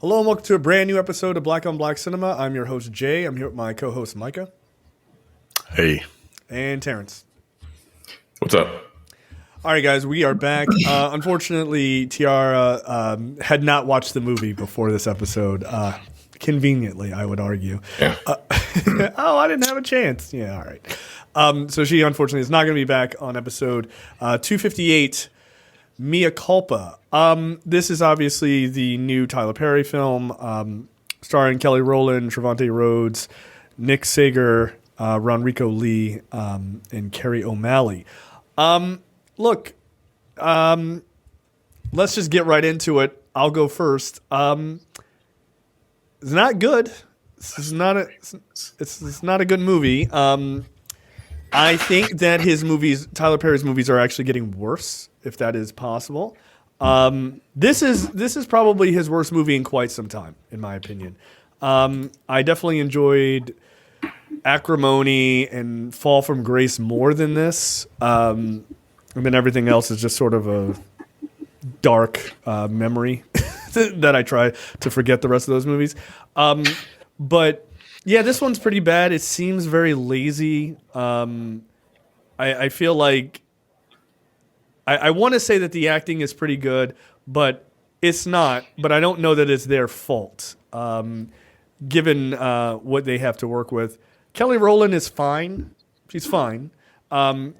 Hello and welcome to a brand new episode of Black on Black Cinema. I'm your host, Jay. I'm here with my co-host, Micah. Hey. And Terrence. What's up? All right, guys, we are back. Unfortunately, Tiara had not watched the movie before this episode. Conveniently, I would argue. Yeah. Oh, I didn't have a chance. Yeah, all right. So she, unfortunately, is not going to be back on episode 258, Mea Culpa. This is obviously the new Tyler Perry film, starring Kelly Rowland, Trevante Rhodes, Nick Sagar, RonReaco Lee, and Carrie O'Malley. Look, let's just get right into it. I'll go first. It's not good. It's not a good movie. I think that Tyler Perry's movies, are actually getting worse, if that is possible. This is probably his worst movie in quite some time, in my opinion. I definitely enjoyed Acrimony and Fall from Grace more than this. And then everything else is just sort of a dark memory that I try to forget the rest of those movies. But yeah, this one's pretty bad. It seems very lazy. I feel like I want to say that the acting is pretty good, but it's not. But I don't know that it's their fault, given what they have to work with. Kelly Rowland is fine. She's fine. Okay.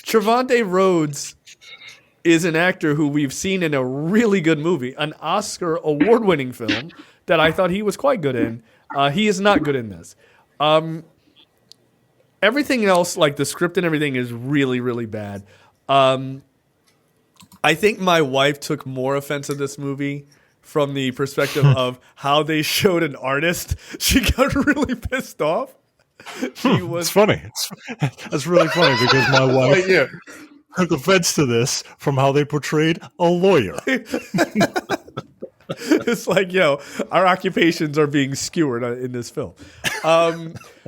Trevante Rhodes is an actor who we've seen in a really good movie, an Oscar award-winning film that I thought he was quite good in. He is not good in this. Everything else, like the script and everything, is really, really bad. I think my wife took more offense at this movie from the perspective of how they showed an artist. She got really pissed off. It's funny. That's really funny because my wife took offense to this from how they portrayed a lawyer. It's like, our occupations are being skewered in this film.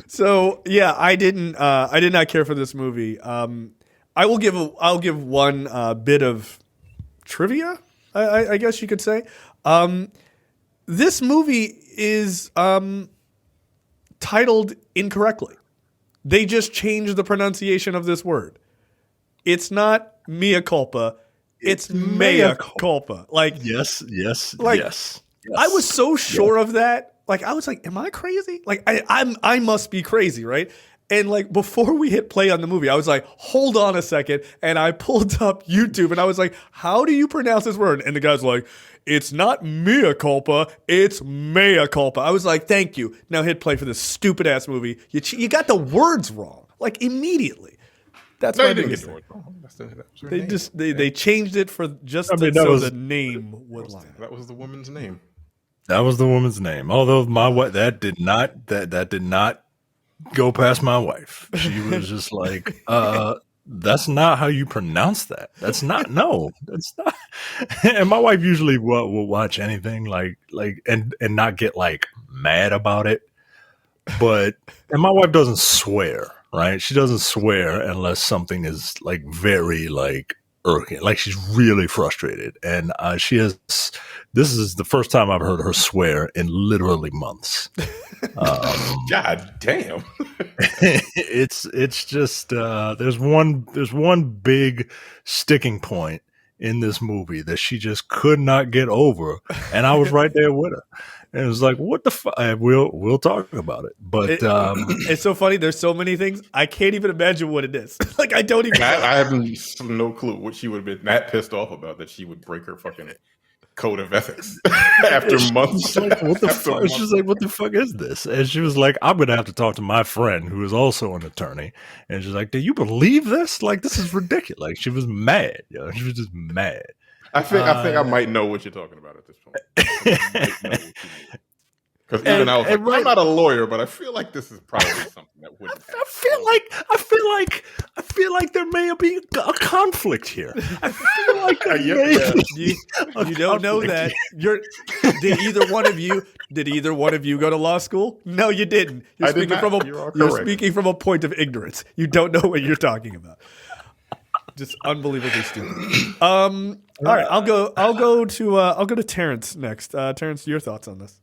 So yeah, I did not care for this movie. I'll give one bit of trivia, I guess you could say. This movie is titled incorrectly. They just changed the pronunciation of this word. It's not Mea Culpa. It's Mea Culpa. Yes. I was so sure of that. I was like, am I crazy? I must be crazy, right? And before we hit play on the movie, I was like, hold on a second. And I pulled up YouTube and I was like, how do you pronounce this word? And the guy's like, it's not Mea Culpa, it's Mea Culpa. I was like, thank you. Now hit play for this stupid ass movie. You got the words wrong, immediately. That's why they get the word wrong. They changed it for just so the name would line. That was the woman's name. That was the woman's name. Although my wife, that did not go past my wife. She was just like, that's not how you pronounce that. That's not. And my wife usually will watch anything and not get mad about it. And my wife doesn't swear, right? She doesn't swear unless something is very irking, she's really frustrated. And this is the first time I've heard her swear in literally months. God damn. It's just there's one big sticking point in this movie that she just could not get over, and I was right there with her. And it was like, what the fuck? We'll talk about it. But it's so funny. There's so many things. I can't even imagine what it is. I don't even. I have no clue what she would have been that pissed off about, that she would break her fucking code of ethics after months. What the fuck? She's like, what the fuck is this? And she was like, I'm gonna have to talk to my friend who is also an attorney. And she's like, do you believe this? This is ridiculous. She was mad. She was just mad. I think I might know what you're talking about at this point. Because even I was like, I'm not a lawyer, but I feel like this is probably something that wouldn't happen. I feel like there may be a conflict here. I feel like you don't know that. Did either one of you go to law school? No, you didn't. You're speaking from a point of ignorance. You don't know what you're talking about. just unbelievably stupid. All right, I'll go to Terrence next. Terrence, your thoughts on this?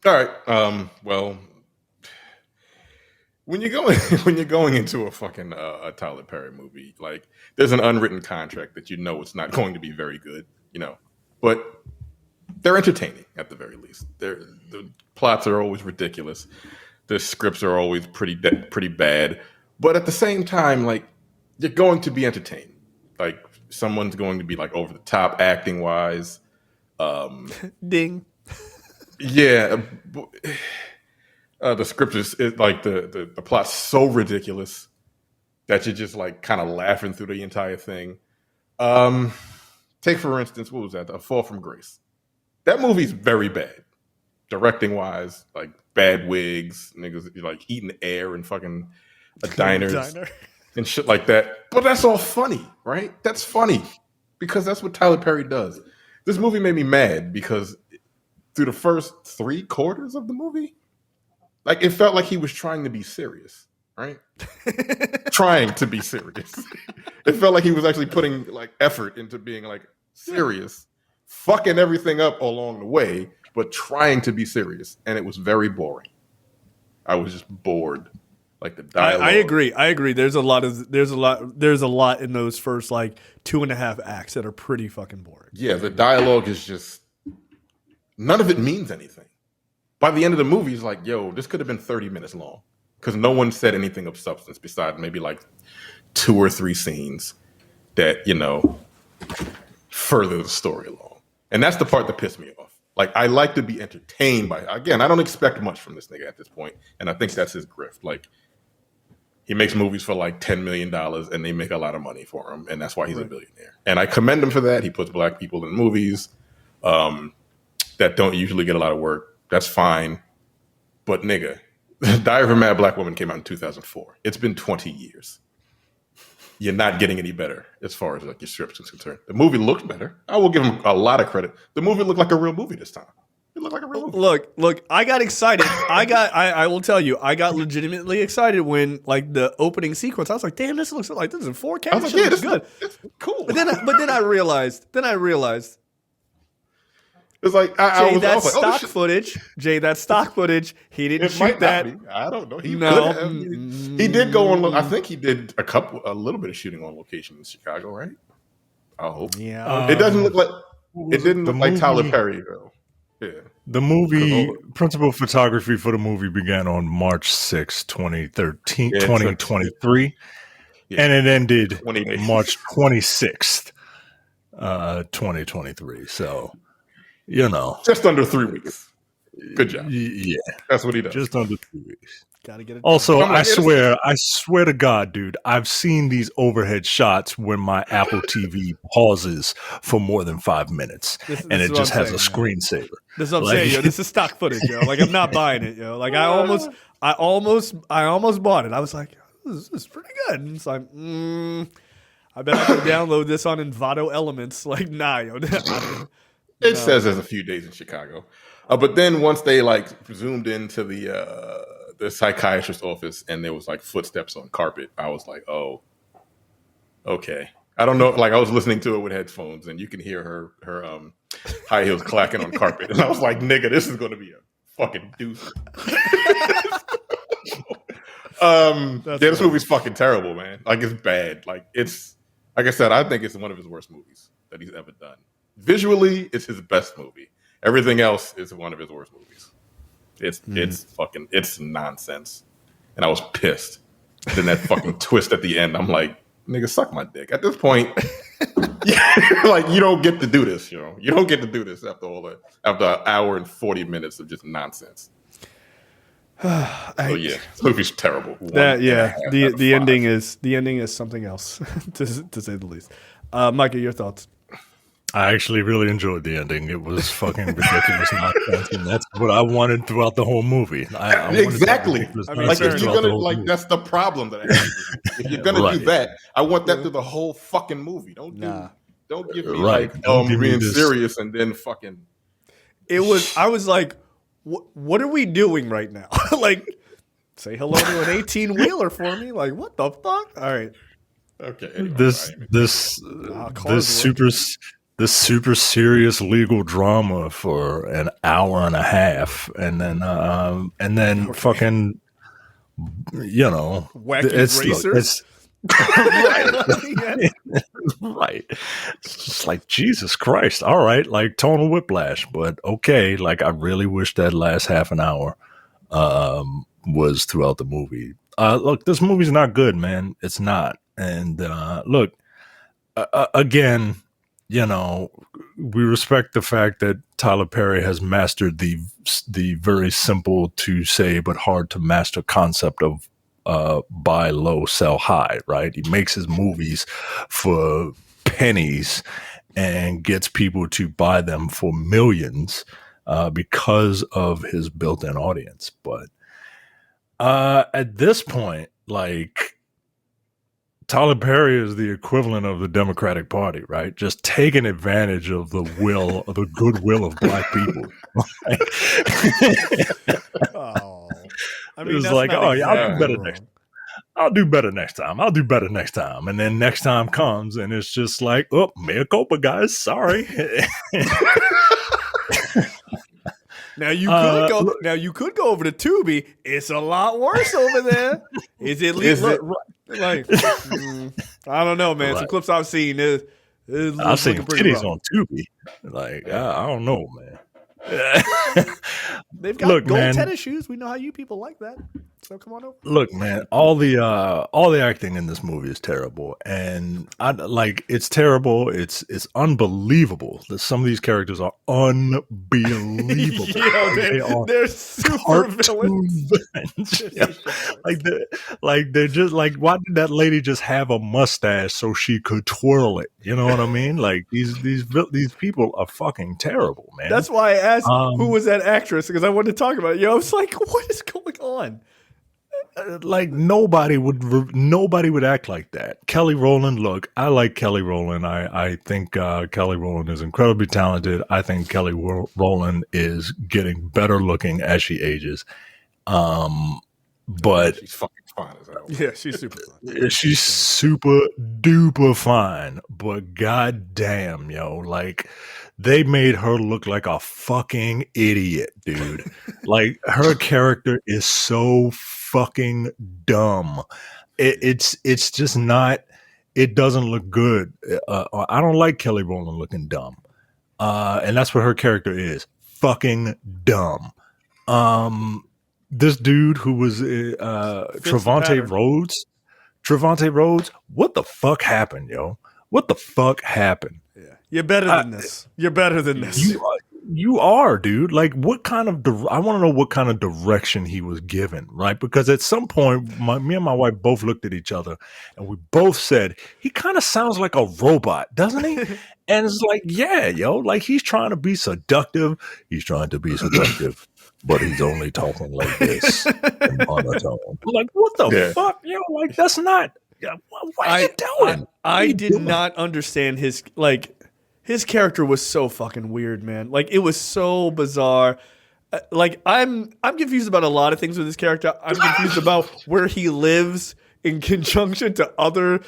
All right. Well, when you're going into a fucking a Tyler Perry movie, like there's an unwritten contract that you know it's not going to be very good, but they're entertaining at the very least. The plots are always ridiculous. The scripts are always pretty bad, but at the same time, like you're going to be entertained. Like someone's going to be like over the top acting wise. Ding. Yeah. The script is like the plot's so ridiculous that you're just like kind of laughing through the entire thing. Take for instance, what was that? A Fall from Grace. That movie's very bad, directing wise. Like bad wigs, niggas like eating air and fucking diners and shit like that. But that's all funny, right? That's funny because that's what Tyler Perry does. This movie made me mad because through the first 3/4 of the movie, like it felt like he was trying to be serious, right? Trying to be serious. It felt like he was actually putting like effort into being like serious, fucking everything up along the way, but trying to be serious. And it was very boring. I was just bored. Like the dialogue. I agree. There's a lot in those first like 2.5 acts that are pretty fucking boring. Yeah, the dialogue is just none of it means anything. By the end of the movie, it's like, yo, this could have been 30 minutes long because no one said anything of substance besides maybe like 2 or 3 scenes that, further the story along. And that's the part that pissed me off. Like, I like to be entertained by, again, I don't expect much from this nigga at this point, and I think that's his grift. Like, he makes movies for like $10 million and they make a lot of money for him, and that's why he's a billionaire. And I commend him for that. He puts black people in movies that don't usually get a lot of work. That's fine. But nigga, Diary of a Mad Black Woman came out in 2004. It's been 20 years. You're not getting any better as far as like your script is concerned. The movie looked better. I will give him a lot of credit. The movie looked like a real movie this time. It looked like a real movie. Look, I got excited. I will tell you, I got legitimately excited when like the opening sequence, I was like, damn, this looks like this is in 4K. I was like, yeah, this good. It's cool. But then I realized it's like stock footage. Jay, that's stock footage. He didn't shoot that. I don't know. He did go on. I think he did a little bit of shooting on location in Chicago, right? I hope. Yeah. It doesn't look like it didn't look like Tyler Perry though. Yeah. The movie principal photography for the movie began on March 6, 2013, 2023, and it ended March 26th, 2023. So. Just under 3 weeks. Good job. Yeah, that's what he does. Just under 3 weeks. Gotta get it. Also, I swear to God, dude, I've seen these overhead shots when my Apple TV pauses for more than 5 minutes, and it just has a screensaver. This is what I'm saying, yo. This is stock footage, yo. Like I'm not buying it, yo. Like I almost bought it. I was like, this is pretty good. And it's like, I bet I can download this on Envato Elements. Like, nah, yo. It says there's a few days in Chicago, but then once they like zoomed into the psychiatrist's office and there was like footsteps on carpet, I was like, oh, okay. I don't know. Like I was listening to it with headphones, and you can hear her high heels clacking on carpet, and I was like, nigga, this is going to be a fucking doozy. This movie's fucking terrible, man. Like it's bad. Like I said, I think it's one of his worst movies that he's ever done. Visually, it's his best movie. Everything else is one of his worst movies. It's nonsense. And I was pissed. Then that fucking twist at the end, I'm like, nigga, suck my dick. At this point, like you don't get to do this, You don't get to do this after an hour and 40 minutes of just nonsense. This movie's terrible. The ending is something else, to say the least. Micah, your thoughts? I actually really enjoyed the ending. It was fucking ridiculous nonsense, and that's what I wanted throughout the whole movie. Exactly. Like if you're gonna like, that's the problem that I have. If you're gonna do that, I want that through the whole fucking movie. Don't give me like being serious and then fucking. I was like, what are we doing right now? Like, say hello to an 18-wheeler for me. Like, what the fuck? All right. Okay. Anyway, this right. this cars this super serious legal drama for an hour and a half, and then fucking, you know, wacky racers. right. Yeah. Right. It's just like, Jesus Christ. All right. Like tonal whiplash, but okay. Like, I really wish that last half an hour was throughout the movie. Look, this movie's not good, man. It's not. And look, again, you know, we respect the fact that Tyler Perry has mastered the very simple to say but hard to master concept of buy low, sell high, right? He makes his movies for pennies and gets people to buy them for millions because of his built-in audience. But at this point, like, Tyler Perry is the equivalent of the Democratic Party, right? Just taking advantage of the goodwill of black people. Oh, I It was like, oh yeah, I'll do better next. I'll do better next time. I'll do better next time. And then next time comes, and it's just like, oh, Mea Culpa, guys. Sorry. Now you could go. Now you could go over to Tubi. It's a lot worse over there. Is it? Like, I don't know, man. Right. Some clips I've seen is I've seen titties on Tubi. Like, I don't know, man. They've got gold tennis shoes. We know how you people like that. So come on over. Look, man, all the acting in this movie is terrible, and it's terrible. It's unbelievable that some of these characters are unbelievable. They're super villains. They're just like, why did that lady just have a mustache so she could twirl it? You know what I mean? Like these people are fucking terrible, man. That's why I asked who was that actress, because I wanted to talk about it. I was like, what is going on? Like nobody would act like that. Kelly Rowland, look, I like Kelly Rowland. I think Kelly Rowland is incredibly talented. I think Kelly Rowland is getting better looking as she ages. But she's fucking fine as hell. Yeah, she's super fine. She's super duper fine. But goddamn, yo, like, they made her look like a fucking idiot, dude. Like, her character is so fucking dumb. It's just not. It doesn't look good. I don't like Kelly Rowland looking dumb, and that's what her character is. Fucking dumb. This dude who was Trevante Rhodes. Trevante Rhodes. What the fuck happened, yo? What the fuck happened? Yeah, you're better than this. You're better than this. You are, dude. Like, what kind of? I want to know what kind of direction he was given, right? Because at some point, me and my wife both looked at each other, and we both said, "He kind of sounds like a robot, doesn't he?" And it's like, yeah, yo, like he's trying to be seductive. He's trying to be seductive, but he's only talking like this, in monotone. Like, what the fuck, yo? Like, that's not. What are you doing? I did not understand his character was so fucking weird, man. Like, it was so bizarre. Like, I'm confused about a lot of things with his character. I'm confused about where he lives in conjunction to other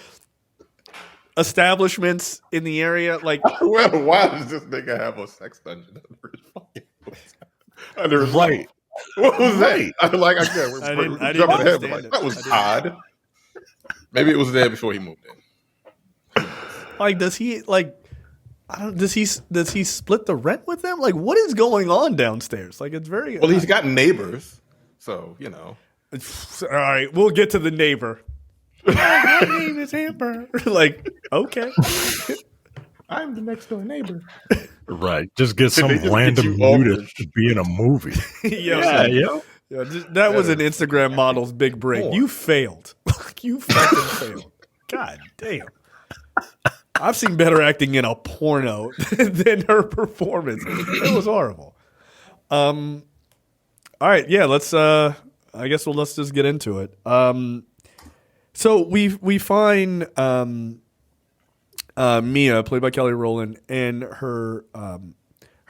establishments in the area. Like, why does this nigga have a sex dungeon under his right? What was that? I didn't understand it. That was odd. Maybe it was there before he moved in. Like, does he does he split the rent with them? Like, what is going on downstairs? Like, it's very well. He's got neighbors, so you know. All right, we'll get to the neighbor. My name is Amber. Like, okay, I'm the next door neighbor. Right, just get some random nudist to be in a movie. Yeah, that was an Instagram model's big break. You failed. You fucking failed. God damn. I've seen better acting in a porno than her performance. It was horrible. All right, yeah, let's let's just get into it. So we find Mia, played by Kelly Rowland, and her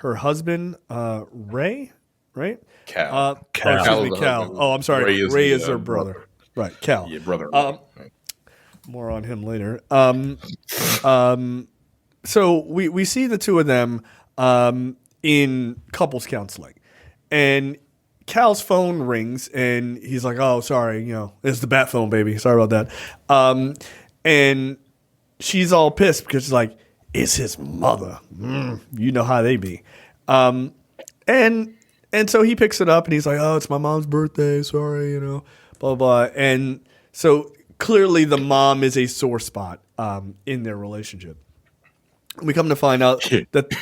husband Ray, right? Cal. Cal. Oh, I'm sorry. Ray is her brother. Right, Cal. Yeah, brother. More on him later. So we see the two of them in couples counseling, and Cal's phone rings, and he's like, "Oh, sorry, it's the bat phone, baby. Sorry about that." And she's all pissed because she's like, "It's his mother. You know how they be." And so he picks it up, and he's like, "Oh, it's my mom's birthday. Sorry, blah blah." And so clearly, the mom is a sore spot in their relationship. We come to find out that,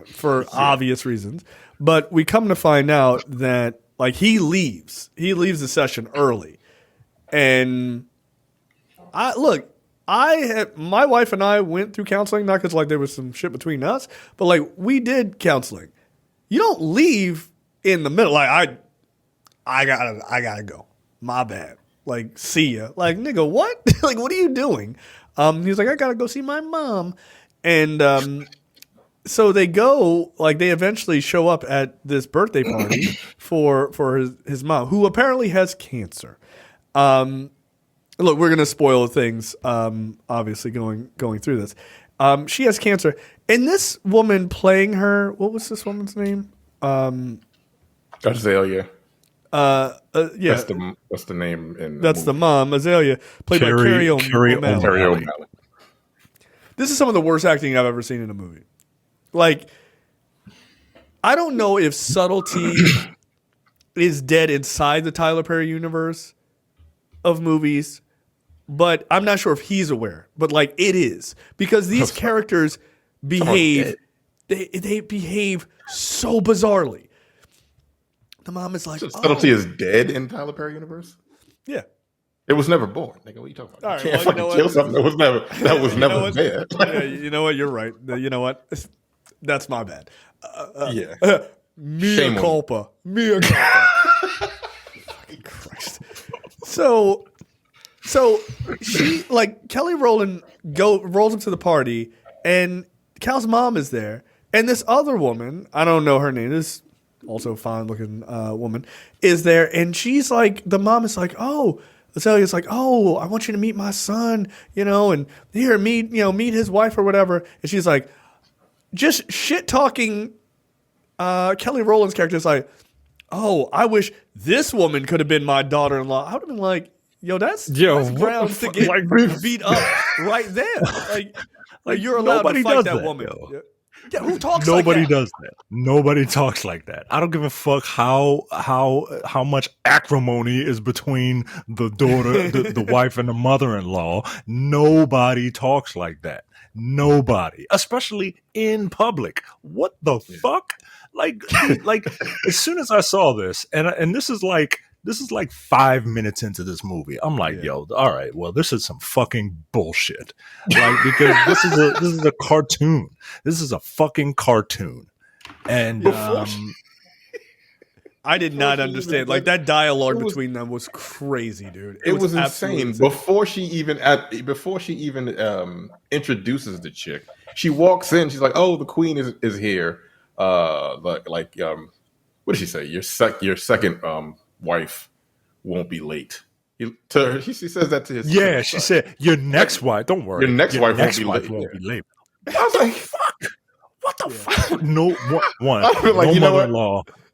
for obvious reasons, but we come to find out that he leaves the session early, and my wife and I went through counseling, not because there was some shit between us, but we did counseling. You don't leave in the middle. I gotta go. My bad. See ya. Nigga, what? What are you doing? He's like, I gotta go see my mom. And so they go, they eventually show up at this birthday party for his mom, who apparently has cancer. Look, we're gonna spoil things, obviously going through this. She has cancer. And this woman playing her, what was this woman's name? Azalea. Yeah, that's the name. That's the mom, Azalea, played by Carrie O'Malley. This is some of the worst acting I've ever seen in a movie. I don't know if subtlety is dead inside the Tyler Perry universe of movies, but I'm not sure if he's aware. But it is, because these characters behave. They behave so bizarrely. The mom is like, subtlety is dead in Tyler Perry universe. Yeah, it was never born. Nigga, what are you talking about? All right, you can't fucking kill something that was never there. Yeah, you know what? You're right. You know what? That's my bad. Mea Culpa. Mea Culpa. Fucking Christ. So she Kelly Rowland rolls up to the party, and Cal's mom is there, and this other woman, I don't know her name, this also fine looking woman, is there, and she's the mom is like, oh, Azalea's like, oh, I want you to meet my son, and here, meet his wife or whatever, and she's like, just shit talking. Kelly Rowland's character is like, oh, I wish this woman could have been my daughter-in-law. I would have been like, that's grounds to get beat up right there. You're allowed to fight that woman. Yeah, who talks Nobody like that? does that. Nobody talks like that. I don't give a fuck how much acrimony is between the daughter, the wife, and the mother-in-law. Nobody talks like that. Nobody, especially in public. What the fuck? As soon as I saw this, and this is 5 minutes into this movie, I'm like, yo, all right, well, this is some fucking bullshit. Because this is a cartoon. This is a fucking cartoon. And I did not understand. That dialogue between them was crazy, dude. It was insane. Before she even introduces the chick, she walks in. She's like, "Oh, the queen is here." What did she say? Your second wife won't be late. She says that to his. Yeah, son. she said your next wife. Don't worry, your next wife won't be late. I was like, "Fuck! What the fuck?" No one.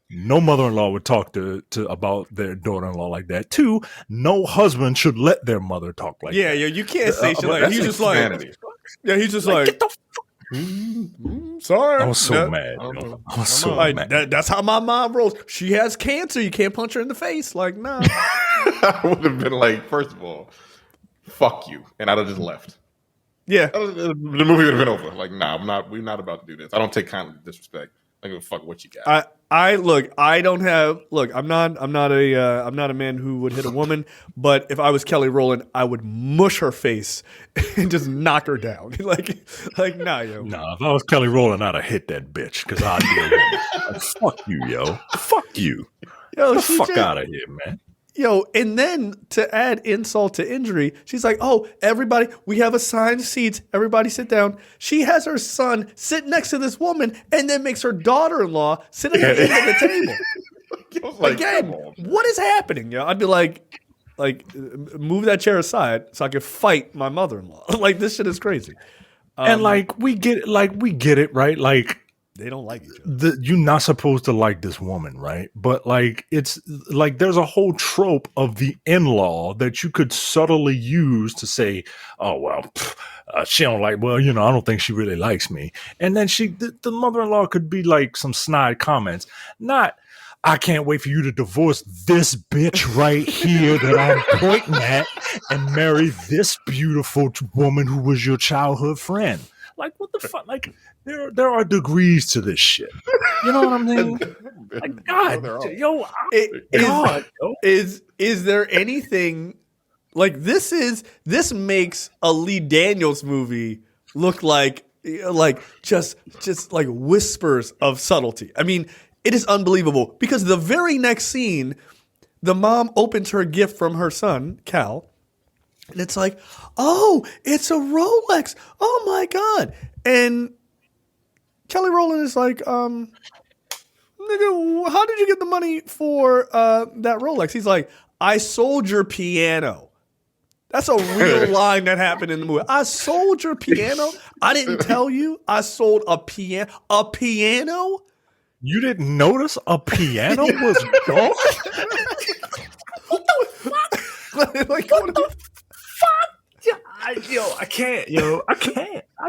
No mother-in-law would talk to about their daughter-in-law like that. 2, no husband should let their mother talk like that. Yeah, you can't say shit like that. He's just he's just get the fuck. Sorry. I was so mad. I was so mad. That's how my mom rolls. She has cancer. You can't punch her in the face. Nah. I would have been like, first of all, fuck you. And I'd have just left. Yeah. The movie would have been over. Nah, we're not about to do this. I don't take kindly to disrespect. I don't give a fuck what you got. I'm not a man who would hit a woman, but if I was Kelly Rowland, I would mush her face and just knock her down. Nah, yo. Nah, if I was Kelly Rowland, I'd have hit that bitch because I'd be like, fuck you, yo. Fuck you. Yo, Get the fuck out of here, man. Yo, and then to add insult to injury, she's like, oh, everybody, we have assigned seats. Everybody sit down. She has her son sit next to this woman and then makes her daughter-in-law sit at the end of the table. Again, what is happening? Yo? I'd be like, Like, move that chair aside so I can fight my mother-in-law. Like, this shit is crazy. And like we get it, right? Like They don't like each other. you're not supposed to like this woman, right? But like it's like there's a whole trope of the in-law that you could subtly use to say, "Oh well, she don't like. Well, I don't think she really likes me." And then the mother-in-law could be like some snide comments, not. I can't wait for you to divorce this bitch right here that I'm pointing at and marry this beautiful woman who was your childhood friend. Like, what the fuck? Like, there are degrees to this shit. You know what I mean? Like, God, God, yo. Is there anything like this makes a Lee Daniels movie look like just like whispers of subtlety. I mean, it is unbelievable because the very next scene, the mom opens her gift from her son, Cal, and it's like, oh, it's a Rolex. Oh my God. And Kelly Rowland is like, nigga, how did you get the money for that Rolex? He's like, I sold your piano. That's a real line that happened in the movie. I sold your piano. I didn't tell you I sold a piano. A piano? You didn't notice a piano was gone? What the fuck? Like, what the fuck? I can't. I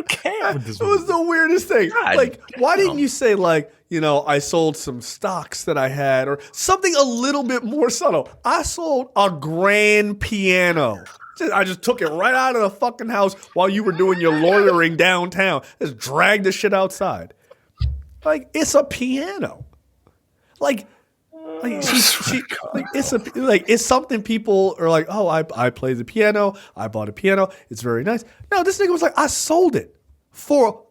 can't with this It was the weirdest thing. God, like, why didn't you say, like, I sold some stocks that I had or something a little bit more subtle? I sold a grand piano. I just took it right out of the fucking house while you were doing your loitering downtown. Just dragged the shit outside. Like, it's a piano. It's something people are like, oh, I play the piano. I bought a piano. It's very nice. No, this nigga was like, I sold it for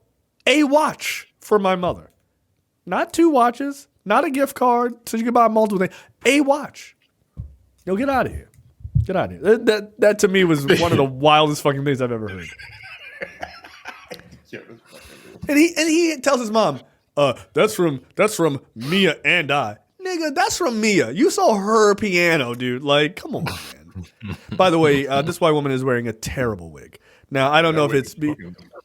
a watch for my mother. Not 2 watches, not a gift card, so you can buy multiple things. A watch. Yo, get out of here. Get out of here. That to me was one of the wildest fucking things I've ever heard. And he tells his mom, that's from Mia and I. Nigga, that's from Mia. You saw her piano, dude. Like, come on, man. By the way, this white woman is wearing a terrible wig. Now, I don't know if it's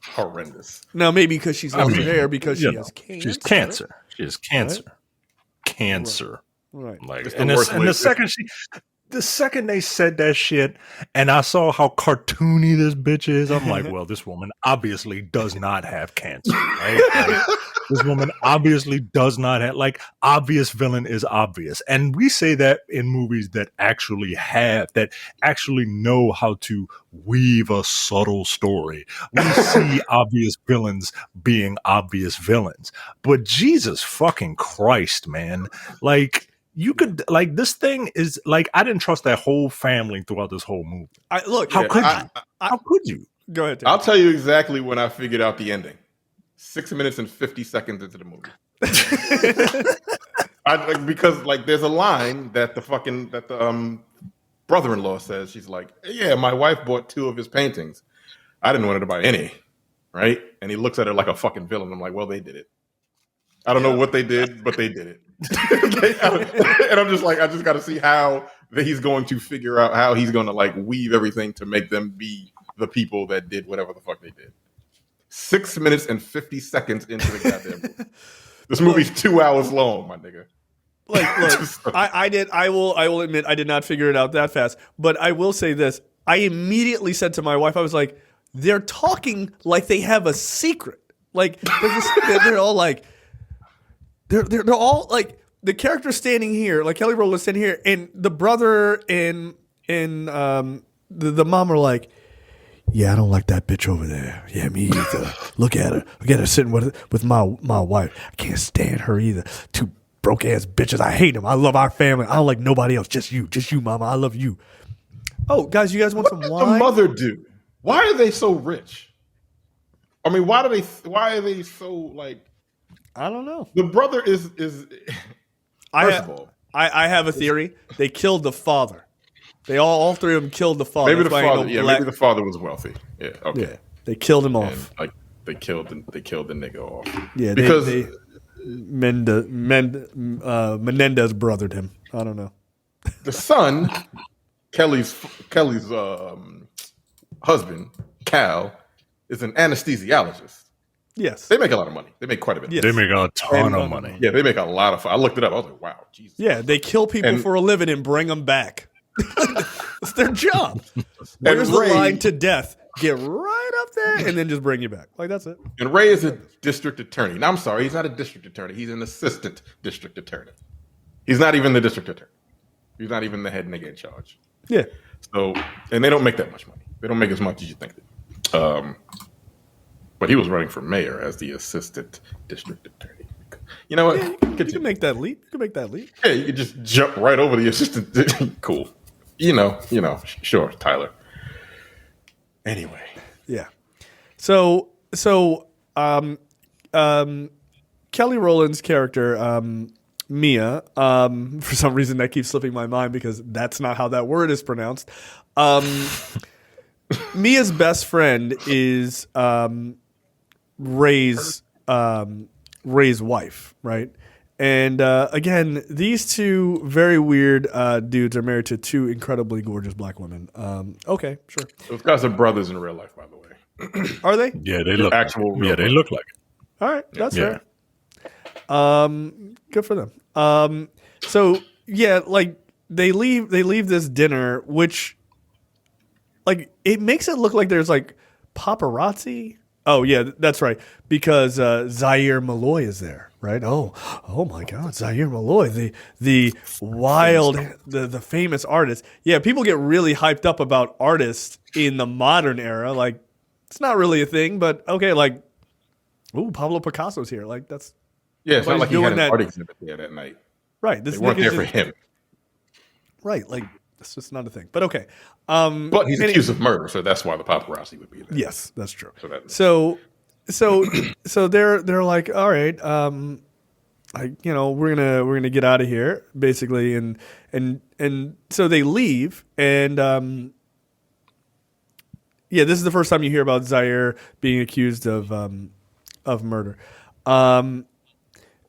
horrendous. Now, maybe because she's lost her hair because she has cancer. She's cancer. She has cancer. Right? Cancer. Right. Like, the second they said that shit, and I saw how cartoony this bitch is, I'm like, well, this woman obviously does not have cancer, right? Like, this woman obviously does not have, like, obvious villain is obvious. And we say that in movies that actually know how to weave a subtle story. We see obvious villains being obvious villains. But Jesus fucking Christ, man. Like, you could, like, this thing is, like, I didn't trust that whole family throughout this whole movie. How could you? Go ahead, Tim. I'll tell you exactly when I figured out the ending. 6 minutes and 50 seconds into the movie. Because like there's a line that the brother-in-law says. She's like, yeah, my wife bought 2 of his paintings. I didn't want her to buy any, right? And he looks at her like a fucking villain. I'm like, well, they did it. I don't know what they did, but they did it. And I'm just like, I just got to see how he's going to figure out how he's going to like weave everything to make them be the people that did whatever the fuck they did. 6 minutes and 50 seconds into the goddamn movie. This movie's 2 hours long, my nigga. Look, I will admit I did not figure it out that fast. But I will say this. I immediately said to my wife, I was like, they're talking like they have a secret. Like they're all like they're all like the characters standing here, like Kelly Rowland standing here, and the brother and the mom are like, yeah, I don't like that bitch over there. Yeah, me either. Look at her sitting with my wife. I can't stand her either. 2 broke ass bitches. I hate them. I love our family. I don't like nobody else. Just you, mama. I love you. Oh, guys, you guys want some wine? What did the mother do? Why are they so rich? I mean, why are they so like? I don't know. The brother is. I have a theory. They killed the father. They all 3 of them killed the father. Maybe the father. Yeah, maybe the father was wealthy. Yeah. Okay. Yeah, they killed him off. And, like they killed the nigga off. Yeah, because Menendez brothered him. I don't know. The son Kelly's husband, Cal, is an anesthesiologist. Yes. They make a lot of money. They make quite a bit. Yes. They make a ton of money. Yeah, they make a lot of. I looked it up. I was like, wow, Jesus. Yeah, they kill people for a living and bring them back. It's their job. Where's the line to death? Get right up there and then just bring you back. Like, that's it. And Ray is a district attorney. Now, I'm sorry, he's not a district attorney. He's an assistant district attorney. He's not even the district attorney. He's not even the head nigga in charge. Yeah. So, and they don't make that much money. They don't make as much as you think. But he was running for mayor as the assistant district attorney. You know what? Yeah, you can make that leap. Yeah, you could just jump right over the assistant. Cool. You know. Sure, Tyler. Anyway. Yeah. So, Kelly Rowland's character, Mea, for some reason that keeps slipping my mind because that's not how that word is pronounced. Mia's best friend is Ray's wife, right? And again, these two very weird dudes are married to two incredibly gorgeous black women. Okay, sure. Those guys are brothers in real life, by the way. Are they? Yeah, they look actual. Yeah, they look like it. All right, that's Yeah. fair. Good for them. So yeah, like they leave this dinner, which like it makes it look like there's like paparazzi. Oh yeah, that's right. Because Zaire Malloy is there, right? Oh my God, Zaire Malloy, the wild, the famous artist. Yeah, people get really hyped up about artists in the modern era. Like it's not really a thing, but okay, like, ooh, Pablo Picasso's here. Like that's it's not like he had an that. art exhibit there that night. Right. They weren't there for him. Right, like that's just not a thing. But okay. But he's accused of murder, so that's why the paparazzi would be there. Yes, that's true. So they're like, all right, we're gonna get out of here, basically, and so they leave, and this is the first time you hear about Zaire being accused of murder, and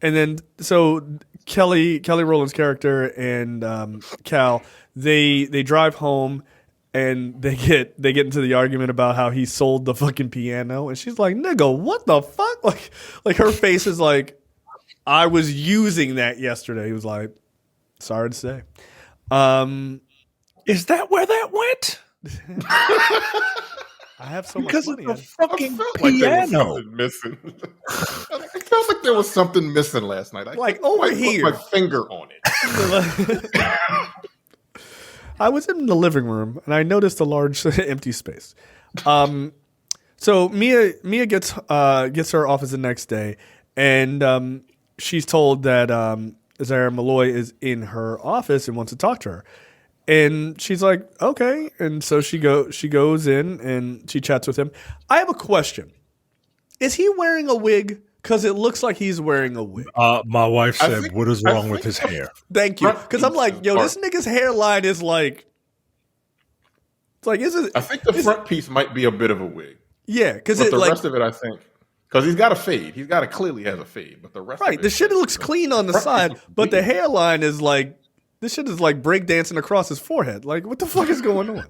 then so Kelly Rowland's character and Cal they drive home. And they get into the argument about how he sold the fucking piano, and she's like, "Nigga, what the fuck?" Like her face is like, "I was using that yesterday." He was like, "Sorry to say." Is that where that went? I have so Because much of money. the fucking like piano. there was something missing. I felt like there was something missing last night. I Like, couldn't over quite here. put my finger on it. I was in the living room and I noticed a large empty space. So Mea gets her office the next day, and she's told that Zaire Malloy is in her office and wants to talk to her. And she's like, okay. And so she goes in and she chats with him. I have a question. Is he wearing a wig? Because it looks like he's wearing a wig. My wife said, what is wrong with his hair? Thank you. Because I'm like, yo, this nigga's hairline is like, it's like, is it? I think the front piece might be a bit of a wig. Yeah, because the rest of it, I think, because he's got a fade. He's got clearly has a fade, but the rest of it, the shit looks clean on the side, but the hairline is like, this shit is like breakdancing across his forehead. Like, what the fuck is going on?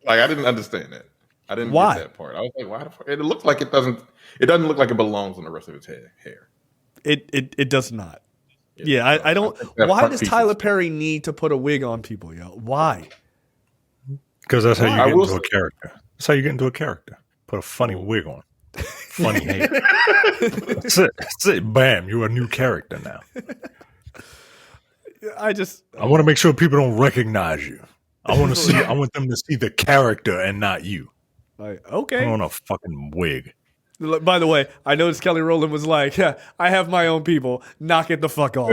Like, I didn't understand that. I didn't Why? get that part. I was like, why the fuck? It looks like it doesn't. It doesn't look like it belongs on the rest of his hair. It does not. Yeah, I don't. Why does Tyler Perry need to put a wig on people, yo? Why? Because that's how you get into a character. That's how you get into a character. Put a funny wig on. Funny hair. That's it. That's it. Bam, you're a new character now. I want to make sure people don't recognize you. I want them to see the character and not you. Like, okay. Put on a fucking wig. By the way, I noticed Kelly Rowland was like, yeah, I have my own people. Knock it the fuck off.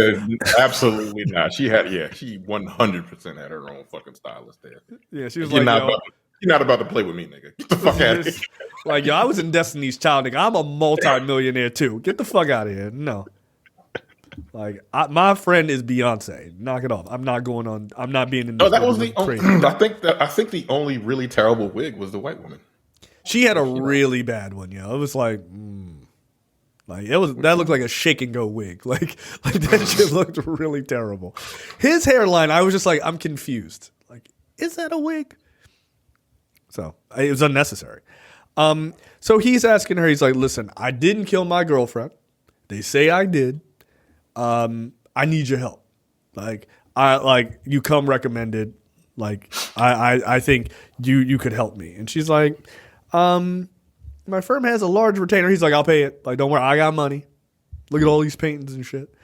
Absolutely not. She 100% had her own fucking stylist there. Yeah, she was you're like, you're not about to play with me, nigga. Get the fuck out of here. Like, yo, I was in Destiny's Child, nigga. I'm a multi-millionaire too. Get the fuck out of here. No. Like, my friend is Beyonce. Knock it off. I'm not going on. I'm not being in. No, that was the only. I think the only really terrible wig was the white woman. She had a really bad one, yo. It was like, that looked like a shake and go wig. Like that shit looked really terrible. His hairline, I was just like, I'm confused. Like, is that a wig? So it was unnecessary. So he's asking her, he's like, listen, I didn't kill my girlfriend. They say I did. I need your help. You come recommended. I think you could help me. And she's like, my firm has a large retainer. He's like, I'll pay it. Like, don't worry, I got money. Look at all these paintings and shit.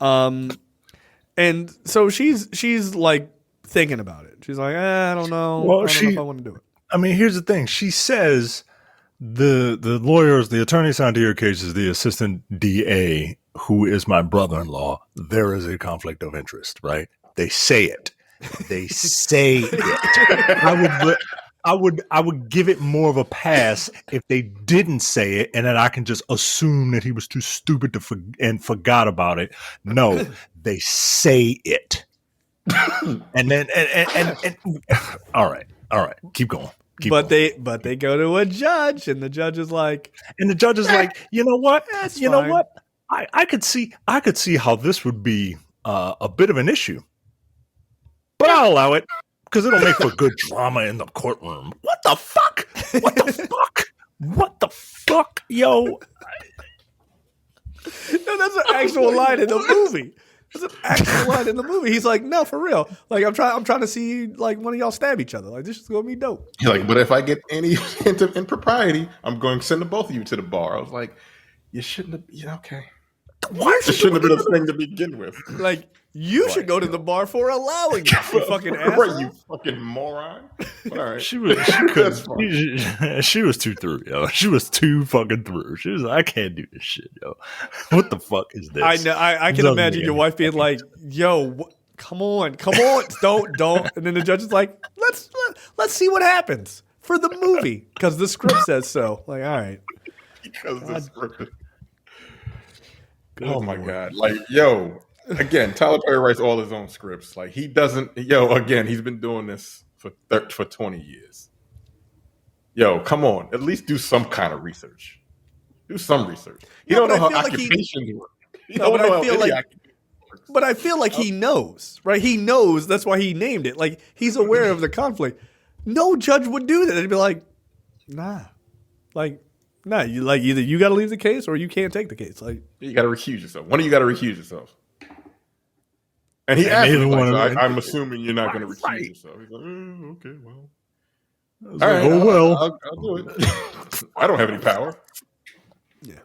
And so she's like thinking about it. She's like, I don't know. Well, I don't know if I want to do it. I mean, here's the thing. She says the lawyers, the attorney assigned to your case is the assistant DA, who is my brother-in-law. There is a conflict of interest, right? They say it. They say it. I would give it more of a pass if they didn't say it, and then I can just assume that he was too stupid to forgot about it. No, they say it, and then and all right, keep going. But they go to a judge, and the judge is like, you know what? That's you know fine. what? I could see how this would be a bit of an issue, but I'll allow it because it'll make for good drama in the courtroom. What the fuck? What the fuck? What the fuck, yo? no, that's an actual line in the movie. That's an actual line in the movie. He's like, no, for real. Like, I'm trying to see like one of y'all stab each other. Like, this is gonna be dope. He's like, but if I get any hint of impropriety, I'm going to send the both of you to the bar. I was like, you shouldn't have. Yeah, okay. Why It shouldn't have been a thing to begin with. Like, you should go to the bar for allowing it, you fucking asshole. Right, you fucking moron. All right. She was too through, yo. She was too fucking through. She was like, I can't do this shit, yo. What the fuck is this? I know. I can imagine your wife being like, "Yo, come on, don't." And then the judge is like, "Let's see what happens for the movie because the script says so." Like, all right, Because the script. Oh my God. Like, yo, again, Tyler Perry writes all his own scripts. Like, he doesn't, again, he's been doing this for 20 years. Yo, come on. At least do some kind of research. Do some research. You don't know how occupations work. But I feel like he knows, right? He knows. That's why he named it. Like, he's aware of the conflict. No judge would do that. They'd be like, nah. You like either you got to leave the case or you can't take the case. Like, you got to recuse yourself. One of you got to recuse yourself. And he asked me, like, I'm assuming you're not going to recuse yourself. He's like, okay, well. All right, I'll do it. I don't have any power. Yeah.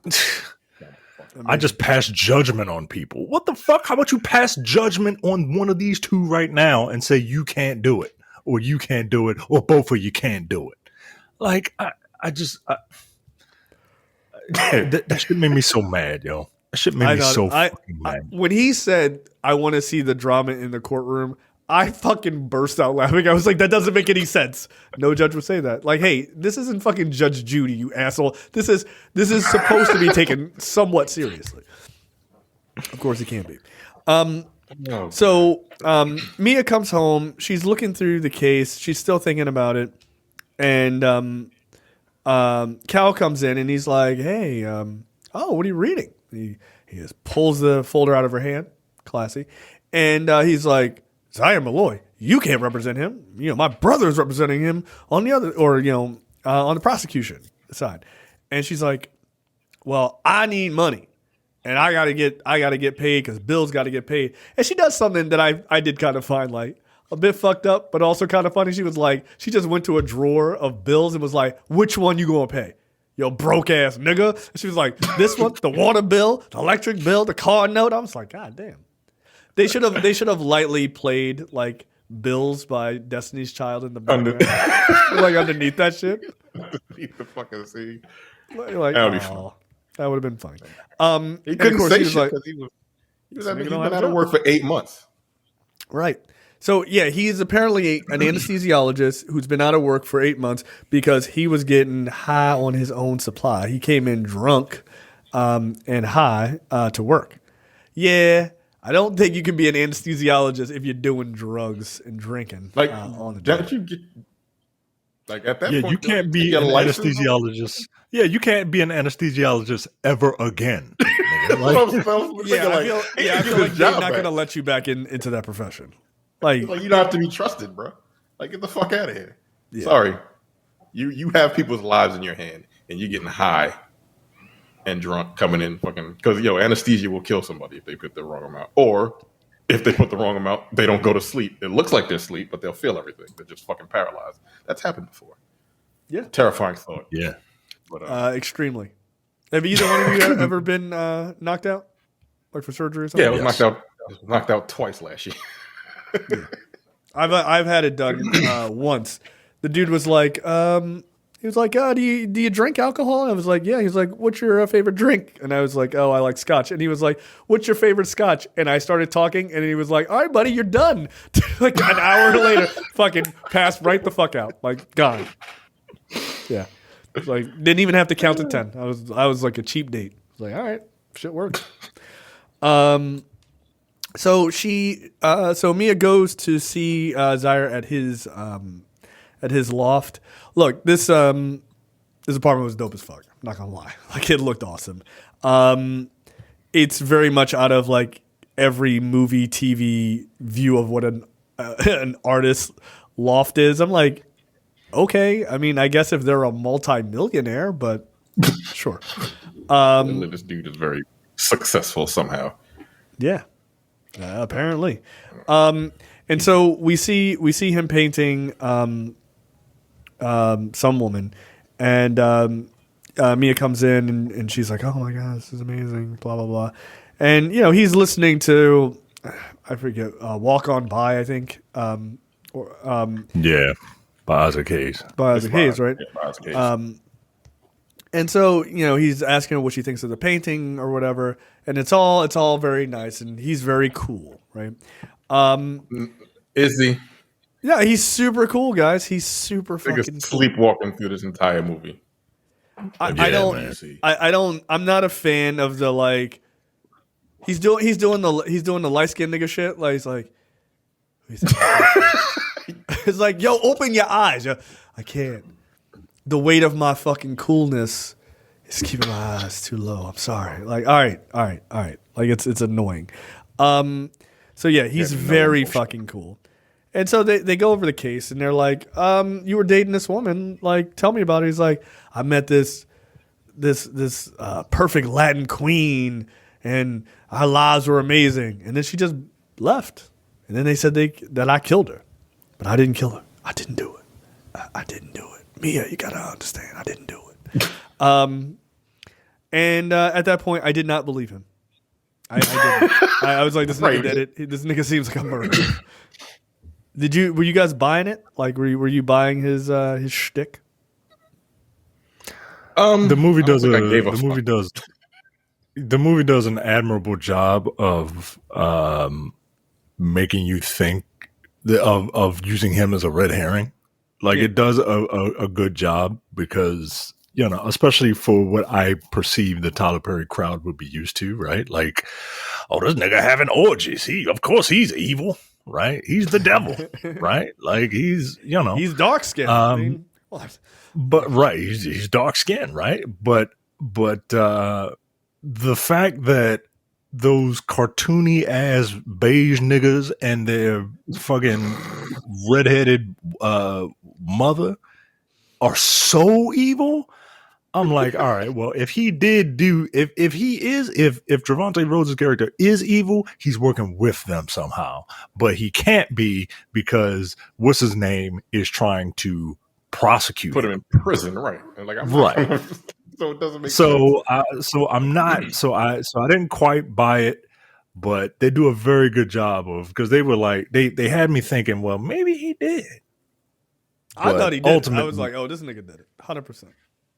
I just pass judgment on people. What the fuck? How about you pass judgment on one of these two right now and say you can't do it, or you can't do it, or both of you can't do it? Like, that shit made me so mad, yo. That shit made me so fucking mad. When he said, I want to see the drama in the courtroom, I fucking burst out laughing. I was like, that doesn't make any sense. No judge would say that. Like, hey, this isn't fucking Judge Judy, you asshole. This is supposed to be taken somewhat seriously. Of course it can't be. So Mea comes home. She's looking through the case. She's still thinking about it. And Cal comes in and he's like, hey, what are you reading? He just pulls the folder out of her hand. Classy. And he's like, Zaire Malloy, you can't represent him. My brother is representing him on the other, or on the prosecution side. And she's like, well, I need money, and I gotta get paid because Bill's got to get paid. And she does something that I did kind of find like a bit fucked up, but also kind of funny. She was like, she just went to a drawer of bills and was like, which one you gonna pay? Yo, broke ass nigga. And she was like, this one, the water bill, the electric bill, the car note. I was like, God damn. They should have lightly played like Bills by Destiny's Child in the background, like underneath that shit. Underneath the fucking scene. Like, that would be fun. That would have been funny. He couldn't say shit because he was been out of work for 8 months. Right. So yeah, he's apparently an anesthesiologist who's been out of work for 8 months because he was getting high on his own supply. He came in drunk and high to work. Yeah. I don't think you can be an anesthesiologist if you're doing drugs and drinking. Like, on the don't you get like at that point? You can't be an anesthesiologist. Yeah, you can't be an anesthesiologist ever again. I feel like they're not going to let you back into that profession. Like you don't have to be trusted, bro. Like, get the fuck out of here. Yeah. Sorry. You have people's lives in your hand, and you're getting high and drunk coming in fucking... Because, anesthesia will kill somebody if they put the wrong amount. Or, if they put the wrong amount, they don't go to sleep. It looks like they're asleep, but they'll feel everything. They're just fucking paralyzed. That's happened before. Yeah. Terrifying thought. Yeah. But, extremely. Have either one of you ever been knocked out? Like for surgery or something? yeah, I was knocked out twice last year. I've had it done once. The dude was like, do you drink alcohol? And I was like, yeah. He was like, what's your favorite drink? And I was like, oh, I like scotch. And he was like, what's your favorite scotch? And I started talking, and he was like, all right, buddy, you're done. Like an hour later, fucking passed right the fuck out, like gone. Yeah, like didn't even have to count to 10. I was like a cheap date. I was like, all right, shit works. So Mea goes to see Zaire at his loft. Look, this apartment was dope as fuck. I'm not gonna lie. Like, it looked awesome. It's very much out of like every movie, TV view of what an artist loft is. I'm like, okay. I mean, I guess if they're a multi-millionaire, but sure. This dude is very successful somehow. Yeah, apparently. And so we see him painting some woman, and Mea comes in and she's like, "Oh my god, this is amazing!" Blah blah blah, and he's listening to, I forget, "Walk On By," I think, Yeah, by Isaac Hayes. by Isaac Hayes, right? Yeah, by Isaac Hayes. And so, he's asking her what she thinks of the painting or whatever, and it's all very nice, and he's very cool, right? Is he? Yeah, he's super cool, guys. He's super fucking cool. Sleepwalking through this entire movie. I Yeah, don't. man. I don't. I'm not a fan of the like. He's doing the light skinned nigga shit. Like he's like. It's like, yo, open your eyes. Yo. I can't. The weight of my fucking coolness is keeping my eyes too low. I'm sorry. Like, all right. Like, it's annoying. So yeah, he's very fucking cool. And so they go over the case, and they're like, you were dating this woman. Like, tell me about it. He's like, I met this perfect Latin queen, and our lives were amazing. And then she just left. And then they said that I killed her. But I didn't kill her. I didn't do it. I didn't do it. Mea, you gotta understand, I didn't do it. And at that point, I did not believe him. I didn't. I was like, this nigga did it. This nigga seems like a murderer. Were you guys buying it? Like, were you buying his shtick? The movie does an admirable job of making you think of using him as a red herring. Like, it does a good job because, especially for what I perceive the Tyler Perry crowd would be used to, right? Like, oh, this nigga having orgies. Of course he's evil, right? He's the devil, right? Like, he's dark skinned. I mean, what? But right, he's dark skinned, right? But the fact that those cartoony ass beige niggas and their fucking redheaded mother are so evil, I'm like, all right, well, if Trevante Rhodes' character is evil, he's working with them somehow. But he can't be, because what's his name is trying to prosecute Put him in prison, right? And like, right. So it doesn't make so sense. I'm not so I didn't quite buy it, but they do a very good job of, because they were like they had me thinking, well, maybe he did. I thought he did. I was like, oh, this nigga did it, 100%.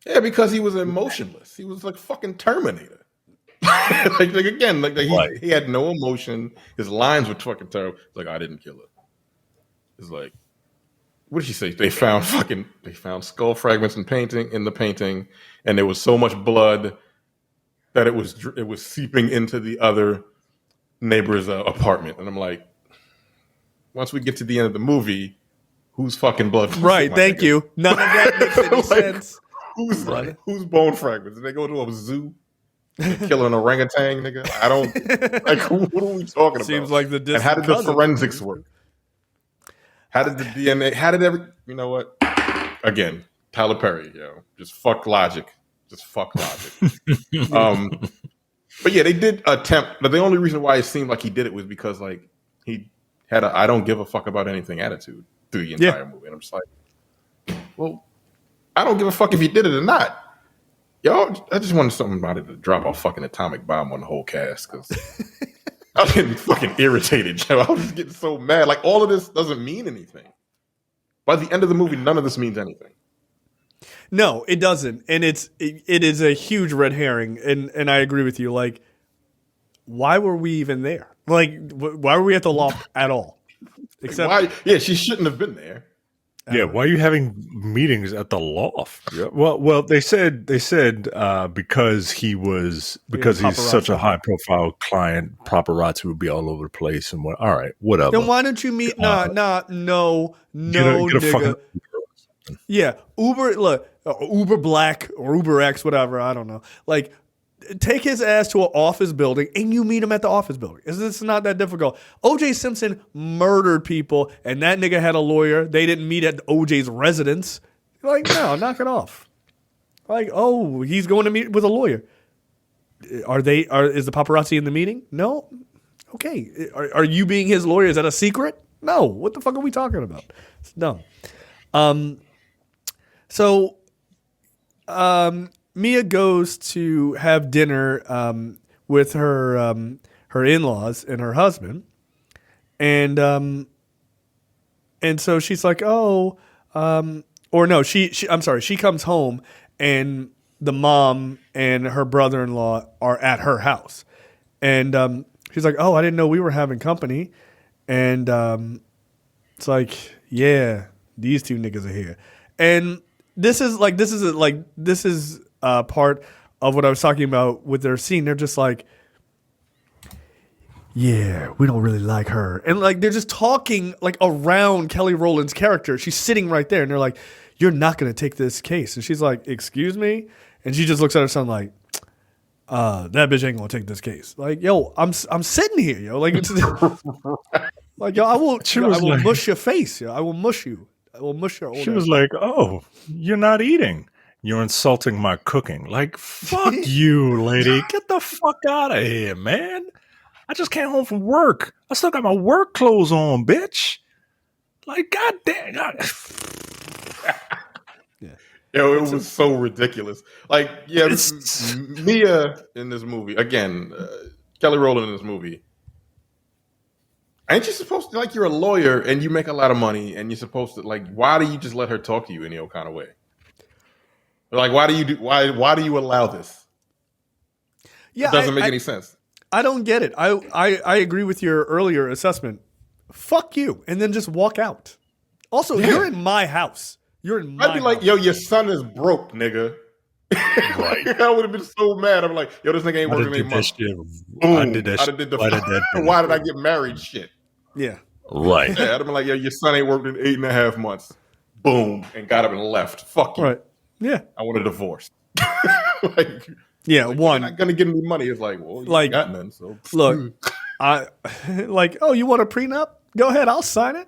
Yeah, because he was emotionless. He was like fucking Terminator. like again, he had no emotion. His lines were fucking terrible. It's like, I didn't kill her. It's like, what did she say? They found skull fragments in the painting, and there was so much blood that it was seeping into the other neighbor's apartment. And I'm like, once we get to the end of the movie, whose fucking blood? Right. Thank you. None of that makes any sense. Whose bone fragments? Did they go to a zoo? Kill an orangutan, nigga? I don't like. What are we talking about? Seems like the distant and how did the cousin. forensics work? How did the DNA? How did every? You know what? Again, Tyler Perry, just fuck logic. Just fuck logic. But yeah, they did attempt. But the only reason why it seemed like he did it was because like he had a I don't give a fuck about anything attitude through the entire movie, and I'm just like, well, I don't give a fuck if you did it or not. Y'all, I just wanted somebody to drop a fucking atomic bomb on the whole cast because I was getting fucking irritated. I was just getting so mad. Like all of this doesn't mean anything. By the end of the movie, none of this means anything. No, it doesn't, and it is a huge red herring. And I agree with you. Like, why were we even there? Like, why were we at the loft at all? Except, why? Yeah, she shouldn't have been there. Yeah, why are you having meetings at the loft? Yeah. Well, they said because he's such a high profile client, paparazzi would be all over the place and what. All right, whatever. Then why don't you meet? No, nigga. Yeah, Uber Black or Uber X, whatever. I don't know. Like, take his ass to an office building and you meet him at the office building. It's not that difficult. O.J. Simpson murdered people and that nigga had a lawyer. They didn't meet at O.J.'s residence. Like, no, knock it off. Like, oh, he's going to meet with a lawyer. Is the paparazzi in the meeting? No. Okay. Are you being his lawyer? Is that a secret? No. What the fuck are we talking about? It's dumb. So, Mea goes to have dinner with her in-laws and her husband, and so she's like, oh, or no, I'm sorry, she comes home and the mom and her brother-in-law are at her house, and she's like, oh, I didn't know we were having company, and it's like, yeah, these two niggas are here, and this is part of what I was talking about with their scene. They're just like, yeah, we don't really like her. And like, they're just talking like around Kelly Rowland's character. She's sitting right there and they're like, you're not going to take this case. And she's like, excuse me? And she just looks at her son like, that bitch ain't going to take this case. Like, yo, I'm sitting here, yo. Like, it's, like, yo, I will mush your face, yo. I will mush you. I will mush your old She was like, oh, you're not eating. You're insulting my cooking. Like, fuck you, lady. Get the fuck out of here, man. I just came home from work. I still got my work clothes on, bitch. Like, goddamn. Yeah. Yo, it was so ridiculous. Like, yeah, Mea in this movie, again, Kelly Rowland in this movie. Ain't you supposed to, like, you're a lawyer and you make a lot of money and you're supposed to, like, why do you just let her talk to you any old kind of way? Like, why do you allow this? Yeah, it doesn't make any sense. I don't get it. I agree with your earlier assessment. Fuck you, and then just walk out. Also, you're in my house. You're in my I'd be like, house. yo, your son is broke, nigga. Right. I would have been so mad. I'm like, yo, this nigga ain't working any money. I did that shit. Why did I get married shit? Yeah. Right. Yeah, I'd have been like, yo, your son ain't worked in 8.5 months. Boom. And got up and left. Fuck you. Right. Yeah. I want a divorce. Like, yeah, like, one. You're not gonna give me money. It's like, well, you like, got none. So look, I like, oh, you want a prenup? Go ahead, I'll sign it.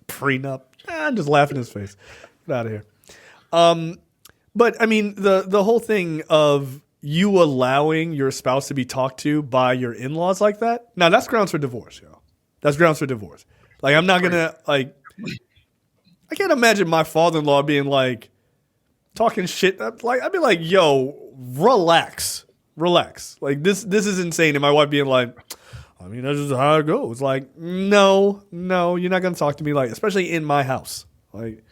Prenup. I'm just laughing in his face. Get out of here. But I mean, the whole thing of you allowing your spouse to be talked to by your in-laws like that. Now that's grounds for divorce, yo. That's grounds for divorce. Like, I'm not gonna like. I can't imagine my father-in-law being like talking shit. Like, I'd be like, yo, relax. Like, this is insane. And my wife being like, I mean, that's just how it goes. Like, no, you're not gonna talk to me like, especially in my house. Like,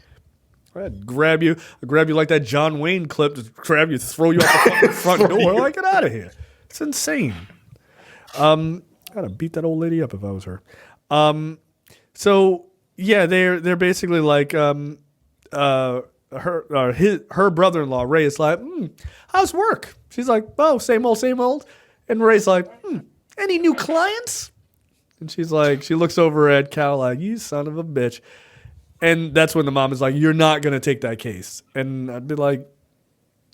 I'd grab you like that John Wayne clip, to grab you, throw you out the fucking front door. Like, get out of here. It's insane. I'd beat that old lady up if I was her. So yeah, they're basically like, her brother-in-law Ray is like, how's work? She's like, oh, same old. And Ray's like, any new clients? And she's like, she looks over at Cal like, you son of a bitch. And that's when the mom is like, you're not going to take that case. And I'd be like,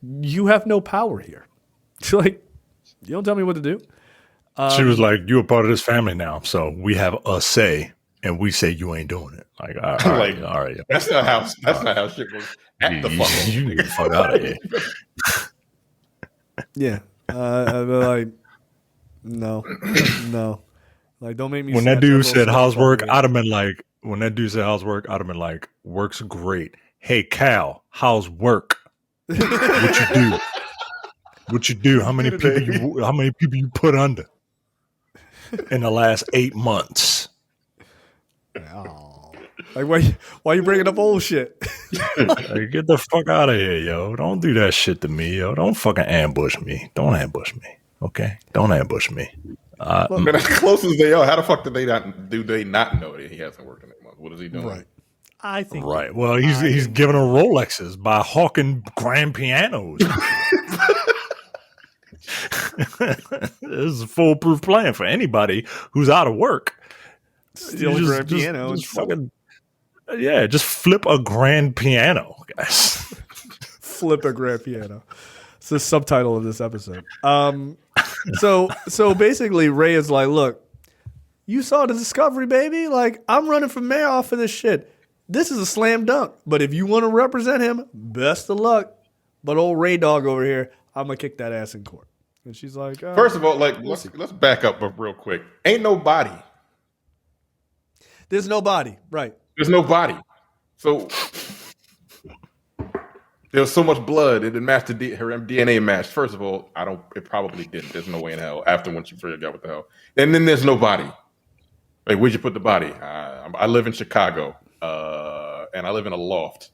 you have no power here. She's like, you don't tell me what to do. She was like, you're a part of this family now, so we have a say. and we say you ain't doing it. Like, all Like, right, all right. That's not how shit works at the fucking. You get the fuck out of here. Yeah. I'd be like, no. Like, don't make me. When snatch that dude little said stuff how's off work, of you. I'd have been like, work's great. Hey, Cal, how's work? What you do? What you do? How many people you put under in the last 8 months? Oh. Like, why you bringing up old shit? Like, get the fuck out of here, yo. Don't do that shit to me, yo. Don't fucking ambush me. Don't ambush me. Okay? Don't ambush me. Man, as close as they are, how the fuck do they not know that he hasn't worked in 8 months? What is he doing? Right. I think. Right. Well, he's giving her Rolexes by hawking grand pianos. This is a foolproof plan for anybody who's out of work. Steal a grand piano. Just fucking, just flip a grand piano, guys. Flip a grand piano. It's the subtitle of this episode. So basically, Ray is like, look, you saw the Discovery, baby. Like, I'm running for mayor off of this shit. This is a slam dunk. But if you want to represent him, best of luck. But old Ray Dog over here, I'm gonna kick that ass in court. And she's like, first of all, like let's back up real quick. Ain't no body. There's no body, right? There's no body. So there was so much blood. It didn't match her DNA matched. First of all, it probably didn't. There's no way in hell. After once you figured out what the hell, and then there's no body. Like, where'd you put the body? I live in Chicago, and I live in a loft.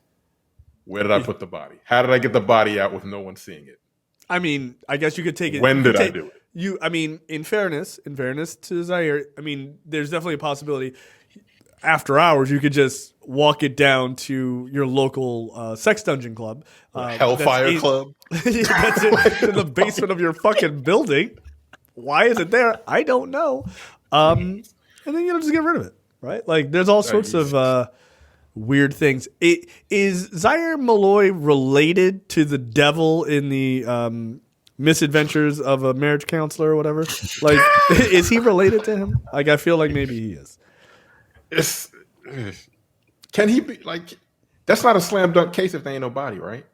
Where did I put the body? How did I get the body out with no one seeing it? I mean, I guess you could take it. When did I do it? I mean, in fairness to Zaire, I mean, there's definitely a possibility. After hours, you could just walk it down to your local sex dungeon club, Hellfire Club. That's in the basement of your fucking building. Why is it there? I don't know. And then just get rid of it, right? Like, there's all sorts of weird things. Is Zaire Malloy related to the devil in the Misadventures of a Marriage Counselor or whatever? Like, is he related to him? Like, I feel like maybe he is. Can he be like? That's not a slam dunk case if there ain't no body, right?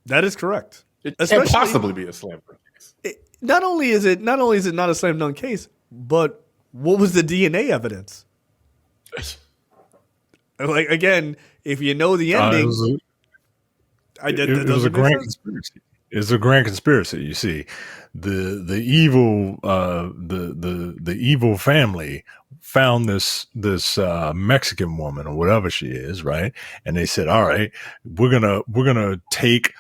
That is correct. It can't possibly be a slam dunk case. Not only is it not a slam dunk case, but what was the DNA evidence? Like, again, if you know the ending, it was a grand conspiracy. It's a grand conspiracy. You see, the evil family found this Mexican woman or whatever she is, right? And they said, all right, we're gonna take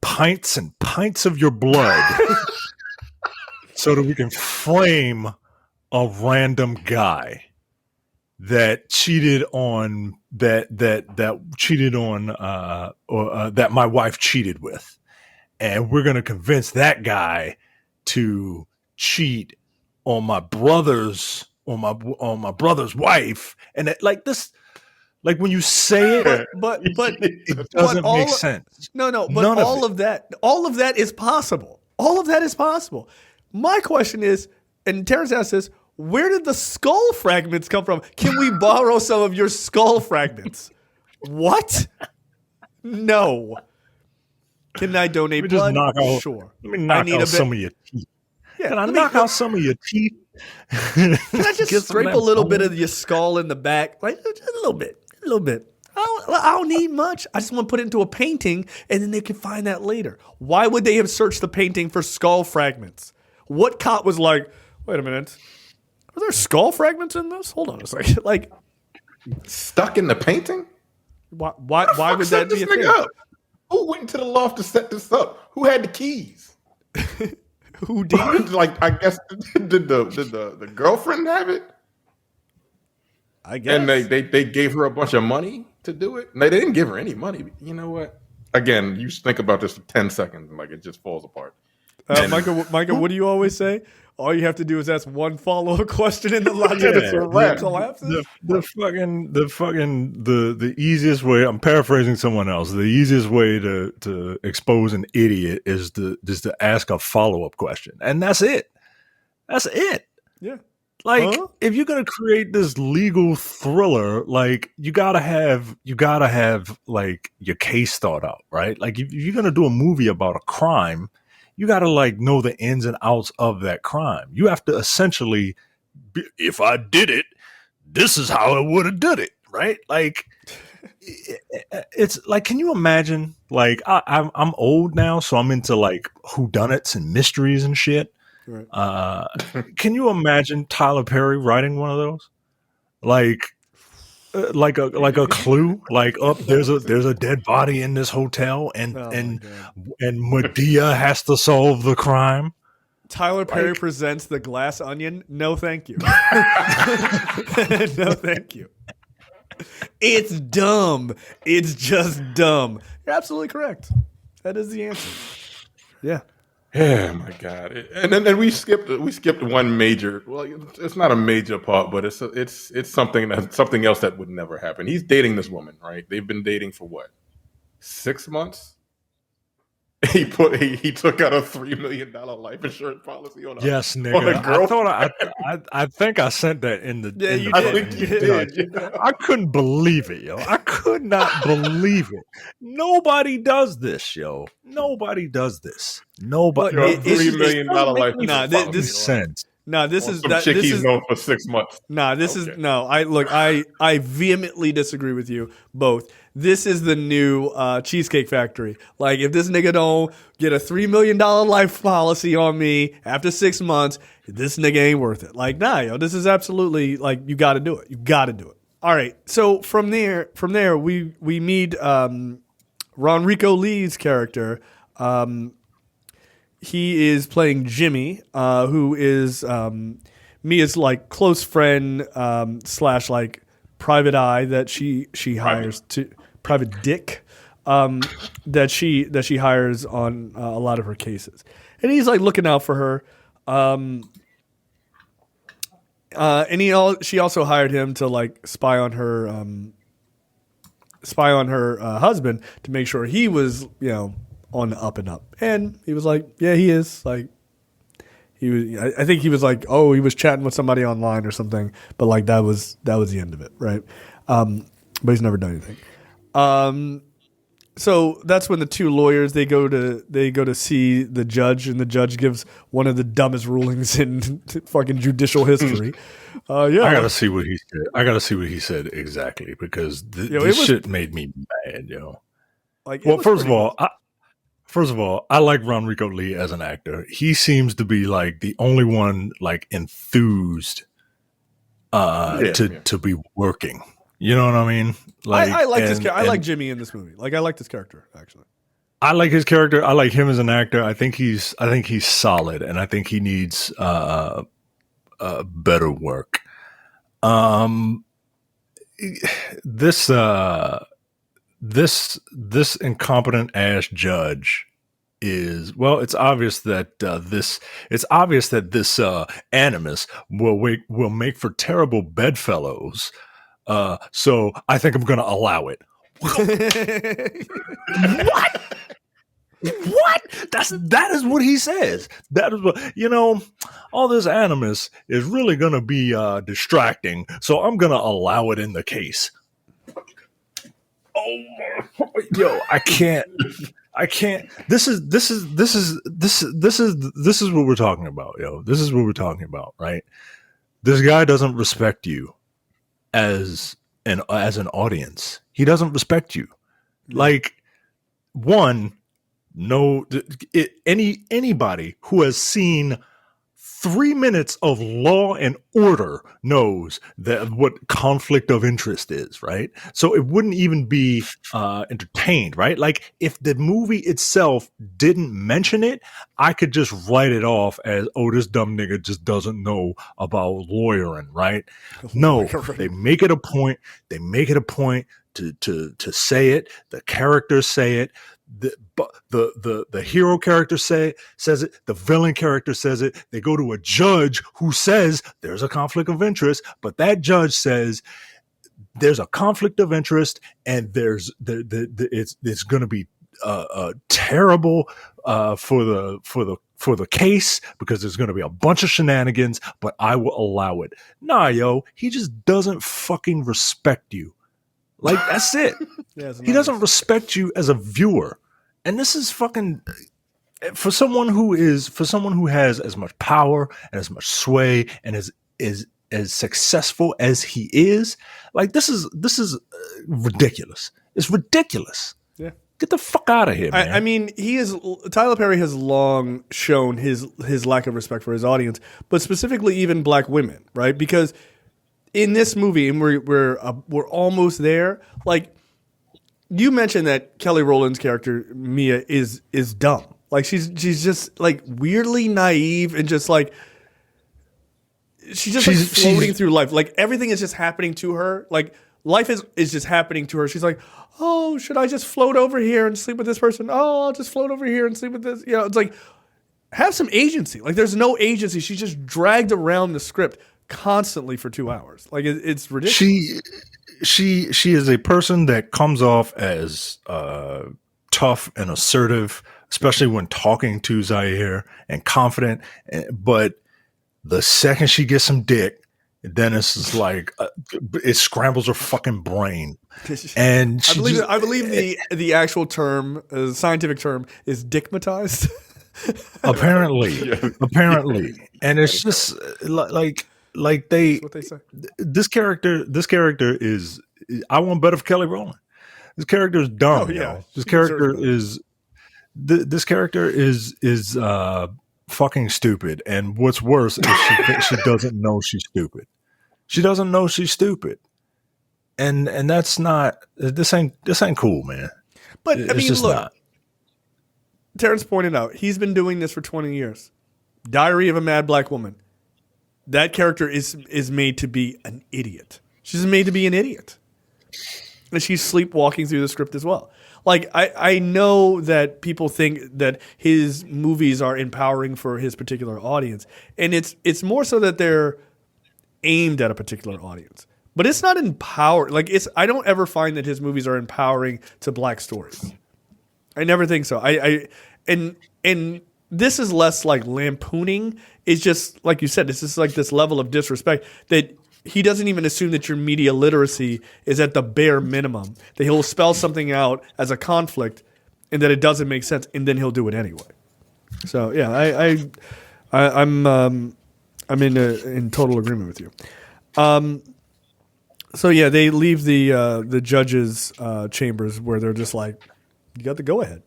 pints and pints of your blood so that we can frame a random guy that cheated on that my wife cheated with. And we're going to convince that guy to cheat on my brother's wife. And it, like this, like when you say it, but it doesn't make sense. No, but all of that is possible. All of that is possible. My question is, and Terrence asks this, where did the skull fragments come from? Can we borrow some of your skull fragments? What? No. Can I donate blood? Sure. Let me knock out some of your teeth. Yeah, Can I knock out some of your teeth? Can I just scrape a little bit of your skull in the back? Like, just a little bit. I don't need much. I just want to put it into a painting, and then they can find that later. Why would they have searched the painting for skull fragments? What cop was like, wait a minute, are there skull fragments in this? Hold on a second. Like, stuck in the painting? Why would that be a thing? Up? Who went into the loft to set this up? Who had the keys? Who did? Like, I guess did the girlfriend have it? I guess. And they gave her a bunch of money to do it. They didn't give her any money. You know what? Again, you think about this for 10 seconds and like it just falls apart. Michael, what do you always say? All you have to do is ask one follow-up question in the logic collapses. The easiest way, I'm paraphrasing someone else, the easiest way to expose an idiot is to ask a follow-up question. And that's it. That's it. Yeah. Like, Huh? if you're gonna create this legal thriller, like you gotta have like your case thought out, right? Like if you're gonna do a movie about a crime, you gotta like know the ins and outs of that crime. You have to essentially, if I did it, this is how I would have done it, right? Like it's like, can you imagine? Like I'm old now, so I'm into like whodunits and mysteries and shit. Right. Can you imagine Tyler Perry writing one of those? Like, like a clue. Like, up there's a dead body in this hotel, and Oh my and God. and Medea has to solve the crime. Tyler Perry Like- presents The Glass Onion. No, thank you. No, thank you. It's dumb. It's just dumb. You're absolutely correct. That is the answer. Yeah. Yeah, my God. And then we skipped one major. Well, it's not a major part, but it's something else that would never happen. He's dating this woman, right? They've been dating for what, 6 months? He took out a $3 million life insurance policy on a Yes, on a nigga. girl. I thought I think I sent that in the. Yeah, in you the did. I think you did. Yeah. I couldn't believe it, yo. I could not believe it. Nobody does this, yo. Nobody does this. Nobody. Look, Yo, $3 million life Any insurance Nah, policy this- sense. No, this on is some that. chick This he's is known for 6 months. this is Okay. no. I vehemently disagree with you both. This is the new Cheesecake Factory. Like, if this nigga don't get a $3 million life policy on me after 6 months, this nigga ain't worth it. Like, nah, yo, this is absolutely like, you got to do it. You got to do it. All right. So from there, we meet RonReaco Lee's character. He is playing Jimmy, who is Mia's like close friend slash like private eye that she hires to private dick that she hires on a lot of her cases, and he's like looking out for her. And she also hired him to like spy on her husband to make sure he was on the up and up. And he was like, yeah, he is. Like, he was. I think he was like, oh, he was chatting with somebody online or something. But like that was the end of it, right? But he's never done anything. So that's when the two lawyers they go to see the judge, and the judge gives one of the dumbest rulings in fucking judicial history. Yeah, I gotta see what he said. I gotta see what he said exactly, because this shit made me mad, yo. like, Well, first of all, I like RonReaco Lee as an actor. He seems to be like the only one like enthused to be working. You know what I mean? Like, I like this character. I like Jimmy in this movie. Like, I like this character actually. I like his character. I like him as an actor. I think he's solid, and I think he needs better work. This incompetent ass judge is, well, it's obvious that this animus will make for terrible bedfellows. So I think I'm going to allow it. What? That is what he says. That is what, all this animus is really going to be distracting. So I'm going to allow it in the case. Oh, yo, I can't. This is what we're talking about, yo. This is what we're talking about, right? This guy doesn't respect you as an audience. He doesn't respect you. Like, anybody who has seen 3 minutes of Law and Order knows that what conflict of interest is, right? So it wouldn't even be entertained, right? Like, if the movie itself didn't mention it, I could just write it off as, oh, this dumb nigga just doesn't know about lawyering, right? No, they make it a point. They make it a point to say it. The characters say it. The hero character says it. The villain character says it. They go to a judge who says there's a conflict of interest, but that judge says there's a conflict of interest, and it's going to be terrible for the for the case because there's going to be a bunch of shenanigans, but I will allow it. Nah, yo, he just doesn't fucking respect you. Like, that's it. Yeah, He doesn't respect you as a viewer. And this is fucking for someone who has as much power and as much sway and is as successful as he is. Like, this is ridiculous. It's ridiculous. Yeah. Get the fuck out of here, man. I mean, Tyler Perry has long shown his lack of respect for his audience, but specifically even black women, right? Because in this movie, and we're almost there. Like, you mentioned that Kelly Rowland's character Mea is dumb. Like, she's just like weirdly naive and just like she's floating through life. Like, everything is just happening to her. Like, life is just happening to her. She's like, oh, should I just float over here and sleep with this person? Oh, I'll just float over here and sleep with this. You know, it's like, have some agency. Like, there's no agency. She's just dragged around the script constantly for 2 hours. Like, it's ridiculous. She is a person that comes off as tough and assertive, especially when talking to Zaire, and confident. But the second she gets some dick, then it's just like it scrambles her fucking brain. And I believe the actual term, scientific term, is dickmatized. apparently, and it's just like they. That's what they say. This character is. I want better for Kelly Rowland. This character is dumb. Oh, yeah. Yo. This character is. This character is fucking stupid. And what's worse is she doesn't know she's stupid. She doesn't know she's stupid. And that's not. This ain't cool, man. But it's I mean, just look. not. Terrence pointed out he's been doing this for 20 years. Diary of a Mad Black Woman. That character is made to be an idiot. She's made to be an idiot. And she's sleepwalking through the script as well. Like, I know that people think that his movies are empowering for his particular audience. And it's more so that they're aimed at a particular audience. But it's not empowered. Like, I don't ever find that his movies are empowering to black stories. I never think so. And this is less like lampooning. It's just, like you said, it's just like this level of disrespect that he doesn't even assume that your media literacy is at the bare minimum. That he'll spell something out as a conflict and that it doesn't make sense, and then he'll do it anyway. So yeah, I'm in total agreement with you. So yeah, they leave the judges' chambers where they're just like, you got the go ahead.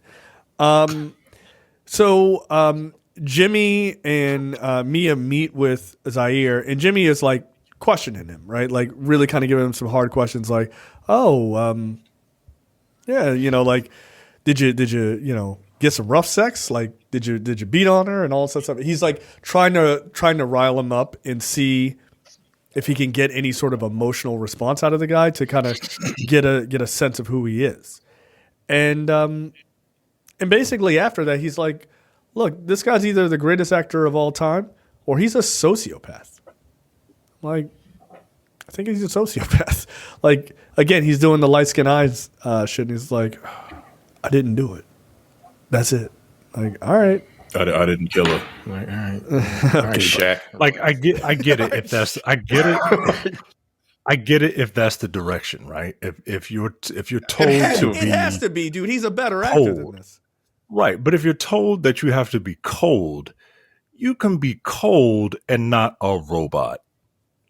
So Jimmy and Mea meet with Zaire, and Jimmy is like questioning him, right? Like, really kind of giving him some hard questions, like, oh, yeah, like, did you get some rough sex? Like, did you beat on her and all that stuff? He's like trying to rile him up and see if he can get any sort of emotional response out of the guy to kind of get a sense of who he is. And basically after that, he's like, look, this guy's either the greatest actor of all time or he's a sociopath. Like, I think he's a sociopath. Like, again, he's doing the light skin eyes shit, and he's like, I didn't do it. That's it. Like, all right. I didn't kill her. Like, all right. All right, Shaq. Like, I get it if that's I get it if that's the direction, right? If you're told it has to be, dude. He's a better actor than this. Right, but if you're told that you have to be cold, you can be cold and not a robot.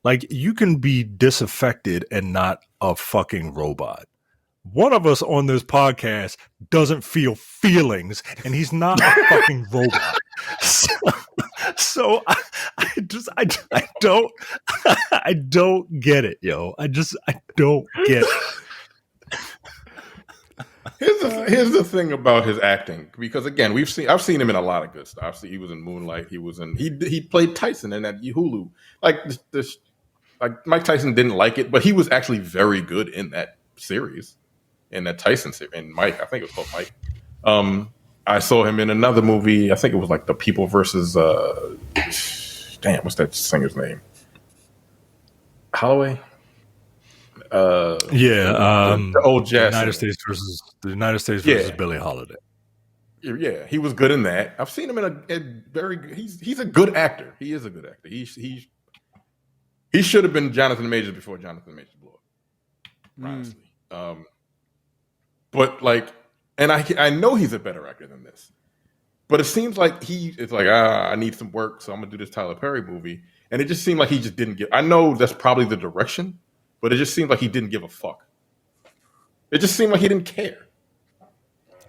Like, you can be disaffected and not a fucking robot. One of us on this podcast doesn't feel feelings, and he's not a fucking robot. So I don't get it, yo. I don't get it. Here's the thing about his acting, because again, I've seen him in a lot of good stuff. He was in Moonlight. He played Tyson in that Hulu. Like Mike Tyson didn't like it, but he was actually very good in that series, in that Tyson series. And Mike, I think it was called Mike. I saw him in another movie. I think it was like The People versus what's that singer's name? Holloway. The old jazz. The United States versus Billie Holiday. Yeah, he was good in that. I've seen him in a very. He's a good actor. He is a good actor. He should have been Jonathan Majors before Jonathan Majors blew up. Honestly, but like, and I know he's a better actor than this. But it seems like it's like, I need some work, so I'm gonna do this Tyler Perry movie. And it just seemed like he just didn't give. I know that's probably the direction, but it just seemed like he didn't give a fuck. It just seemed like he didn't care.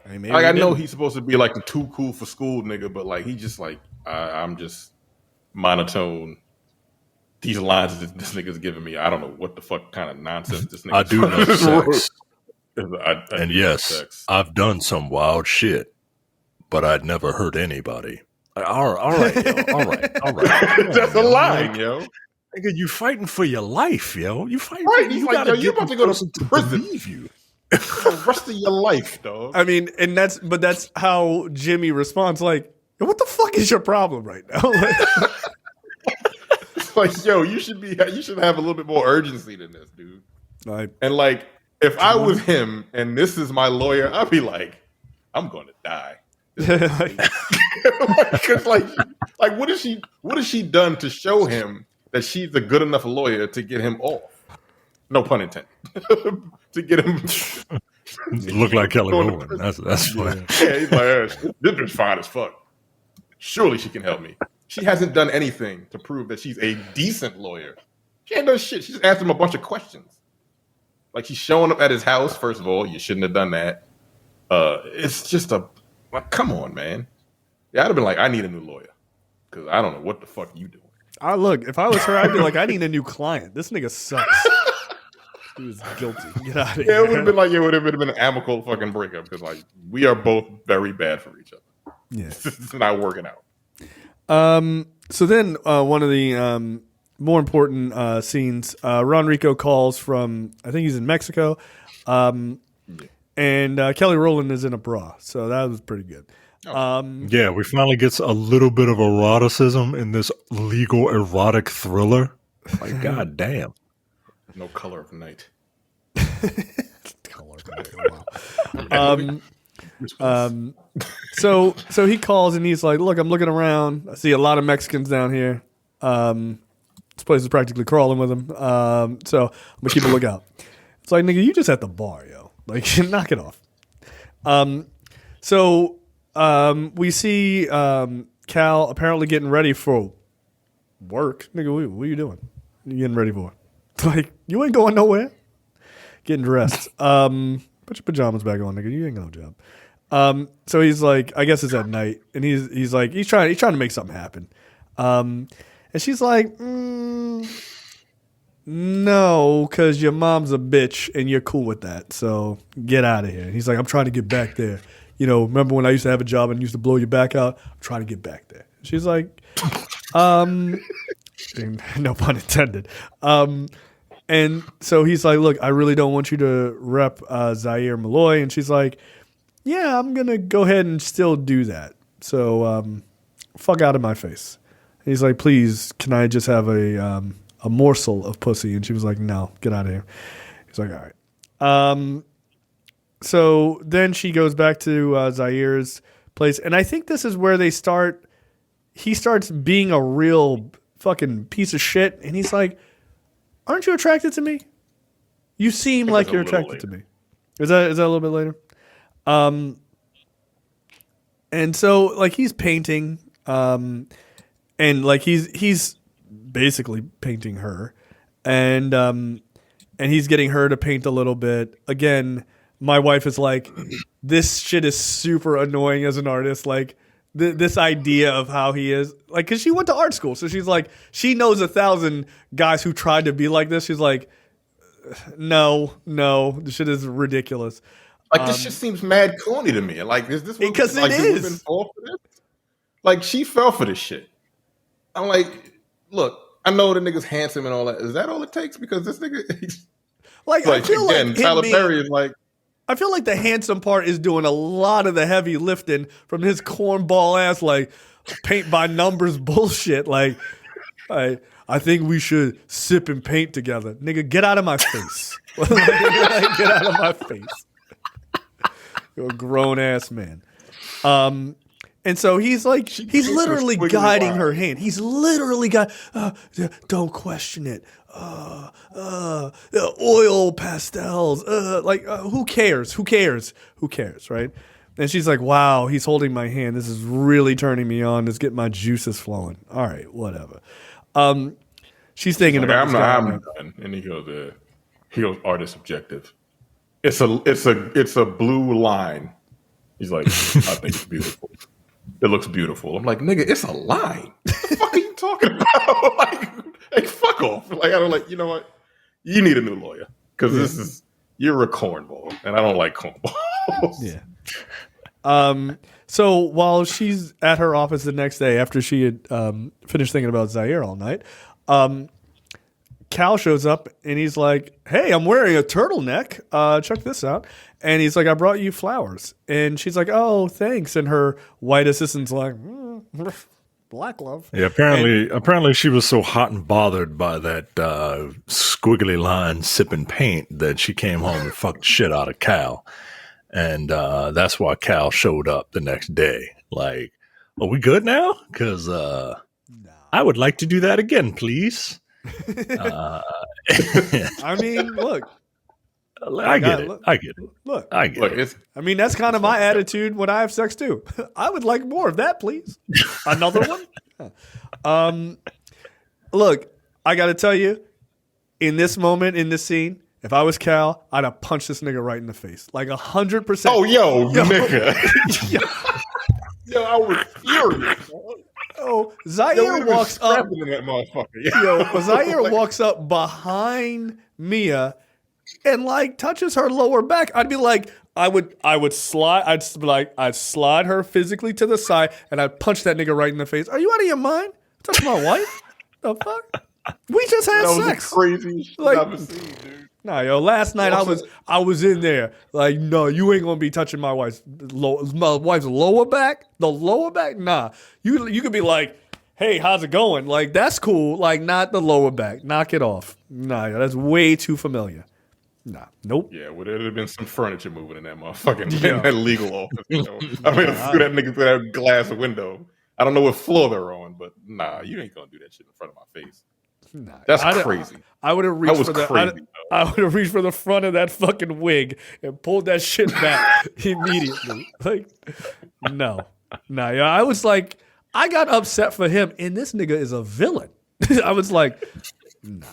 Hey, like I know he's supposed to be like the too cool for school nigga, but like he just like I'm just monotone. These lines that this nigga's giving me, I don't know what the fuck kind of nonsense this nigga. I do know sex, and yes, sex. I've done some wild shit, but I'd never hurt anybody. All right, yo. All right. That's a line, yo. Nigga, you fighting for your life, yo. You fighting right. for He's you like, gotta yo, you about to go to prison. Believe you. For the rest of your life, dog. I mean, and that's how Jimmy responds. Like, what the fuck is your problem right now? It's like, yo, you should have a little bit more urgency than this, dude. And like, if I was him and this is my lawyer, I'd be like, I'm gonna die. Because like what has she done to show him that she's a good enough lawyer to get him off? No pun intended. To get him look like Kelly Rowland. That's funny. Yeah, he's like, this is fine as fuck. Surely she can help me. She hasn't done anything to prove that she's a decent lawyer. She ain't done shit. She just asked him a bunch of questions. Like, she's showing up at his house. First of all, you shouldn't have done that. It's just like, come on, man. Yeah, I'd have been like, I need a new lawyer because I don't know what the fuck you doing. Look, if I was her, I'd be like, I need a new client. This nigga sucks. He was guilty. Get out of here. Yeah, it would have been like, it would have been an amicable fucking breakup because like we are both very bad for each other. Yeah, it's not working out. So then one of the more important scenes, RonReaco calls from, I think he's in Mexico, and Kelly Rowland is in a bra, so that was pretty good. Yeah, we finally get a little bit of eroticism in this legal erotic thriller. Like, god damn. No color of night. Color of night. Wow. So he calls and he's like, look, I'm looking around. I see a lot of Mexicans down here. This place is practically crawling with them. So I'm gonna keep a lookout. It's like, nigga, you just at the bar, yo. Like, knock it off. So we see Cal apparently getting ready for work. Nigga, what are you doing? What are you getting ready for? Like, you ain't going nowhere. Getting dressed. Put your pajamas back on, nigga. You ain't got no job. So he's like, I guess it's at night, and he's trying to make something happen. And she's like, no, because your mom's a bitch and you're cool with that. So get out of here. And he's like, I'm trying to get back there. You know, remember when I used to have a job and used to blow your back out? I'm trying to get back there. She's like, no pun intended. And so he's like, look, I really don't want you to rep Zaire Malloy. And she's like, yeah, I'm going to go ahead and still do that. So fuck out of my face. And he's like, please, can I just have a morsel of pussy? And she was like, no, get out of here. He's like, all right. So then she goes back to Zaire's place. And I think this is where he starts being a real fucking piece of shit. And he's like, aren't you attracted to me? You seem like you're attracted to me. Is that a little bit later? And so like he's painting, and like he's basically painting her, and he's getting her to paint a little bit. Again, my wife is like, this shit is super annoying as an artist. Like this idea of how he is, like, because she went to art school, so she's like, she knows 1,000 guys who tried to be like this. She's like, no, this shit is ridiculous. Like, this shit seems mad corny to me. Like, is this because like, it is? Fall for this? Like, she fell for this shit. I'm like, look, I know the nigga's handsome and all that. Is that all it takes? Because this nigga, like I feel again, like Tyler Perry is like. I feel like the handsome part is doing a lot of the heavy lifting from his cornball ass, like, paint by numbers bullshit. Like, I think we should sip and paint together. Nigga, get out of my face. Like, get out of my face. You're a grown ass man. And so he's like, he's takes her literally squiggly guiding line. her hand. He's literally got, don't question it. Oil pastels. Who cares? Who cares? Who cares? Right? And she's like, wow, he's holding my hand. This is really turning me on. It's getting my juices flowing. All right, whatever. She's thinking Like, about this guy. I'm done. And he goes, artist objective. It's a blue line. He's like, I think it's beautiful. It looks beautiful. I'm like, nigga, it's a line. What the fuck are you talking about? like, fuck off. Like, I don't like, you know what? You need a new lawyer. Because you're a cornball. And I don't like cornballs. Yeah. So while she's at her office the next day after she had finished thinking about Zaire all night, Cal shows up and he's like, hey, I'm wearing a turtleneck. Check this out. And he's like, I brought you flowers. And she's like, oh, thanks. And her white assistant's like, black love. Yeah, apparently she was so hot and bothered by that squiggly line sipping paint that she came home and fucked shit out of Cal. And that's why Cal showed up the next day. Like, are we good now? Because I would like to do that again, please. I mean, look. I get it. Look. I mean, that's kind of my attitude when I have sex too. I would like more of that, please. Another one. Look, I got to tell you, in this moment, in this scene, if I was Cal, I'd have punched this nigga right in the face, like 100%. Oh, nigga. Yo, I was furious. Oh, Zaire walks up. That motherfucker. Zaire walks up behind Mia and like touches her lower back. I'd be like, I'd slide her physically to the side and I'd punch that nigga right in the face. Are you out of your mind? Touch my wife? The fuck? We just had sex. That was the craziest shit I've ever seen, dude. Nah, yo, last night I was in there. Like, no, you ain't gonna be touching my wife's lower back. The lower back? Nah. You could be like, hey, how's it going? Like, that's cool. Like, not the lower back. Knock it off. Nah, yo, that's way too familiar. Nah, nope. Yeah, well, there'd have been some furniture moving in that motherfucking in that legal office. I mean, through that nigga through that glass window. I don't know what floor they're on, but nah, you ain't gonna do that shit in front of my face. Nah, that's crazy. I would have reached for the front of that fucking wig and pulled that shit back immediately. Like, no. Nah, yeah. I was like, I got upset for him, and this nigga is a villain. I was like, nah.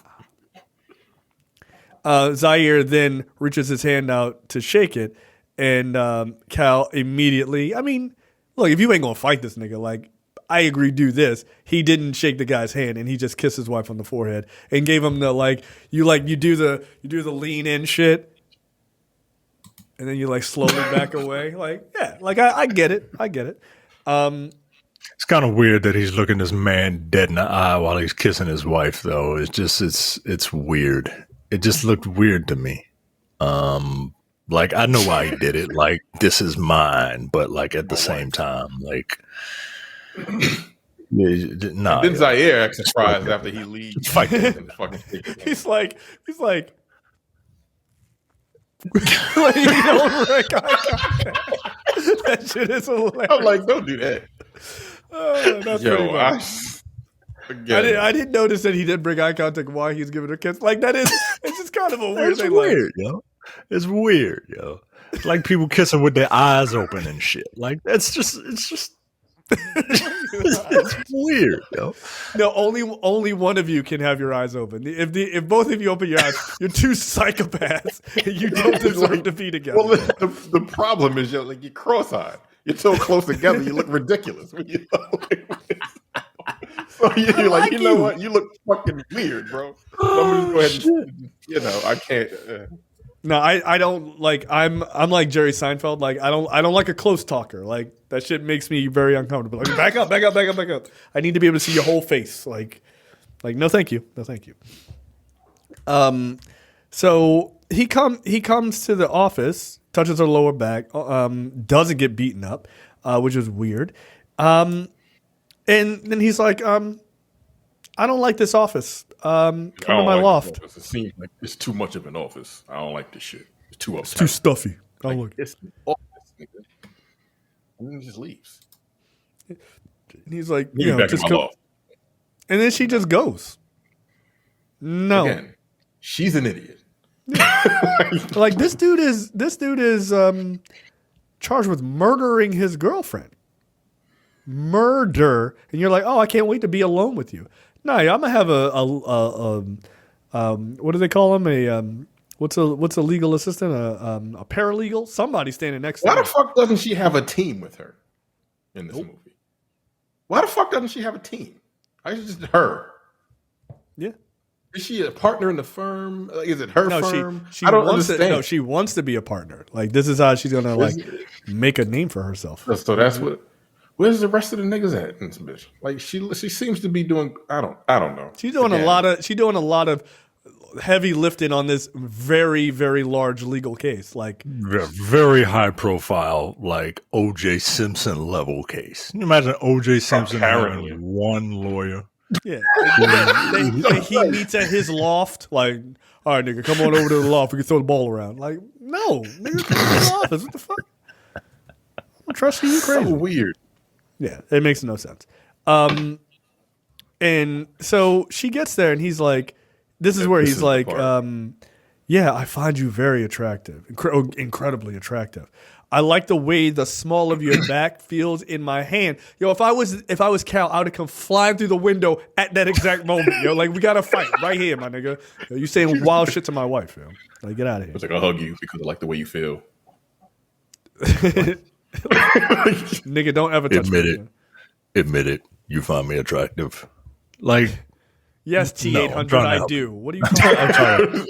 Zaire then reaches his hand out to shake it, and Cal immediately, I mean, look, if you ain't gonna fight this nigga, like, I agree, do this. He didn't shake the guy's hand, and he just kissed his wife on the forehead and gave him the you do the lean in shit, and then you like slowly back away. Like, yeah, like I get it. It's kind of weird that he's looking this man dead in the eye while he's kissing his wife, though. It's just it's weird. It just looked weird to me. Like, I know why he did it. Like, this is mine, but like at the same time, like. Nah, then Zaire acts surprised after he leaves. He's like, like, you don't break eye contact. That shit is hilarious. I'm like, don't do that. That's pretty much. I didn't notice that he did break eye contact while he was giving her a kiss. Like, it's just kind of a weird thing. Weird, yo. It's weird, yo. It's like people kissing with their eyes open and shit. Like, it's just it's weird, yo. No, only one of you can have your eyes open. If both of you open your eyes, you're two psychopaths. And you don't deserve to be together. Well, the problem is, you're cross-eyed. You're so close together, you look ridiculous. When you so you're like, you know what? You look fucking weird, bro. I'm gonna just go ahead and, I can't. No, I don't like. I'm like Jerry Seinfeld. Like, I don't like a close talker. Like, that shit makes me very uncomfortable. Like, back up. I need to be able to see your whole face. Like no, thank you. So he comes to the office, touches her lower back, doesn't get beaten up, which is weird. And then he's like, I don't like this office. Come to my loft. It seems like it's too much of an office. I don't like this shit. It's too uptight. It's too stuffy. I don't like it's an office, nigga. and then just leaves. And he's like, Give me back just my come. love. And then she just goes. No. Again, she's an idiot. Like this dude is charged with murdering his girlfriend. Murder. And you're like, oh, I can't wait to be alone with you. No, I'm gonna have what do they call him? What's a legal assistant? A paralegal? Somebody standing next to Why him. the fuck doesn't she have a team with her in this movie? Why the fuck doesn't she have a team? Why is it just her? Yeah. Is she a partner in the firm? Like, is it her firm? She I don't wants understand. no, she wants to be a partner. Like this is how she's gonna make a name for herself. So that's what. Where's the rest of the niggas at in this bitch? Like she seems to be doing. I don't know. She's doing a lot of heavy lifting on this very, very large legal case. Like very high profile, like O.J. Simpson level case. Can you imagine O.J. Simpson having one lawyer? Yeah, he meets at his loft. Like, all right, nigga, come on over to the loft. We can throw the ball around. Like, no, nigga, come to the office. What the fuck? I don't trust you. You crazy? So weird. Yeah, it makes no sense. And so she gets there, and he's like, "This is where he's like, yeah, I find you very attractive, incredibly attractive. I like the way the small of your back feels in my hand. Yo, if I was Cal, I would have come flying through the window at that exact moment. Yo, like we gotta fight right here, my nigga. Yo, you saying wild shit to my wife, yo. Like get out of here. It's like I'll hug you because I like the way you feel. Nigga, don't ever touch me. Admit it. You find me attractive. Like yes, T800, no, I do. What are you talking I'm trying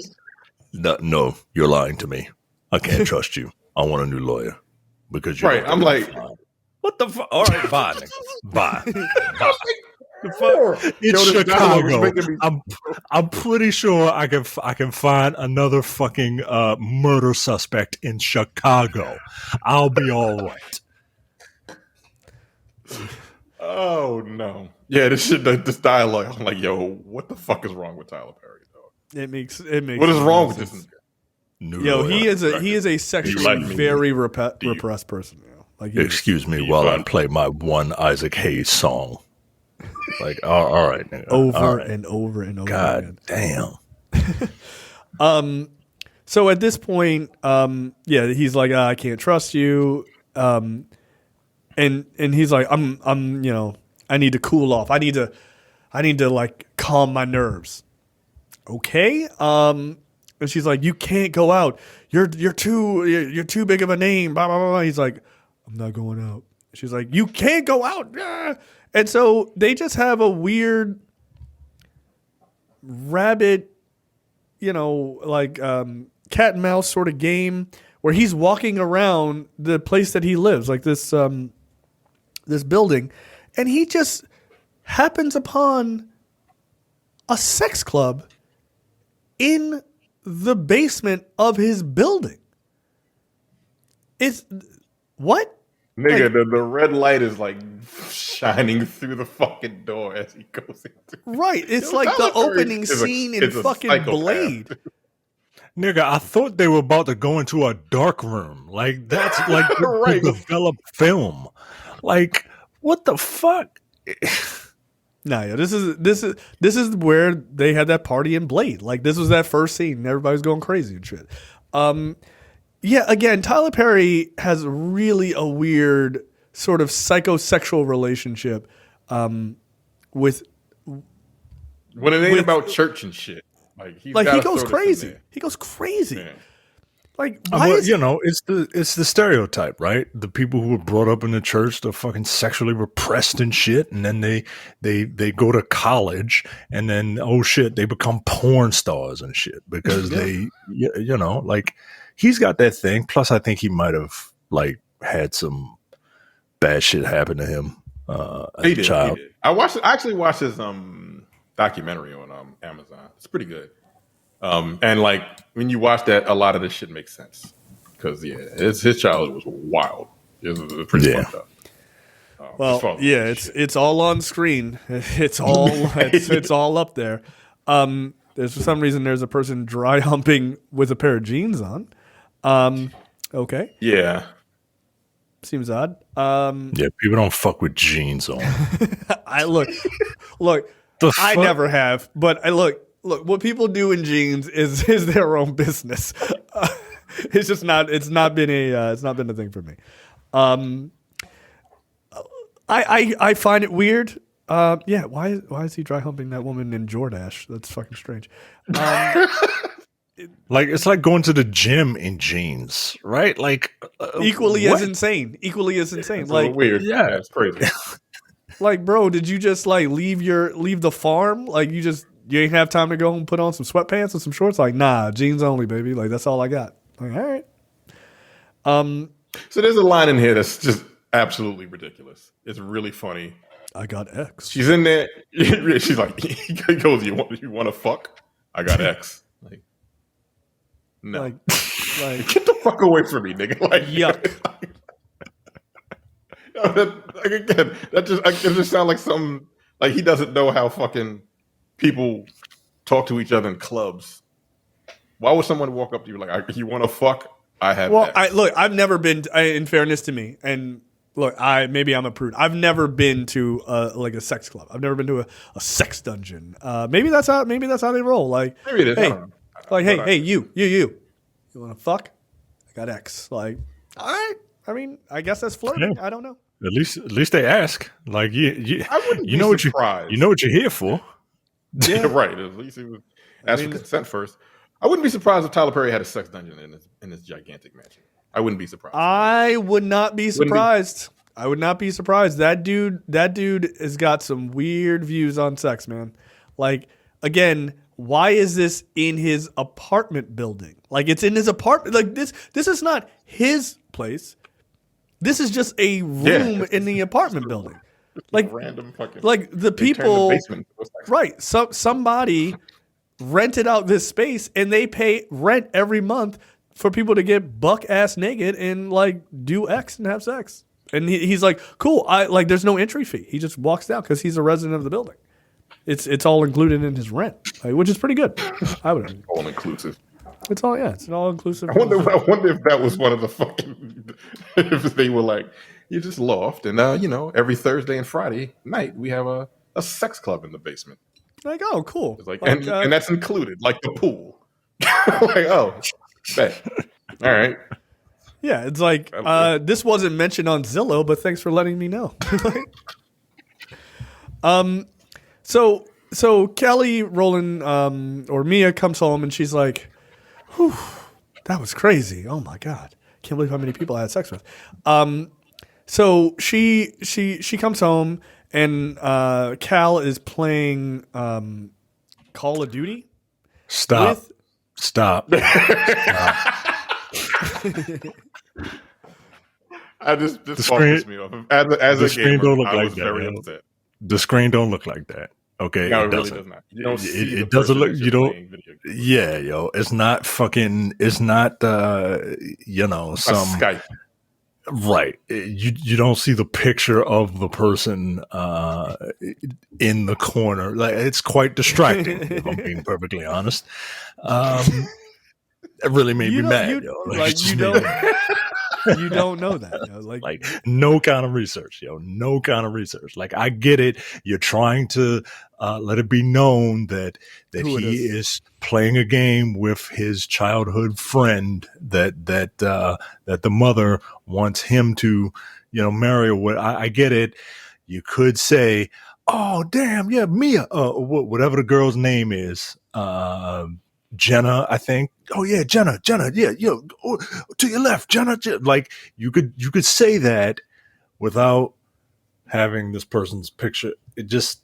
to, no, you're lying to me. I can't trust you. I want a new lawyer because you're right. I'm like, what the fuck? All right, bye, nigga. Bye. It's It's Chicago. I'm pretty sure I can find another fucking murder suspect in Chicago. I'll be all right. Oh no. Yeah, this dialogue. I'm like, yo, what the fuck is wrong with Tyler Perry, dog? It makes What is wrong with this? Yo, he is a sexually very repressed person. You know? Like, excuse me while I play my one Isaac Hayes song. Like, all right, nigga. Over and over and over. God again. damn. So at this point, he's like, I can't trust you. And he's like, I'm, I need to cool off. I need to like calm my nerves. Okay. And she's like, you can't go out. You're too big of a name. Blah, blah, blah, blah. He's like, I'm not going out. She's like, you can't go out. And so they just have a weird rabbit, cat and mouse sort of game where he's walking around the place that he lives, like this building, and he just happens upon a sex club in the basement of his building. It's what? Nigga, Like, the red light is like shining through the fucking door as he goes into. Right. It's like the opening scene in fucking Blade. Nigga, I thought they were about to go into a dark room. Like that's like Right. the developed film. Like what the fuck? Nah, yeah, this is where they had that party in Blade. Like this was that first scene, and everybody was going crazy and shit. Yeah, again, Tyler Perry has really a weird sort of psychosexual relationship with. When it ain't about church and shit, he goes crazy. He goes crazy. Yeah. Like why is it's the stereotype, right? The people who were brought up in the church, they're fucking sexually repressed and shit, and then they go to college, and then oh shit, they become porn stars and shit because they he's got that thing. Plus, I think he might have had some bad shit happen to him as a child. He did. I actually watched his documentary on Amazon. It's pretty good. And when you watch that, a lot of this shit makes sense because his childhood was wild. It was pretty fucked up. It's all on screen. It's all up there. There's for some reason there's a person dry humping with a pair of jeans on. Okay. Yeah. Seems odd. Yeah, people don't fuck with jeans on. I look. I fuck? never have, but I look. What people do in jeans is their own business. It's just not. It's not been a thing for me. I find it weird. Yeah. Why is he dry humping that woman in Jordache? That's fucking strange. Like it's like going to the gym in jeans, right? Like Equally what? as insane. It's Like weird. Yeah. It's crazy. Like, bro, did you just like leave the farm? Like you ain't have time to go and put on some sweatpants and some shorts? Like, nah, jeans only, baby. Like that's all I got. Like, all right. So there's a line in here that's just absolutely ridiculous. It's really funny. I got X. She's in there. She's like, he goes, "You want to fuck? I got X." Like, no, Like get the fuck away from me, nigga. Like, yuck. It just sounds like something like he doesn't know how fucking people talk to each other in clubs. Why would someone walk up to you like, "You want to fuck? I have." Well, X. I've never been. In fairness to me, and look, maybe I'm a prude. I've never been to a sex club. I've never been to a sex dungeon. Maybe that's how they roll. Like, Maybe it is. I hey, don't know. like, hey, you want to fuck? I got X. Like, all right. I mean, I guess that's flirting. Yeah. I don't know. At least they ask. Like I wouldn't you be know what surprised. you know what you're here for. Yeah, right. At least he would ask for consent first. I wouldn't be surprised if Tyler Perry had a sex dungeon in his gigantic mansion. I wouldn't be surprised. I would not be surprised. I would not be surprised. That dude has got some weird views on sex, man. Like, again, why is this in his apartment building? Like, it's in his apartment. Like, this is not his place. This is just a room in the apartment building. Like, random fucking. like the they turned people, the basement into a sex right? So somebody rented out this space and they pay rent every month for people to get buck ass naked and like do X and have sex. And he's like, cool. There's no entry fee. He just walks down because he's a resident of the building. It's all included in his rent, which is pretty good. I would argue. all inclusive. It's an all inclusive. I wonder if that was one of the fucking. If they were like, you just loft, and every Thursday and Friday night we have a sex club in the basement. Like, oh, cool. It's like, and that's included, like the pool. Like, oh, bet. All right. Yeah, it's like this wasn't mentioned on Zillow, but thanks for letting me know. So Kelly Rowland or Mea comes home and she's like, "Whew, that was crazy. Oh my god, can't believe how many people I had sex with." So she comes home and Cal is playing Call of Duty. Stop. I just The fucks screen- me off. As the a screen gamer, don't look I like was that, very yo. upset. The screen don't look like that. Okay, No, it it really doesn't. does not. You don't see the It doesn't person look. as You you're don't. playing video games. Yeah, yo, it's not fucking. It's not. A Some Skype. right. You don't see the picture of the person in the corner. Like it's quite distracting. If I'm being perfectly honest. It really made me mad. Yo. Like, it just made me mad. You don't know that. Yo. Like no kind of research, yo. No kind of research. Like I get it. You're trying to let it be known that he is playing a game with his childhood friend that the mother wants him to, marry. Or I get it. You could say, "Oh, damn, yeah, Mia, whatever the girl's name is, Jenna, I think. Oh yeah, Jenna, yeah, to your left, Jenna. Like you could say that without having this person's picture. It just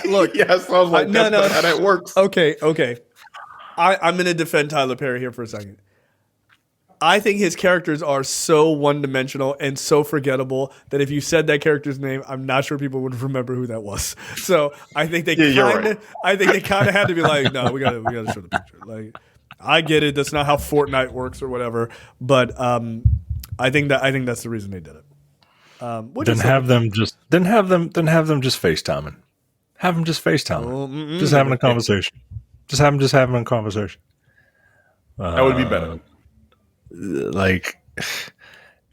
Look. Yeah, so I was like, that's not how that works. Okay. I'm going to defend Tyler Perry here for a second. I think his characters are so one-dimensional and so forgettable that if you said that character's name, I'm not sure people would remember who that was. So I think they kind of had to be like, no, we got to show the picture. Like, I get it. That's not how Fortnite works or whatever. But I think that's the reason they did it. Then have them just FaceTiming. Have them just FaceTiming. Just having a conversation. Just having a conversation. That would be better. Like,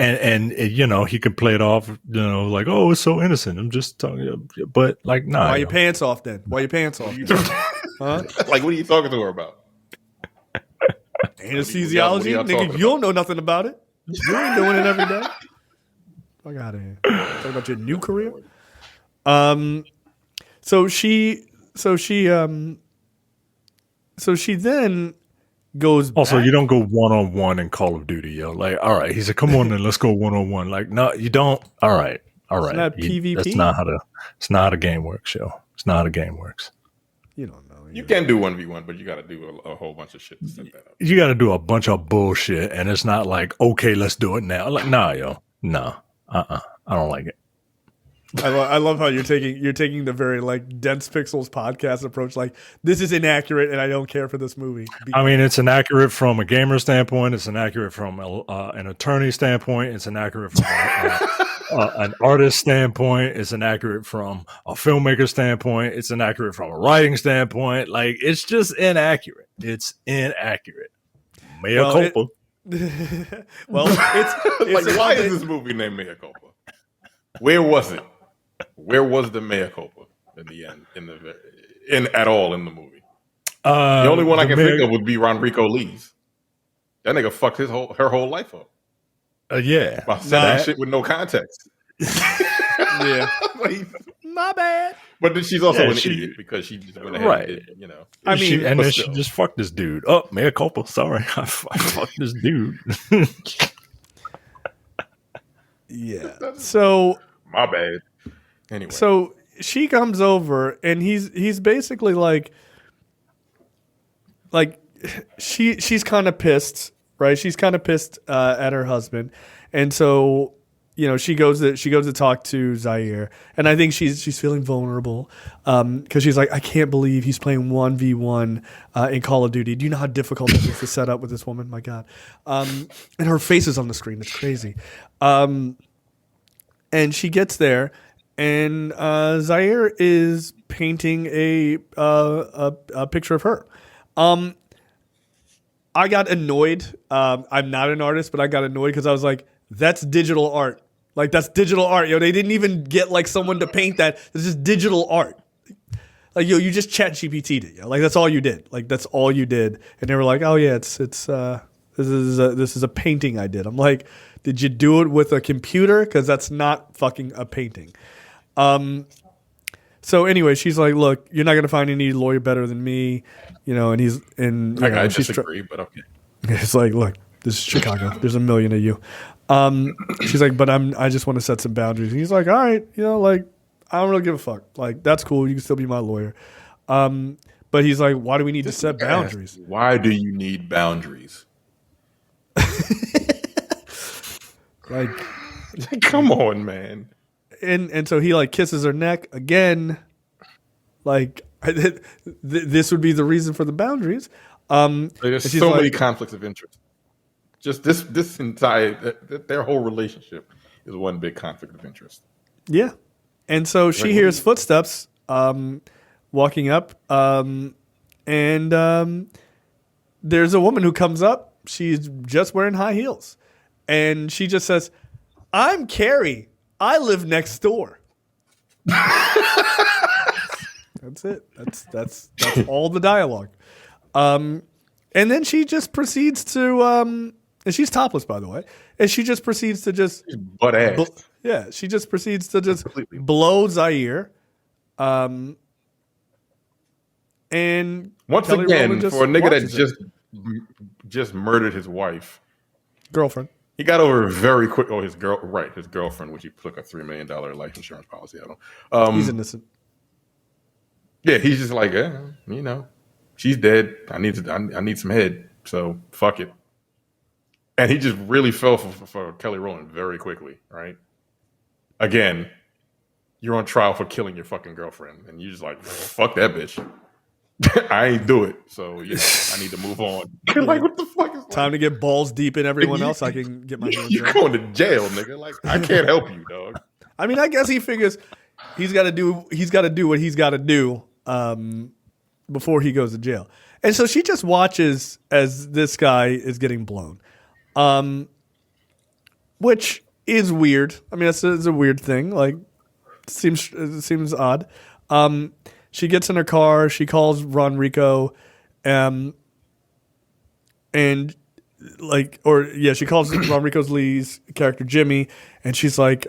and you know, he could play it off, you know, like, oh, it's so innocent. I'm just talking, but like, nah. Why your pants off then? Why your pants off? Huh? Like, what are you talking to her about? Anesthesiology, y'all nigga. talking You don't know nothing about it. You ain't doing it every day. Fuck out of here. Talking about your new career. So she then goes Also, back. you don't go 1-on-1 in Call of Duty, yo. Like, all right, he said, come on then, let's go 1-on-1. Like, no, you don't. All right. not PvP? That's not how the game works, yo. It's not how the game works. You don't know. You can do 1v1, but you got to do a whole bunch of shit to set that up. You got to do a bunch of bullshit, and it's not like, okay, let's do it now. Like, nah, yo. Nah. I don't like it. I love how you're taking the very like Dense Pixels podcast approach. Like, this is inaccurate, and I don't care for this movie. I mean, it's inaccurate from a gamer standpoint. It's inaccurate from an attorney standpoint. It's inaccurate from an artist standpoint. It's inaccurate from a filmmaker standpoint. It's inaccurate from a writing standpoint. Like, it's just inaccurate. It's inaccurate. Mea culpa. Well, it's Like, why is this movie named Mea Culpa? Where was it? Where was the Mea Culpa in the end? In at all in the movie? The only one I can think of would be RonReaco Lee's. That nigga fucked her whole life up. Yeah. By saying shit with no context. Yeah. Like, my bad. but then she's also an idiot because she just went ahead and did, you know. I mean, and then she just fucked this dude. Oh, mea culpa. Sorry. I fucked this dude. Yeah. So my bad. Anyway. So she comes over and he's basically like she's kind of pissed, right? She's kind of pissed at her husband. And so, you know, she goes to talk to Zaire, and I think she's feeling vulnerable because she's like, I can't believe he's playing 1v1 in Call of Duty. Do you know how difficult it is to set up with this woman? My God. And her face is on the screen. It's crazy. And she gets there, and Zaire is painting a picture of her. I got annoyed. I'm not an artist, but I got annoyed because I was like, that's digital art. Like, that's digital art. Yo, they didn't even get like someone to paint that. This is digital art. Like, yo, you just chat GPT'd it. Yo. Like, that's all you did. Like, that's all you did. And they were like, oh yeah, this is a painting I did. I'm like, did you do it with a computer? Because that's not fucking a painting. So anyway, she's like, look, you're not gonna find any lawyer better than me, you know. And I disagree, but okay. It's like, look, this is Chicago. There's a million of you. She's like, but I just want to set some boundaries. And he's like, all right, you know, like, I don't really give a fuck. Like, that's cool. You can still be my lawyer. But he's like, why do we need to set boundaries? Why do you need boundaries? Like, come on, man. And so he like kisses her neck again. Like, this would be the reason for the boundaries. There's so many conflicts of interest. Just this entire their whole relationship is one big conflict of interest. Yeah, and so she hears footsteps walking up, and there's a woman who comes up. She's just wearing high heels, and she just says, "I'm Carrie. I live next door." That's it. That's all the dialogue. And then she just proceeds to and she's topless, by the way. And she just proceeds to just butt ass. She just proceeds to just blow Zaire. And once Kelly again, Rowland for a nigga that just murdered his wife, girlfriend, he got over it very quick. Oh, his girlfriend, which he took a $3 million life insurance policy out on. He's innocent. Yeah, he's just like, you know, she's dead. I need some head. So fuck it. And he just really fell for Kelly Rowland very quickly, right? Again, you're on trial for killing your fucking girlfriend, and you're just like, fuck that bitch. I ain't do it, so you know, I need to move on. Like, what the fuck is time to get balls deep in everyone else? I can get my hands. You're going to jail, nigga. Like, I can't help you, dog. I mean, I guess he figures he's got to do what he's got to do before he goes to jail. And so she just watches as this guy is getting blown. which is weird. I mean, it's a weird thing. Like, it seems odd. She gets in her car. She calls RonReaco, and she calls RonReaco Lee's character Jimmy, and she's like,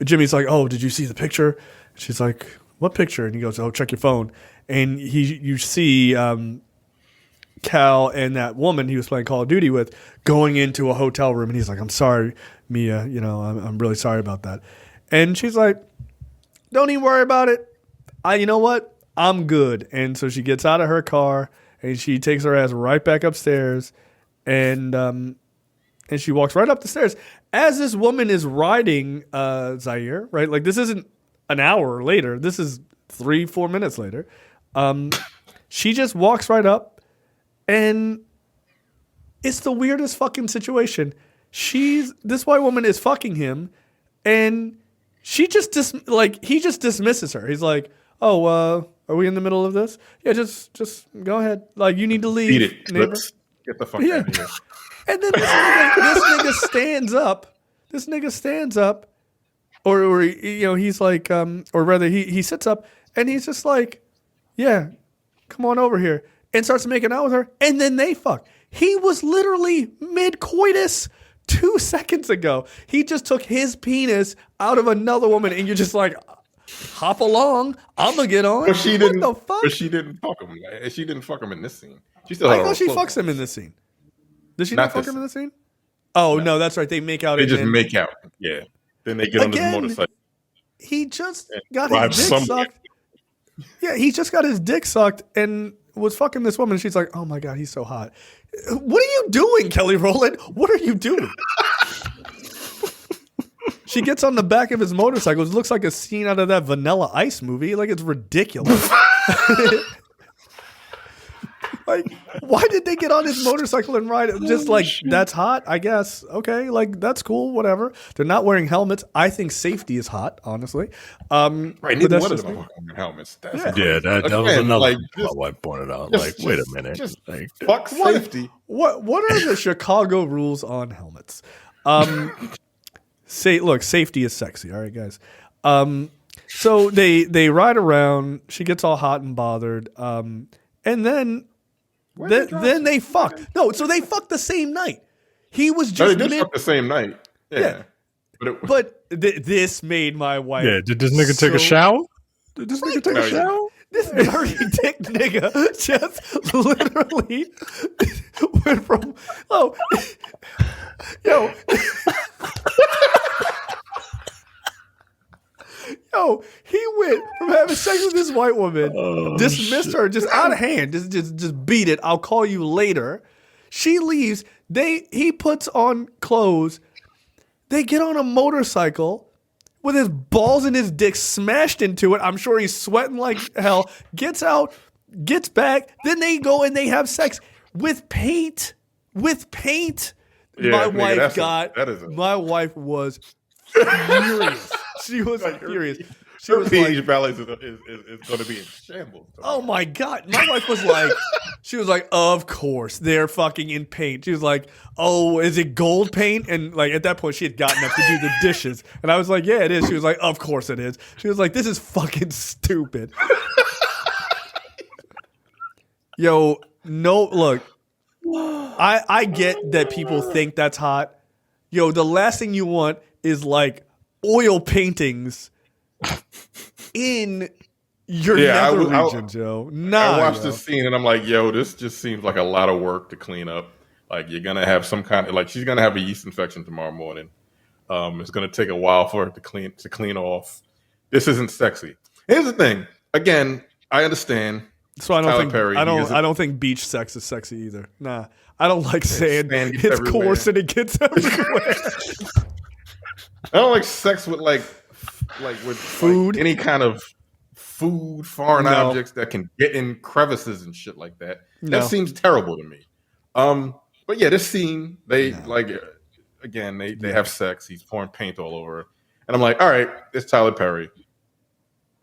Jimmy's like, "Oh, did you see the picture?" She's like, "What picture?" And he goes, "Oh, check your phone." And you see Cal and that woman he was playing Call of Duty with going into a hotel room, and he's like, "I'm sorry, Mia. I'm really sorry about that." And she's like, "Don't even worry about it. You know what? I'm good." And so she gets out of her car and she takes her ass right back upstairs, and she walks right up the stairs as this woman is riding Zaire. Right, like this isn't an hour later. This is 3-4 minutes later. She just walks right up, and it's the weirdest fucking situation. This white woman is fucking him, and he just dismisses her. He's like, "Oh, are we in the middle of this? Yeah, just go ahead. Like, you need to leave, Beat it. neighbor." Let's get the fuck out of here. And then this nigga stands up. This nigga stands up, or he's like, or rather, he sits up, and he's just like, "Yeah, come on over here," and starts making out with her, and then they fuck. He was literally mid-coitus 2 seconds ago. He just took his penis out of another woman, and you're just like, hop along. I'm gonna get on. But she didn't. What the fuck? But she didn't fuck him. She didn't fuck him in this scene. She still. I thought she fucks him in this scene. Did she not fuck him in this scene? Oh no, that's right. They make out. They just make out. Yeah. Then they get on this motorcycle. He just got his dick sucked. Yeah, he just got his dick sucked and was fucking this woman. She's like, "Oh my god, he's so hot." What are you doing, Kelly Rowland? What are you doing? She gets on the back of his motorcycle. It looks like a scene out of that Vanilla Ice movie. Like, it's ridiculous. Like, why did they get on his motorcycle and ride it? Just like, that's hot, I guess. Okay, like, that's cool, whatever. They're not wearing helmets. I think safety is hot, honestly. Right, neither one of them are wearing helmets. That was another my wife pointed out. Like, wait a minute. Fuck safety. What are the Chicago rules on helmets? Look, safety is sexy. All right, guys. So they ride around. She gets all hot and bothered. And then they fuck. No, so they fuck the same night. He was just they did fuck the same night. Yeah. But this made my wife. Yeah. Did this nigga take a shower? Did this nigga take a shower? This dirty dick nigga just literally went from Yo, he went from having sex with this white woman, dismissed her just out of hand, just beat it. I'll call you later. She leaves. He puts on clothes. They get on a motorcycle with his balls and his dick smashed into it. I'm sure he's sweating like hell. Gets out, gets back. Then they go and they have sex with paint. With paint. Yeah, my wife was furious. She was furious. She was like, ballet is going to be in shambles. Oh my god! My wife was like, she was like, "Of course they're fucking in paint." She was like, "Oh, is it gold paint?" And like at that point, she had gotten up to do the dishes, and I was like, "Yeah, it is." She was like, "Of course it is." She was like, "This is fucking stupid." Yo, no, look, I get that people think that's hot. Yo, the last thing you want is like oil paintings in your nether regions, yo. Nah, I watched this scene and I'm like, yo, this just seems like a lot of work to clean up. Like, you're gonna have some kind of, like, she's gonna have a yeast infection tomorrow morning. It's gonna take a while for her to clean off. This isn't sexy. Here's the thing. Again, I understand. So I don't think beach sex is sexy either. Nah, I don't like sand. It's coarse and it gets everywhere. I don't like sex with like with food, like any kind of foreign objects that can get in crevices and shit like that. That seems terrible to me. But yeah, this scene, they have sex. He's pouring paint all over, and I'm like, all right, it's Tyler Perry,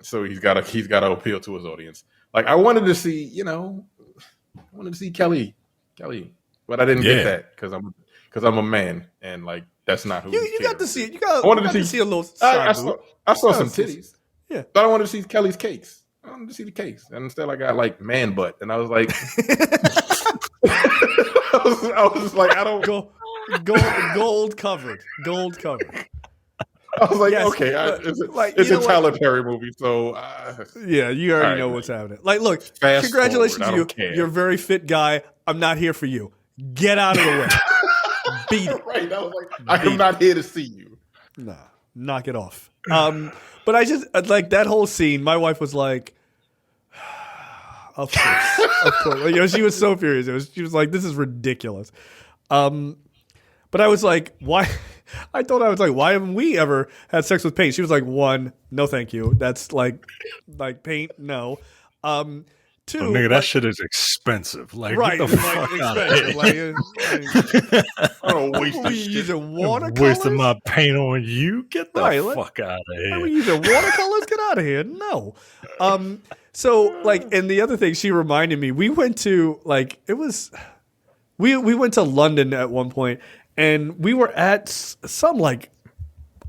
so he's got to appeal to his audience. Like, I wanted to see, Kelly, but I didn't get that because I'm a man, and like, that's not who You got to see it. I wanted to see a little I side saw, boob. I saw some titties. Yeah. But I wanted to see Kelly's cakes. I wanted to see the cakes. And instead I got like man butt. And I was like I was like, I don't Gold covered. I was like, Yes, okay, like, it's you a know Tyler Perry movie, so Yeah, you already right, know man. what's happening. Like, look, Fast congratulations forward, I to you. don't care. You're a very fit guy. I'm not here for you. Get out of the way. Beat it. Right. I was like, I am not here to see you. Nah, knock it off. But I just like that whole scene. My wife was like, of course. Like, she was so furious. She was like, this is ridiculous. But I was like, why? I told her, I was like, why haven't we ever had sex with paint? She was like, one, no, thank you. That's like paint, no. Two, oh, nigga, that shit is expensive. Like, right? get the Like, fuck out of expensive. here. I don't waste What, we this shit. using watercolors? Wasting my paint on you. Get the fuck out of Are we here. using watercolors? Get out of here. No. So like, and the other thing she reminded me, we went to like, it was, we went to London at one point and we were at some like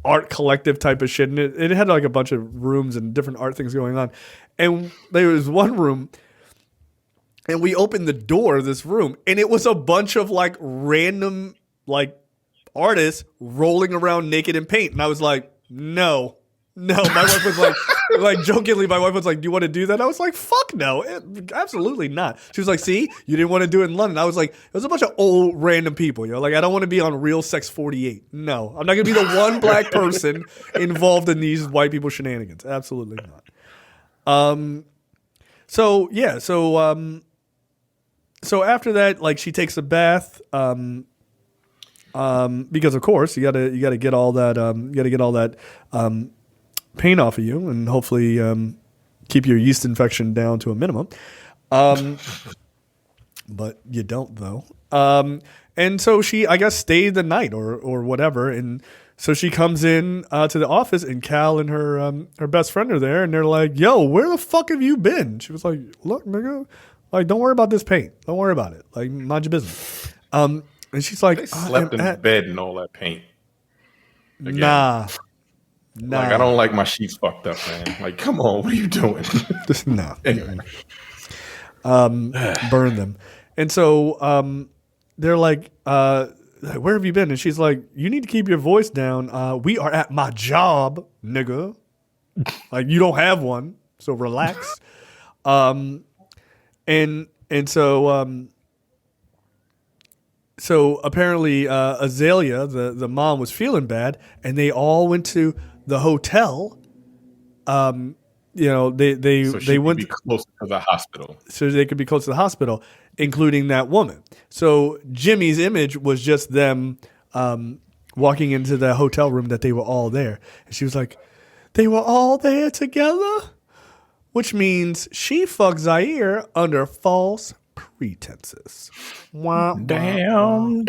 art collective type of shit. And it had like a bunch of rooms and different art things going on. And there was one room and we opened the door of this room and it was a bunch of like random like artists rolling around naked in paint. And I was like, no. My wife was like jokingly, my wife was like, do you want to do that? I was like, fuck no. Absolutely not. She was like, see, you didn't want to do it in London. I was like, it was a bunch of old random people. Like, I don't want to be on Real Sex 48. No, I'm not going to be the one black person involved in these white people shenanigans. Absolutely not. So after that, like, she takes a bath, because of course you gotta get all that, paint off of you and hopefully, keep your yeast infection down to a minimum. But you don't though. And so she, I guess, stayed the night or whatever. And so she comes in, to the office and Cal and her best friend are there and they're like, yo, where the fuck have you been? She was like, look, nigga, like, don't worry about this paint. Don't worry about it. Like, mind your business. And she's like, They slept in bed and all that paint. Again. Nah. Like, I don't like my sheets fucked up, man. Like, come on, what are you doing? No. Anyway. Burn them. And so they're like, where have you been? And she's like, you need to keep your voice down. We are at my job, nigga. Like, you don't have one, so relax. And so apparently Azalea, the mom, was feeling bad, and they all went to the hotel. They went be closer to the hospital, so they could be close to the hospital, including that woman. So Jimmy's image was just them walking into the hotel room that they were all there, and she was like, "They were all there together," which means she fucked Zaire under false pretenses. Damn.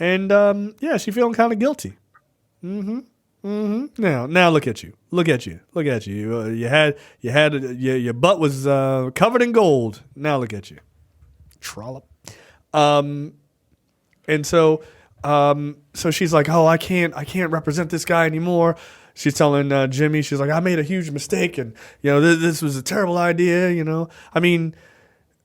And she feeling kind of guilty. Now look at you. Your butt was covered in gold. Now look at you. Trollop. And so she's like, oh, I can't represent this guy anymore. She's telling Jimmy, she's like, I made a huge mistake, and this was a terrible idea. I mean,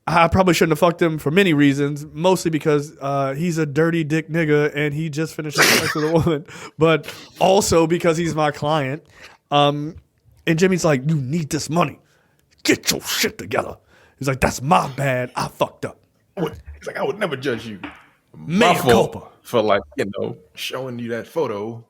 I probably shouldn't have fucked him for many reasons, mostly because he's a dirty dick nigga and he just finished sex with a woman, but also because he's my client. And Jimmy's like, you need this money. Get your shit together. He's like, that's my bad. I fucked up. He's like, I would never judge you. Mea culpa. For like, showing you that photo.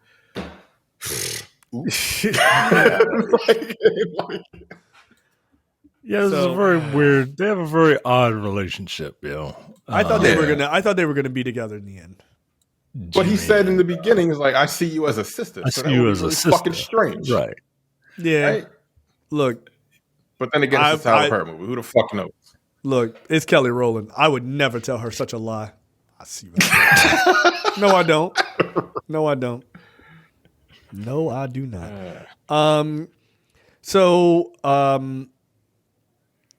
Yeah, this is a very weird. They have a very odd relationship, yo. I thought they were gonna be together in the end. But he said in the beginning, "Is like, I see you as a sister." I see you as a sister. Fucking strange, right? Yeah. Right? Look, but then again, it's a Tyler Perry movie. Who the fuck knows? Look, it's Kelly Rowland. I would never tell her such a lie. I see you. No, I don't. No, I don't. No, I do not.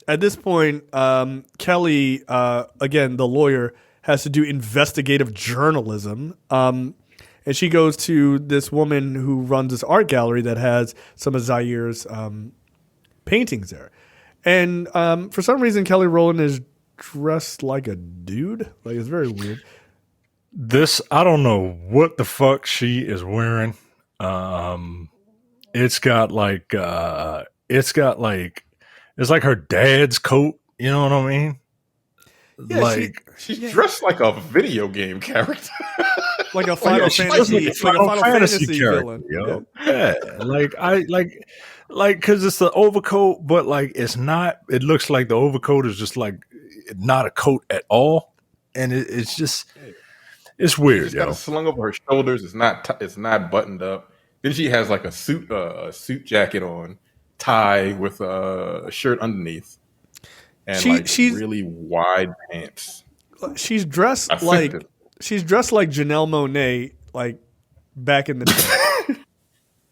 At this point, Kelly, again, the lawyer, has to do investigative journalism. And she goes to this woman who runs this art gallery that has some of Zaire's paintings there. And for some reason, Kelly Rowland is dressed like a dude. Like, it's very weird. I don't know what the fuck she is wearing. It's like her dad's coat. You know what I mean? Yeah, like she's dressed like a video game character. Like a Final Fantasy, like a Final Fantasy villain. Yo. Yeah. Because it's the overcoat, but like it's not. It looks like the overcoat is just like not a coat at all, and it's just it's weird. She's got it slung over her shoulders. It's not buttoned up. Then she has like a suit jacket on, tie with a shirt underneath, and she's really wide pants. She's dressed like Janelle Monáe, like back in the day,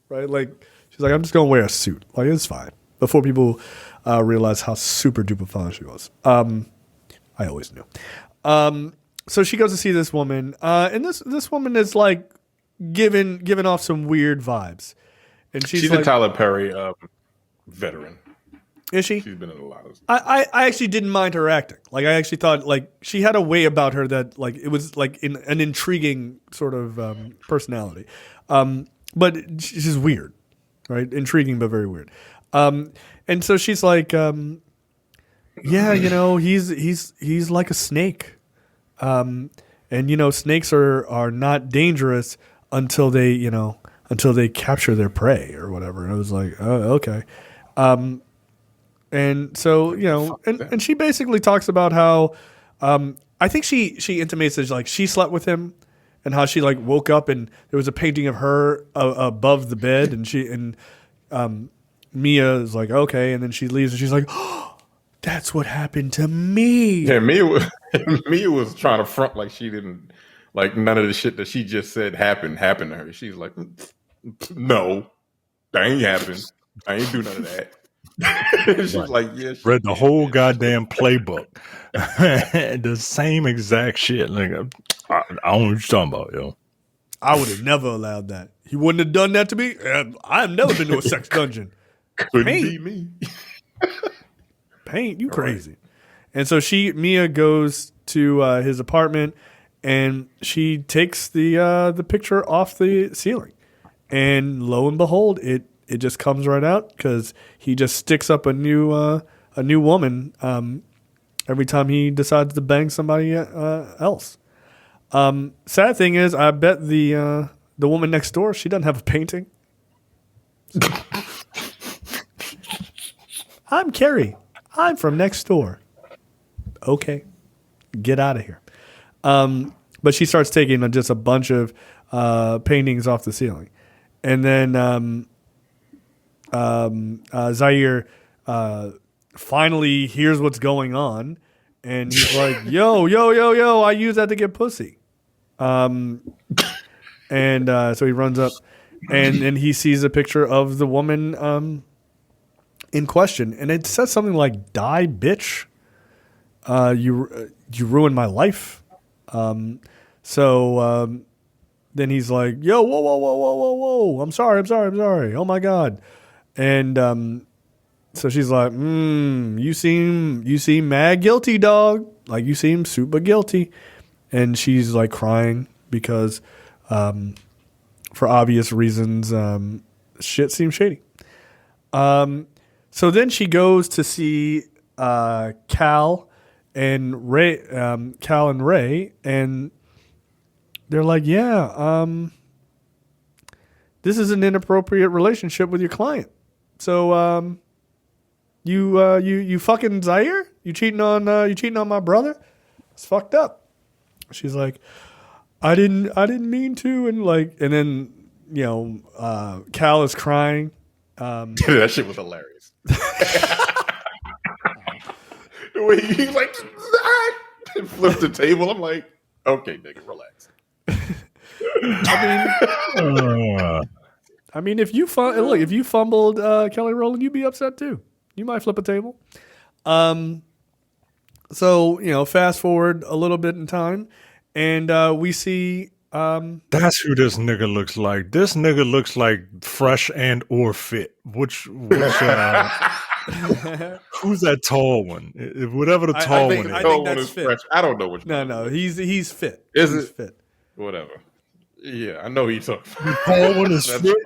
right? Like she's like, I'm just gonna wear a suit, like it's fine. Before people realize how super duper fun she was, I always knew. So she goes to see this woman, and this woman is like giving off some weird vibes, and she's like, a Tyler Perry veteran. Is she? She's been in a lot of. I actually didn't mind her acting. Like I actually thought like she had a way about her that like it was like an intriguing sort of personality, but she's just weird, right? Intriguing but very weird. And so she's like, yeah, you know, he's like a snake, and you know, snakes are not dangerous until they capture their prey or whatever. And I was like, oh, okay. And so, you know, and she basically talks about how I think she intimates that like she slept with him and how she like woke up and there was a painting of her above the bed and Mia is like, okay, and then she leaves and she's like, oh, that's what happened to me. Yeah, Mia was trying to front like she didn't, like none of the shit that she just said happened to her. She's like, no, that ain't happened. I ain't do none of that. She's like, yeah. Read the whole goddamn playbook. The same exact shit. Like, I don't know what you're talking about, yo. I would have never allowed that. He wouldn't have done that to me. I've never been to a sex dungeon. Couldn't be me. Paint, you crazy. Right. And so Mia goes to his apartment and she takes the picture off the ceiling. And lo and behold, it just comes right out because he just sticks up a new woman every time he decides to bang somebody else. Sad thing is, I bet the woman next door, she doesn't have a painting. So. I'm Carrie. I'm from next door. Okay, get out of here. But she starts taking just a bunch of paintings off the ceiling, and then. Zaire finally hears what's going on, and he's like, "Yo, I use that to get pussy." And so he runs up, and he sees a picture of the woman in question, and it says something like, "Die, bitch! You ruined my life." Then he's like, "Yo, whoa! I'm sorry! Oh my god!" And so she's like, you seem mad guilty, dog. Like you seem super guilty. And she's like crying because for obvious reasons, shit seems shady. So then she goes to see Cal and Ray, and they're like, yeah, this is an inappropriate relationship with your client. So, you fucking Zaire? You cheating on my brother? It's fucked up. She's like, I didn't mean to, and then you know, Cal is crying. That shit was hilarious. The way he like flipped the table. I'm like, okay, nigga, relax. I mean, if you fumbled Kelly Rowland, you'd be upset too. You might flip a table. So, fast forward a little bit in time, and we see. That's who this nigga looks like. This nigga looks like fresh and or fit. Which who's that tall one? Whatever the tall one is. I think that's fit. Fresh. I don't know which. No, he's fit. He's fit? Whatever. Yeah, I know he's talking. The tall one is fit.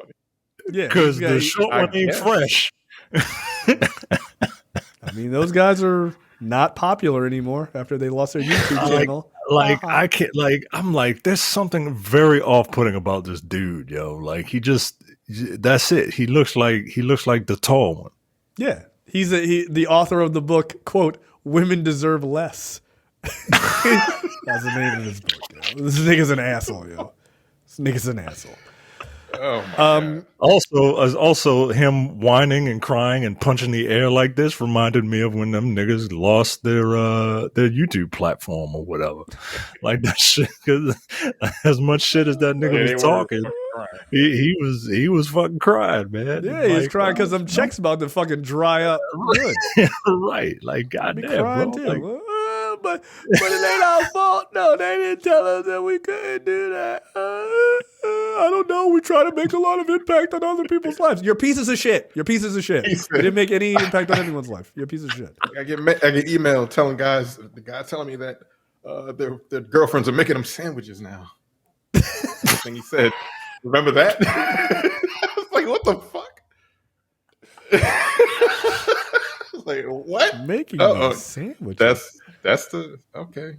Yeah, because the short one ain't fresh. I mean, those guys are not popular anymore after they lost their YouTube channel. I can't. I'm like, there's something very off-putting about this dude, yo. Like, that's it. He looks like the tall one. Yeah, he's the author of the book, quote, "Women Deserve Less." That's the name of his book. Yo. This nigga's an asshole, yo. This nigga's an asshole. Oh my God. Also him whining and crying and punching the air like this reminded me of when them niggas lost their YouTube platform or whatever. Like that shit. Cause as much shit as that nigga was talking, he was fucking crying, man. Yeah, he was crying because them checks about to fucking dry up. Good. Right. Like, goddamn, bro. Like, but it ain't our fault. No, they didn't tell us that we couldn't do that. I don't know. We try to make a lot of impact on other people's lives. You're pieces of shit. You didn't make any impact on anyone's life. You're a piece of shit. I get email telling the guy telling me that their girlfriends are making them sandwiches now. Thing he said. Remember that? I was like, what the fuck? I was like, what? Making sandwiches. That's the okay.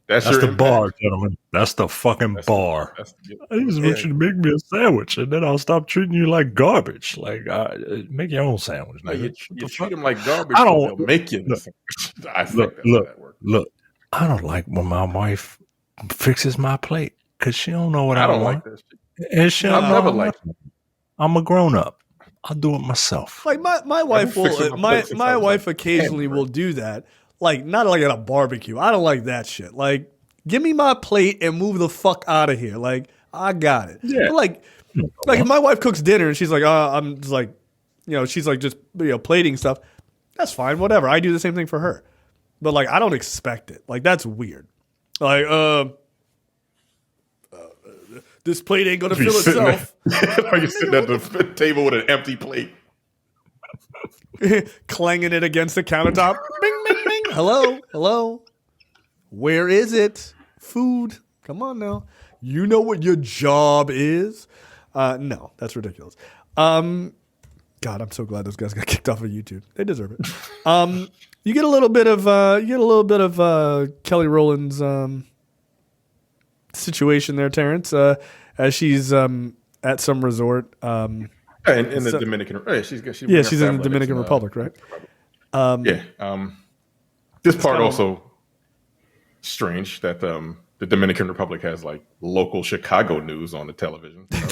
That's the bar, gentlemen. That's the fucking bar. I just want you to make me a sandwich, and then I'll stop treating you like garbage. Like, make your own sandwich. No, you treat them like garbage. I don't make you. Look. I don't like when my wife fixes my plate because she don't know what I want. Like that shit. And she don't I've know never liked it. I'm a grown up. I'll do it myself. Like my wife will. My wife occasionally will do that. Like, not like at a barbecue. I don't like that shit. Like, give me my plate and move the fuck out of here. Like, I got it. Yeah. But like if my wife cooks dinner and she's like, I'm just like, she's like just plating stuff. That's fine. Whatever. I do the same thing for her. But like, I don't expect it. Like, that's weird. Like, this plate ain't gonna fill itself. Are you sitting at the table with an empty plate? Clanging it against the countertop. Bing, bing, bing. Hello. Where is it? Food. Come on now. You know what your job is. No, that's ridiculous. God, I'm so glad those guys got kicked off of YouTube. They deserve it. You get a little bit of Kelly Rowland's situation there, Terrence, as she's at some resort. In the Dominican, she's in the Dominican Republic, right? This part also strange that the Dominican Republic has like local Chicago news on the television. Like,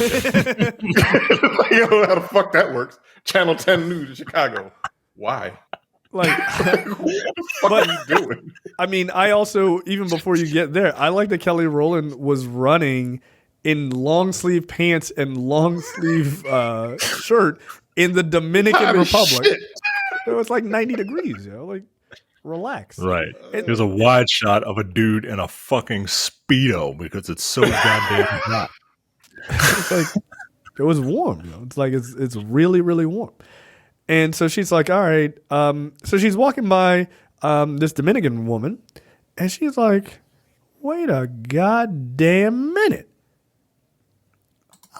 you don't know how the fuck that works. Channel 10 News in Chicago. Why? Like, what the fuck are you doing? I mean, I also, even before you get there, I like that Kelly Rowland was running in long sleeve pants and long sleeve shirt in the Dominican Republic. Shit. It was like 90 degrees, like, relax. Right. There's a wide shot of a dude in a fucking Speedo because it's so goddamn hot. It's like, it was warm, It's like, it's really, really warm. And so she's like, all right. So she's walking by this Dominican woman, and she's like, wait a goddamn minute.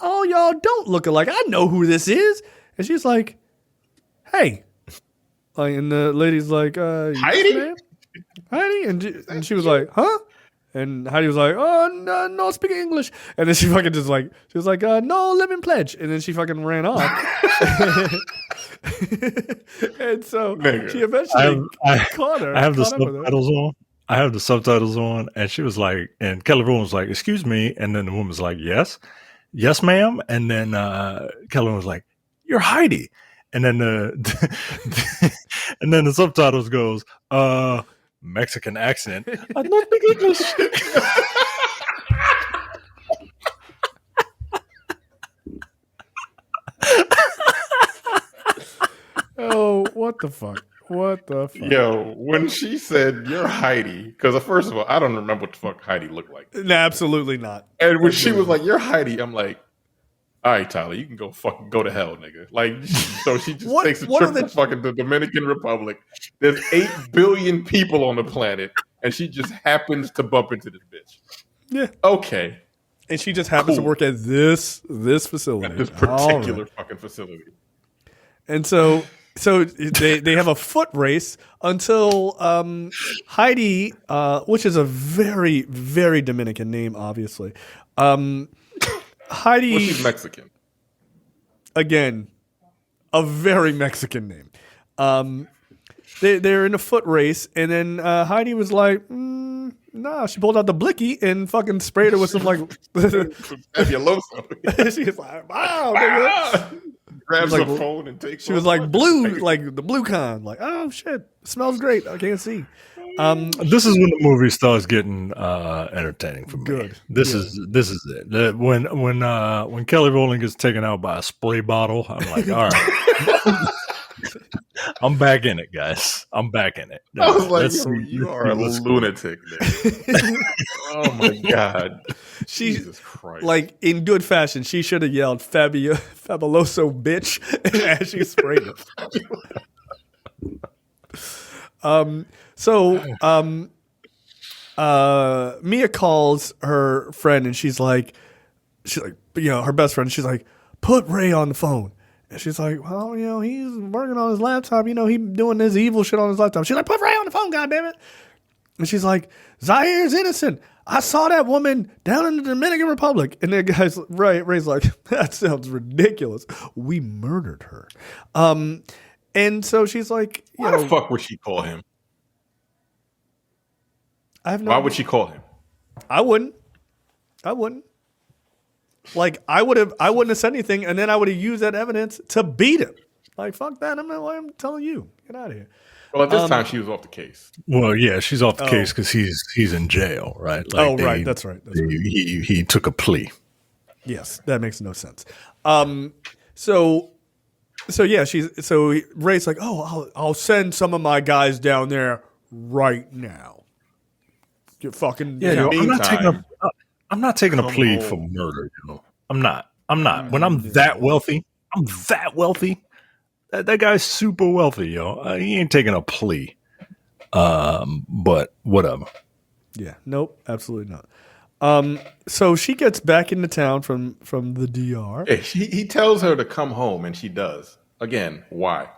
Oh, y'all don't look alike. I know who this is. And she's like, hey. And the lady's like, Heidi? Yes, Heidi? And she was like, huh? And Heidi was like, oh, no, speak English. And then she fucking just like, she was like, no, living pledge. And then she fucking ran off. And so she eventually caught her. I have the subtitles on. I have the subtitles on. And she was like, and Kelly Rowland was like, excuse me. And then the woman was like, yes, ma'am. And then Kelly Rowland was like, you're Heidi. And then and then the subtitles goes, Mexican accent. I don't speak English. Oh, what the fuck? What the fuck? Yo, when she said you're Heidi, because first of all, I don't remember what the fuck Heidi looked like. No, absolutely not. And when she was like, "You're Heidi," I'm like, "All right, Tyler, you can go to hell, nigga." Like, so she just takes a trip to fucking the Dominican Republic. There's 8 billion people on the planet, and she just happens to bump into this bitch. Yeah. Okay. And she just happens to work at this facility, at this particular fucking facility. And so they have a foot race until Heidi, which is a very, very Dominican name, obviously. Heidi, Well, she's Mexican. Again, a very Mexican name. They're in a foot race, and then Heidi was like, "Nah." She pulled out the blicky and fucking sprayed her with some like Fabuloso. She was like, "Wow!" Nigga. Grabs her phone and takes. She was like blue, like the blue con. Like, oh shit, smells great. I can't see. This is when the movie starts getting entertaining for me. Good. This is it. When Kelly Rowland gets taken out by a spray bottle, I'm like, all right. I'm back in it, guys. I'm back in it. I was like, you are a lunatic, man. Oh my god. Jesus Christ. Like in good fashion, she should have yelled fabuloso bitch as she sprayed it. Mea calls her friend and she's like, her best friend, she's like, put Ray on the phone. And she's like, well, he's working on his laptop. He's doing this evil shit on his laptop. She's like, put Ray on the phone, goddammit. And she's like, Zaire's innocent. I saw that woman down in the Dominican Republic. And the guy's Ray's like, that sounds ridiculous. We murdered her. And so she's like, why the fuck would she call him? Why would she call him? I wouldn't. Like I wouldn't have said anything, and then I would have used that evidence to beat him. Like fuck that! I'm telling you, get out of here. Well, at this time she was off the case. Well, yeah, she's off the case because he's in jail, right? Like right, that's right. He took a plea. Yes, that makes no sense. So yeah, Ray's like, I'll send some of my guys down there right now. You fucking I'm not taking a plea for murder. I'm not. When I'm that wealthy, That guy's super wealthy, yo. He ain't taking a plea. But whatever. Yeah. Nope. Absolutely not. So she gets back into town from the DR. Yeah, he tells her to come home, and she does. Again, why?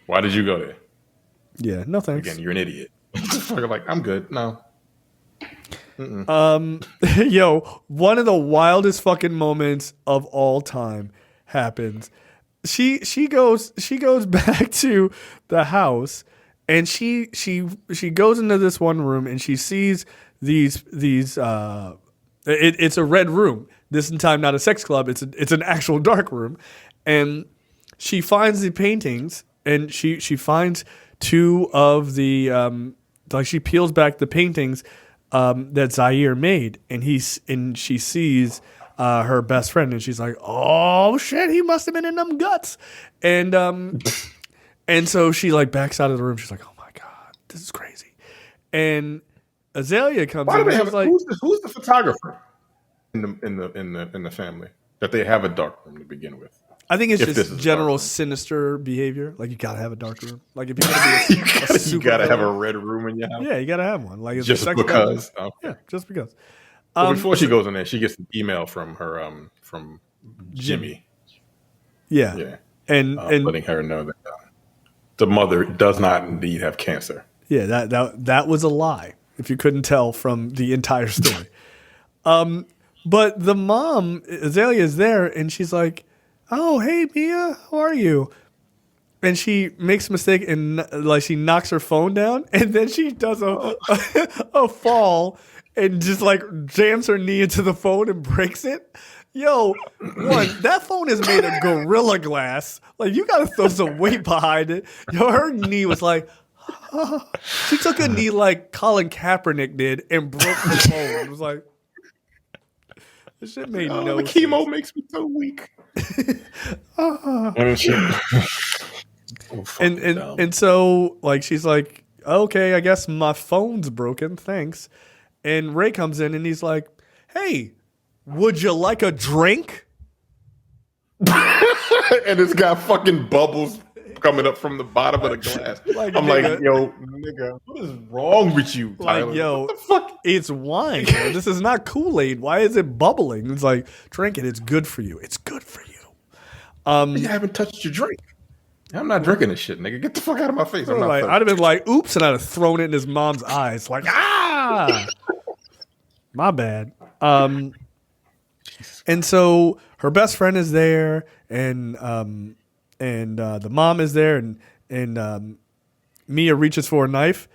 Why did you go there? Yeah. No thanks. Again, you're an idiot. Like, I'm good. No. Yo, one of the wildest fucking moments of all time happens. She goes back to the house and she goes into this one room and she sees these it's a red room. This time not a sex club, it's an actual dark room. And she finds the paintings and she finds two of the she peels back the paintings that Zaire made, and she sees her best friend, and she's like, "Oh shit, he must have been in them guts," and so she like backs out of the room. She's like, "Oh my god, this is crazy," and Azalea comes in. And she's like, who's the photographer in the family that they have a dark room to begin with? I think it's just general sinister behavior. Like you gotta have a dark room. Like if you're gonna be you gotta have a red room in your house. Yeah, you gotta have one. Like it's just because. Okay. Yeah, just because. Well, before she goes in there, she gets an email from her from Jimmy. Yeah. And letting her know that the mother does not indeed have cancer. Yeah, that was a lie. If you couldn't tell from the entire story. But the mom, Azalea, is there, and she's like, "Oh, hey, Mea, how are you?" And she makes a mistake and like she knocks her phone down, and then she does a fall and just like jams her knee into the phone and breaks it. Yo, that phone is made of Gorilla Glass. Like you gotta throw some weight behind it. Yo, her knee was like, she took a knee like Colin Kaepernick did and broke the phone. It was like, this shit made no sense. The chemo makes me so weak. And so like she's like, okay, I guess my phone's broken. Thanks. And Ray comes in and he's like, hey, would you like a drink? And it's got fucking bubbles coming up from the bottom of the glass. I'm like, yo, nigga, what is wrong with you, Tyler? Like, yo, what the fuck? It's wine. Yo. This is not Kool-Aid. Why is it bubbling? It's like, drink it. It's good for you. It's good for you. You haven't touched your drink. I'm not drinking this shit, nigga. Get the fuck out of my face. I'm not like, I'd have been like, oops, and I'd have thrown it in his mom's eyes. Like, my bad. And so her best friend is there, and the mom is there, and Mia reaches for a knife.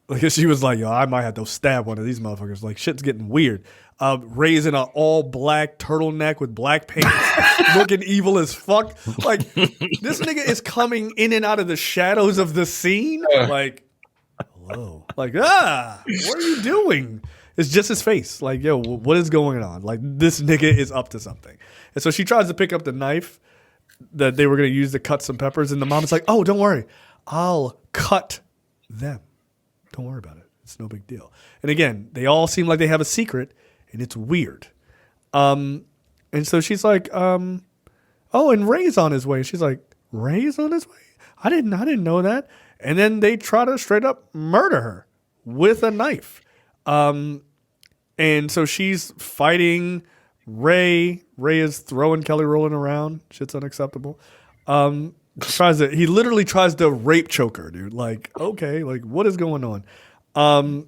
Like she was like, yo, I might have to stab one of these motherfuckers. Like shit's getting weird. Ray's in an all black turtleneck with black pants, looking evil as fuck. Like this nigga is coming in and out of the shadows of the scene. Like, hello. Like, what are you doing? It's just his face. Like, yo, what is going on? Like, this nigga is up to something. And so she tries to pick up the knife that they were going to use to cut some peppers. And the mom's like, oh, don't worry. I'll cut them. Don't worry about it. It's no big deal. And again, they all seem like they have a secret, and it's weird. And so she's like, oh, and Ray's on his way. She's like, Ray's on his way? I didn't know that. And then they try to straight up murder her with a knife. And so she's fighting Ray. Ray is throwing Kelly Rowland around. Shit's unacceptable. He literally tries to rape choke her, dude. Like, okay, like what is going on?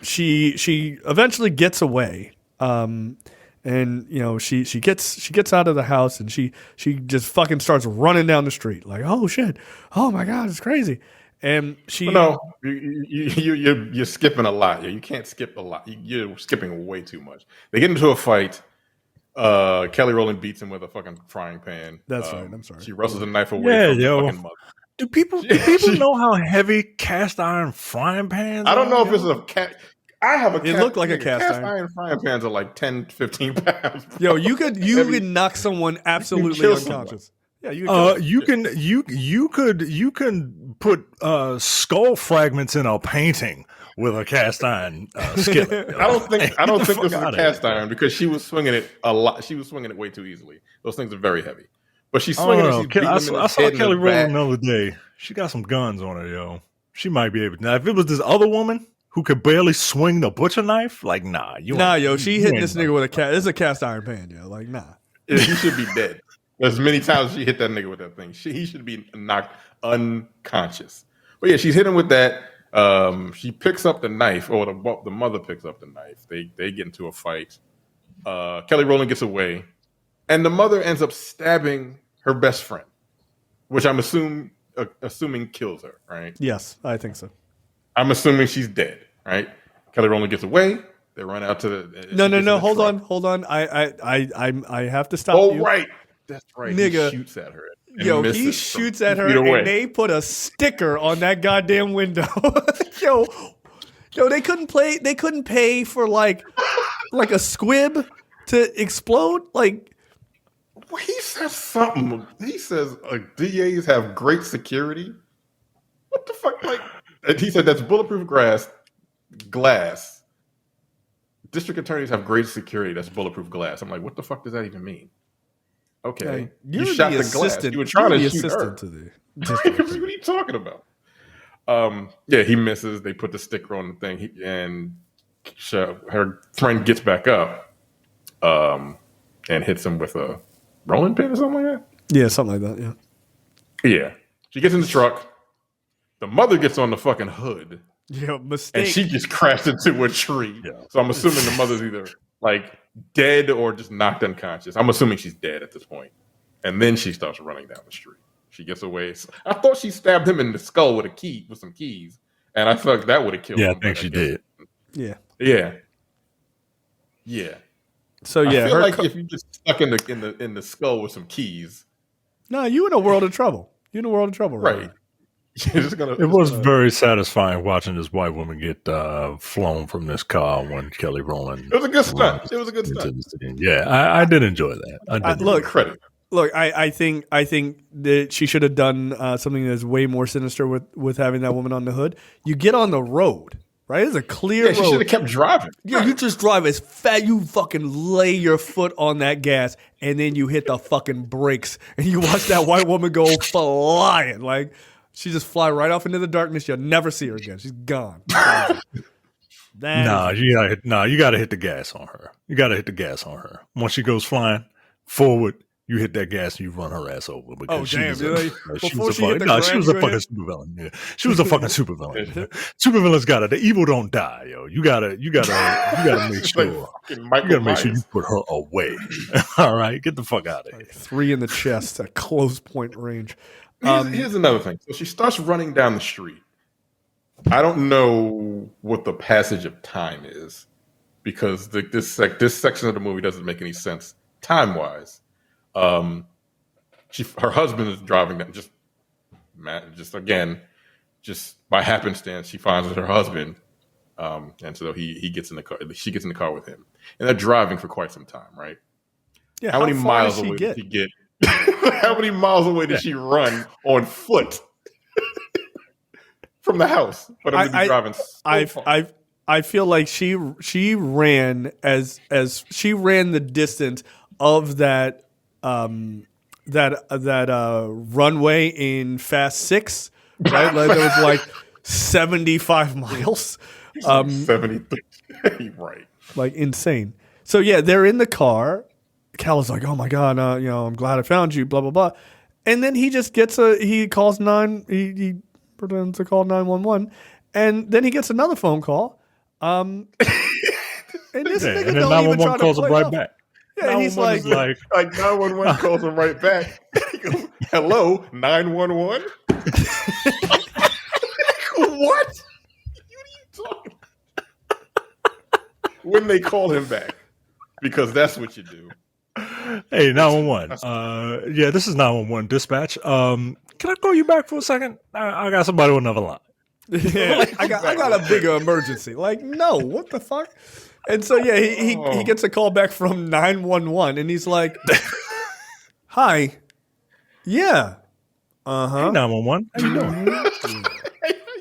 She eventually gets away. And you know, she gets out of the house and she just fucking starts running down the street. Like, oh shit. Oh my God, it's crazy. And she you're skipping a lot. You can't skip a lot. You're skipping way too much. They get into a fight. Kelly Rowland beats him with a fucking frying pan. That's right. I'm sorry. She wrestles a knife away from the fucking mother. Do people know how heavy cast iron frying pans are? I don't know if it's a cat. I have a It looked like a cast iron frying pans are like 10, 15 pounds. Bro. Yo, you could knock someone absolutely unconscious. Yeah, you can put skull fragments in a painting with a cast iron skillet. I don't think this is a cast iron because she was swinging it a lot. She was swinging it way too easily. Those things are very heavy. But she's swinging it. I saw Kelly Rowland the other day. She got some guns on her, yo. She might be able to. Now, if it was this other woman who could barely swing the butcher knife, like, she hitting this nigga with a cast. It's a cast iron pan, yo. Like, nah. He should be dead. As many times she hit that nigga with that thing, he should be knocked unconscious. But yeah, she's hitting with that. She picks up the knife, or the mother picks up the knife. They get into a fight. Kelly Rowland gets away, and the mother ends up stabbing her best friend, which I'm assuming kills her. Right? Yes, I think so. I'm assuming she's dead. Right? Kelly Rowland gets away. They run out to the. No. Hold on. I have to stop you. Oh, right. That's right. Nigga. He shoots at her. He shoots at her, and they put a sticker on that goddamn window. yo, they couldn't pay for like a squib to explode. Like, he says something. He says DAs have great security. What the fuck? Like, and he said that's bulletproof glass. District attorneys have great security. That's bulletproof glass. I'm like, what the fuck does that even mean? Okay, you shot the glass. You were trying to shoot her. What are you talking about? Yeah, he misses. They put the sticker on the thing, and her friend gets back up, and hits him with a rolling pin or something like that. Yeah, something like that. Yeah. She gets in the truck. The mother gets on the fucking hood. Yeah, mistake. And she just crashed into a tree. Yeah. So I'm assuming the mother's either like dead or just knocked unconscious. I'm assuming she's dead at this point. And then she starts running down the street. She gets away. I thought she stabbed him in the skull with some keys. And I thought that would have killed him. Yeah, I think she did. Yeah. So yeah, I feel like if you just stuck in the skull with some keys. No, you in a world of trouble. You're in a world of trouble, right? It was very satisfying watching this white woman get flown from this car when Kelly Rowland. It was a good stunt. Yeah, I did enjoy that. Look, credit. Look, I think that she should have done something that's way more sinister with having that woman on the hood. You get on the road, right? It's a clear Yeah, she should road. have kept driving. Yeah, you just drive as fast. You fucking lay your foot on that gas, and then you hit the fucking brakes, and you watch that white woman go flying. Like she just fly right off into the darkness. You'll never see her again. She's gone. You gotta hit the gas on her. You gotta hit the gas on her. Once she goes flying forward, you hit that gas and you run her ass over. Because damn! She was She a fucking supervillain. Yeah. She was a fucking supervillain. Supervillains the evil don't die, yo. You gotta make sure. You gotta make sure you put her away. All right, get the fuck out of here. 3 in the chest at close point range. Here's another thing. So she starts running down the street. I don't know what the passage of time is because this section of the movie doesn't make any sense time wise. Her husband is driving down just by happenstance she finds her husband, and so he gets in the car. She gets in the car with him, and they're driving for quite some time, right? Yeah, how many miles away did she get? How many miles away did she run on foot from the house? But I'm gonna be driving. I feel like she ran as she ran the distance of that runway in Fast 6, right? Like there was like 75 miles. 73, right? Like insane. So yeah, they're in the car. Cal is like, "Oh my god, I'm glad I found you." Blah blah blah, and then he just gets he calls he pretends to call 911, and then he gets another phone call. And this nigga and then don't even try to calls him play right up. back. Yeah, and he's like 911 calls him right back. He goes, "Hello, 911." What? What are you talking about? When they call him back, because that's what you do. Hey, 911. Yeah, this is 911 dispatch. Can I call you back for a second? I got somebody on another line. Yeah, I got a bigger emergency. Like, no, what the fuck? And so yeah, he gets a call back from 911, and he's like, "Hi, yeah, Hey, 911. How you doing?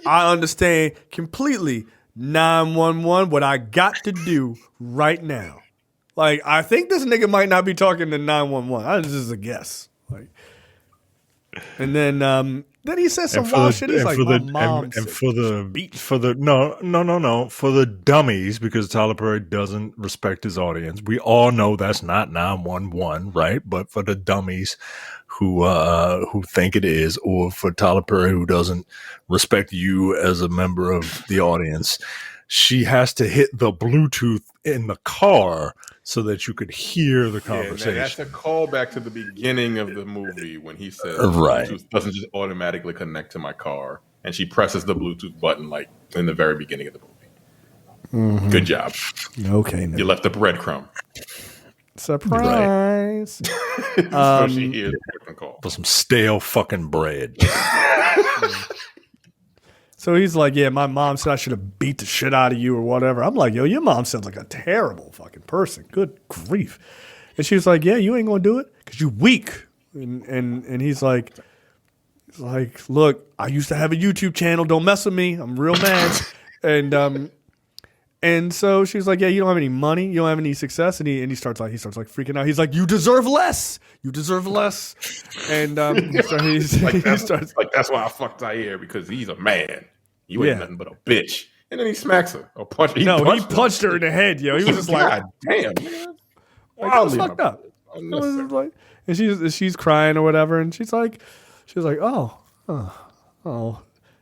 I understand completely. 911, what I got to do right now." Like, I think this nigga might not be talking to 911. This is a guess. Like, and then he says some wild shit. He's like, "My mom said for the dummies, because Tyler Perry doesn't respect his audience. We all know that's not 911, right? But for the dummies who think it is, or for Tyler Perry who doesn't respect you as a member of the audience, she has to hit the Bluetooth in the car so that you could hear the conversation." Yeah, that's a callback to the beginning of the movie when he says Right. Bluetooth doesn't just automatically connect to my car, and she presses the Bluetooth button like in the very beginning of the movie. Mm-hmm. Good job. Okay, you left a breadcrumb. Surprise! Right. So she hears the different call for some stale fucking bread. So he's like, "Yeah, my mom said I should have beat the shit out of you or whatever." I'm like, "Yo, your mom sounds like a terrible fucking person. Good grief." And she was like, "Yeah, you ain't gonna do it because you weak." And he's like, "Look, I used to have a YouTube channel. Don't mess with me. I'm real mad." And so she's like, "Yeah, you don't have any money. You don't have any success." And he starts freaking out. He's like, "You deserve less. You deserve less." And that's why I fucked Zaire, because he's a man. You ain't nothing but a bitch. And then he smacks her or punches. He punched her in the head, yo. He was just like, "God damn, like, that was fucked up." Like, and she's crying or whatever, and she's like, oh,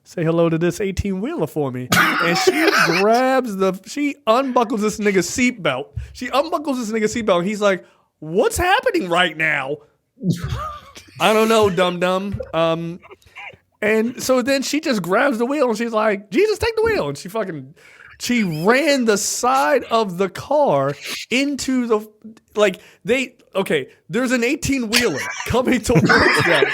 say hello to this 18-wheeler for me. And she she unbuckles this nigga's seatbelt. And he's like, "What's happening right now?" "I don't know, dum-dum." And so then she just grabs the wheel and she's like, "Jesus, take the wheel." And she ran the side of the car into the, there's an 18-wheeler coming towards them.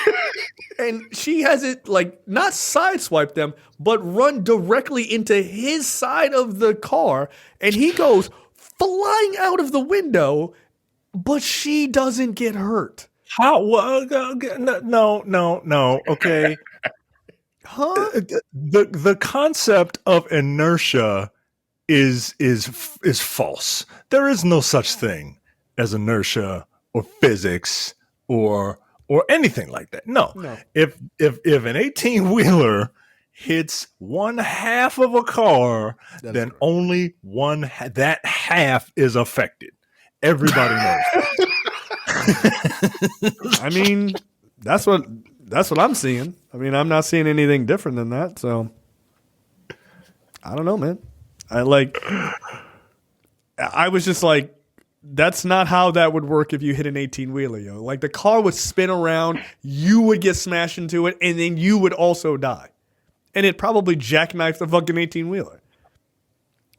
And she has it not sideswipe them, but run directly into his side of the car. And he goes flying out of the window, but she doesn't get hurt. How? Well, no. Okay. Huh? The concept of inertia is false. There is no such thing as inertia or physics or anything like that. No. No. If an 18-wheeler hits one half of a car, That is then correct. only that half is affected. Everybody knows. I mean, that's what I'm seeing. I mean, I'm not seeing anything different than that. So I don't know, man. I was just like, that's not how that would work if you hit an 18-wheeler, yo. Like the car would spin around, you would get smashed into it, and then you would also die. And it probably jackknifed the fucking 18-wheeler.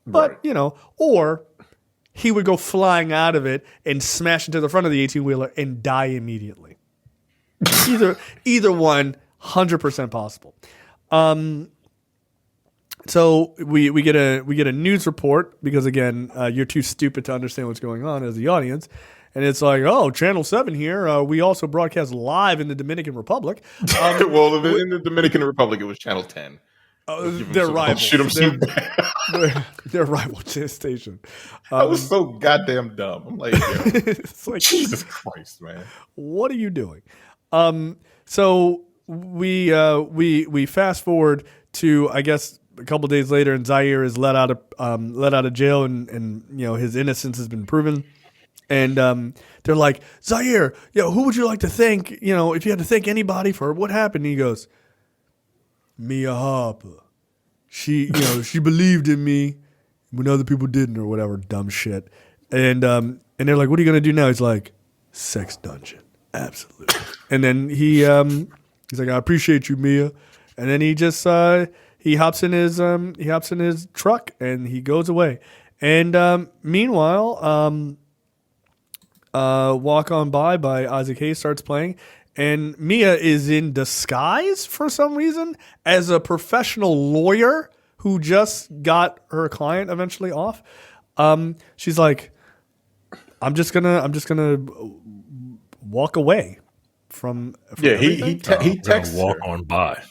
But, or he would go flying out of it and smash into the front of the 18-wheeler and die immediately. Either one, 100% possible. So we get a news report because again you're too stupid to understand what's going on as the audience, and it's like, oh, Channel 7 here. We also broadcast live in the Dominican Republic. Well, in the Dominican Republic, it was Channel 10. They're rivals. Shoot them They're rival station. I was so goddamn dumb. I'm like, yo, It's like, Jesus Christ, man. what are you doing? So we fast forward to, I guess, a couple days later, and Zaire is let out of jail, and his innocence has been proven. And they're like, Zaire, who would you like to thank? If you had to thank anybody for what happened, and he goes, Mea Culpa. She believed in me when other people didn't, or whatever dumb shit. And they're like, what are you gonna do now? He's like, sex dungeon, absolutely. And then he's like, I appreciate you, Mia. And then he just he hops in his truck and he goes away. And meanwhile, Walk On By Isaac Hayes starts playing, and Mia is in disguise for some reason as a professional lawyer who just got her client eventually off. She's like, I'm just gonna walk away from he texts Walk her. On By.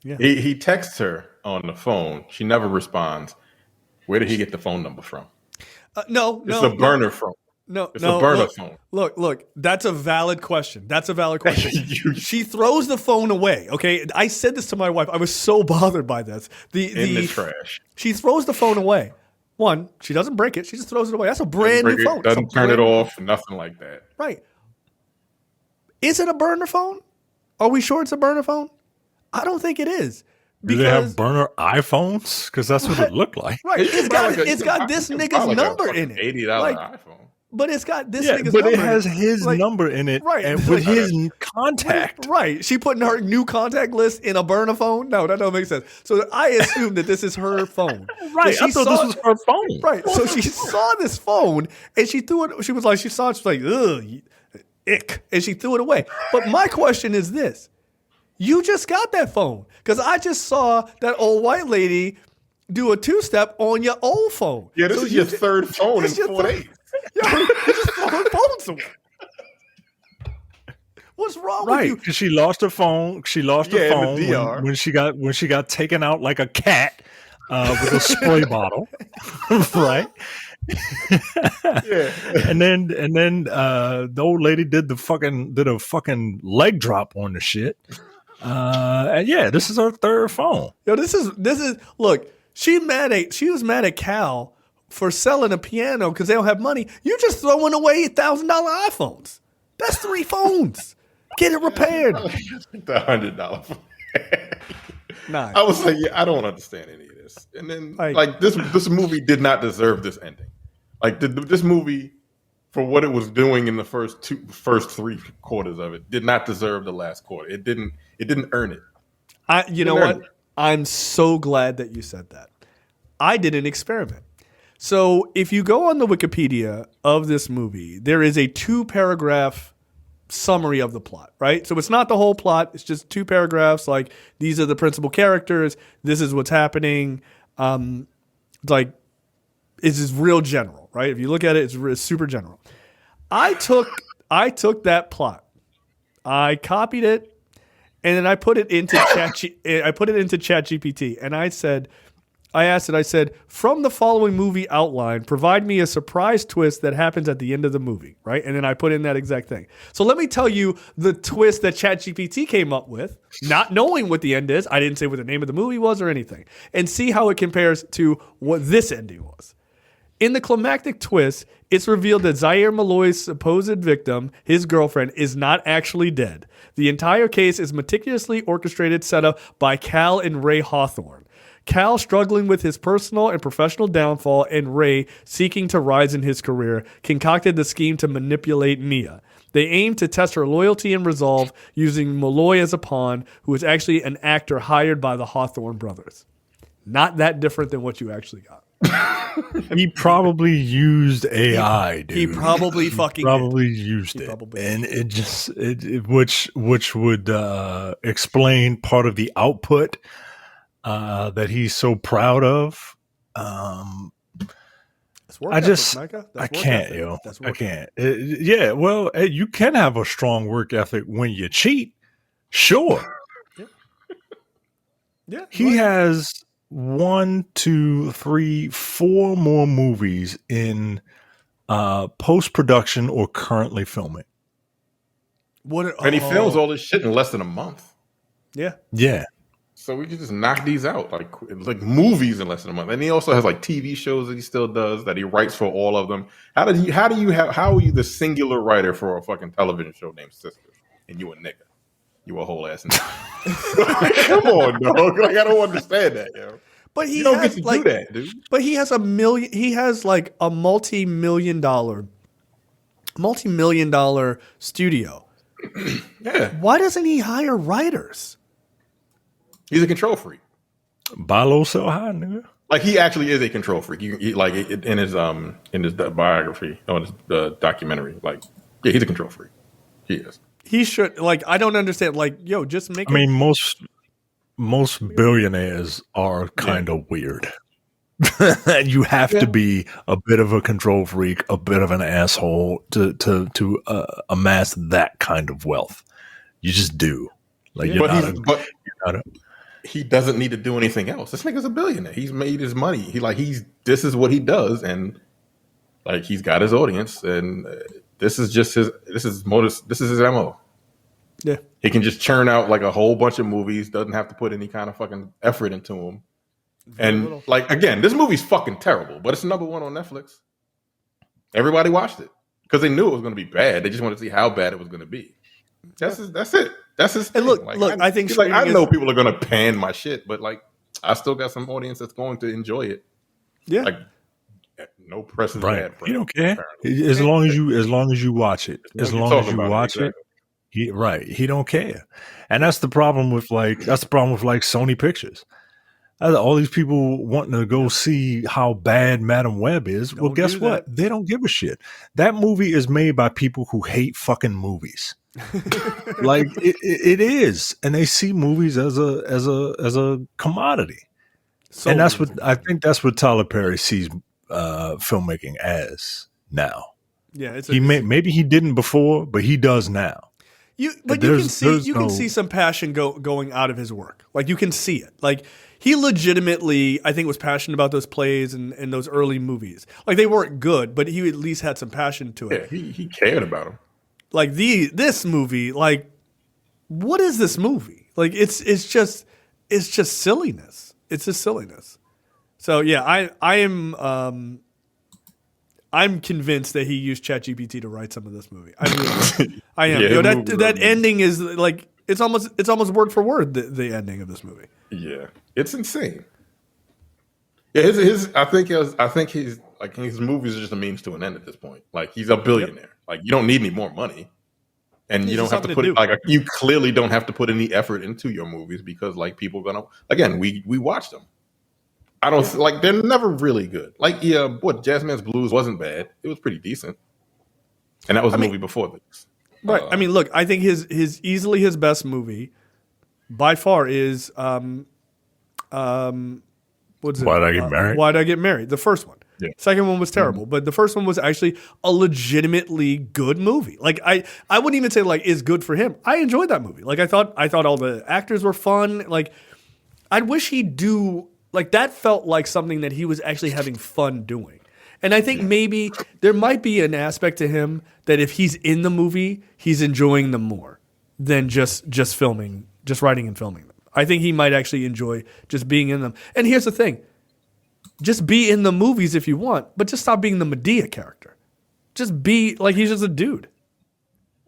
Yeah. He texts her on the phone. She never responds. Where did he get the phone number from? No, It's a burner phone. No, It's a burner phone. Look. That's a valid question. She throws the phone away. Okay, I said this to my wife. I was so bothered by this. In the trash. She throws the phone away. One, she doesn't break it. She just throws it away. That's a brand new phone. Doesn't turn it off. Nothing like that. Right. Is it a burner phone? Are we sure it's a burner phone? I don't think it is. Do they have burner iPhones? Because that's what it looked like. Right. It's got this nigga's number in it. $80 iPhone. But it's got this nigga's but number. it has his number in it, right? And with his contact. Right. She putting her new contact list in a burner phone. No, that don't make sense. So I assume that this is her phone. Right. So I thought this was her phone. Right. So she saw this phone and she threw it. She was like, ugh, ick, and she threw it away. But my question is this: you just got that phone because I just saw that old white lady do a two-step on your old phone. Yeah, this is your third phone in 4 days. Yo, you just throw her phone somewhere. What's wrong with you? Because she lost her phone. She lost her phone when she got taken out like a cat with a spray bottle, right? Yeah. And then the old lady did a fucking leg drop on the shit. And yeah, this is her third phone. Yo, this is look. She was mad at Cal for selling a piano because they don't have money. You just throwing away $1,000 iPhones. That's 3 phones. Get it repaired. The $100 phone. Nah. I was like, yeah, I don't understand any of this. And then this movie did not deserve this ending. Like this movie, for what it was doing in the first 3 quarters of it, did not deserve the last quarter. It didn't earn it. You know what? I'm so glad that you said that. I did an experiment. So if you go on the Wikipedia of this movie, there is a 2-paragraph summary of the plot, right? So it's not the whole plot. It's just 2 paragraphs. Like, these are the principal characters. This is what's happening. It's just real general, right? If you look at it, it's super general. I took that plot I copied it, and then I put it into ChatGPT, and I said, from the following movie outline, provide me a surprise twist that happens at the end of the movie, right? And then I put in that exact thing. So let me tell you the twist that ChatGPT came up with, not knowing what the end is. I didn't say what the name of the movie was or anything, and see how it compares to what this ending was. In the climactic twist, it's revealed that Zaire Malloy's supposed victim, his girlfriend, is not actually dead. The entire case is meticulously orchestrated setup by Cal and Ray Hawthorne. Cal struggling with his personal and professional downfall, and Ray seeking to rise in his career, concocted the scheme to manipulate Mia. They aimed to test her loyalty and resolve using Malloy as a pawn, who is actually an actor hired by the Hawthorne brothers. Not that different than what you actually got. He probably used AI, dude. He probably used it, and it just which would explain part of the output that he's so proud of. I can't, yo. I can't. Yeah, well, you can have a strong work ethic when you cheat. Sure. Yeah. He has 1, 2, 3, 4 more movies in post-production or currently filming. And he films all this shit in less than a month. Yeah. Yeah. So we could just knock these out, like movies in less than a month. And he also has like TV shows that he still does, that he writes for all of them. How are you the singular writer for a fucking television show named Sisters? And you a nigga. You a whole ass nigga. Come on, dog. Like, I don't understand that, yo. But you don't get to do that, dude. But he has like a multi-million dollar studio. Yeah. Why doesn't he hire writers? He's a control freak. Buy low, sell high, nigga. Like, he actually is a control freak. He like in his biography, on his documentary. Like, yeah, he's a control freak. He is. He should, like, I don't understand. Like, yo, just make. I mean, most billionaires are kind of weird. You have to be a bit of a control freak, a bit of an asshole to amass that kind of wealth. You just do. Like, he doesn't need to do anything else. This nigga's a billionaire. He's made his money. This is what he does, and like, he's got his audience, and this is his MO. Yeah. He can just churn out like a whole bunch of movies, doesn't have to put any kind of fucking effort into them. And like, again, this movie's fucking terrible, but it's number 1 on Netflix. Everybody watched it because they knew it was going to be bad. They just wanted to see how bad it was going to be. That's it. That's his thing. And look, I think I know people are going to pan my shit, but like, I still got some audience that's going to enjoy it. Yeah. Like, no press is right. bad. He don't care as long as you watch it. As long as you watch it. He don't care. And that's the problem with Sony Pictures. All these people wanting to go see how bad Madam Web is. Well, guess what? They don't give a shit. That movie is made by people who hate fucking movies. Like, it is, and they see movies as a commodity. So, and that's what Tyler Perry sees filmmaking as now. Yeah, maybe he didn't before, but he does now. You can see some passion going out of his work. Like, you can see it. Like, he legitimately, I think, was passionate about those plays and those early movies. Like, they weren't good, but he at least had some passion to it. Yeah, he cared about them. Like, this movie, like, what is this movie? Like, it's just silliness. It's just silliness. So yeah, I'm convinced that he used ChatGPT to write some of this movie. I am. Yeah, that ending is like, it's almost word for word the ending of this movie. Yeah, it's insane. Yeah, I think he's like, his movies are just a means to an end at this point. Like, he's a billionaire. Yep. Like, you don't need any more money, and you don't have to put you clearly don't have to put any effort into your movies because, like, people are gonna, again, we watch them. I don't like, they're never really good. Like, Jazzman's Blues wasn't bad. It was pretty decent, and that was a movie before this. Right. I mean, look, I think his easily his best movie by far is Why'd I Get Married? Why'd I Get Married? The first one. Yeah. Second one was terrible, but the first one was actually a legitimately good movie. Like I wouldn't even say like is good for him. I enjoyed that movie. Like I thought all the actors were fun. Like I wish he'd do like that. Felt like something that he was actually having fun doing. And I think maybe there might be an aspect to him that if he's in the movie, he's enjoying them more than just filming, just writing and filming them. I think he might actually enjoy just being in them. And here's the thing. Just be in the movies if you want, but just stop being the Medea character. Just be like he's just a dude.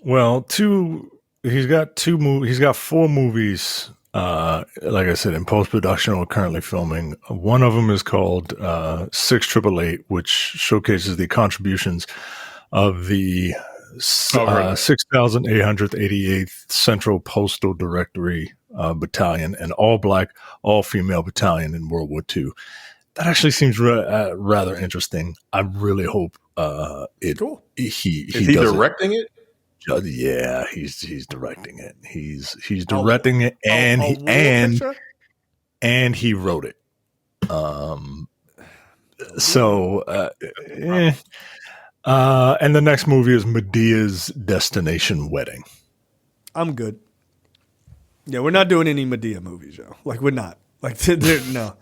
Well, he's got 4 movies, like I said, in post-production or currently filming. One of them is called 6888, which showcases the contributions of the 6,888th Central Postal Directory Battalion, an all-black, all-female battalion in World War II. That actually seems rather interesting. I really hope Cool. Is he directing it? Yeah, he's directing it. He's directing it, and he wrote it. And the next movie is Medea's Destination Wedding. I'm good. Yeah, we're not doing any Medea movies, Joe. Like we're not. Like no.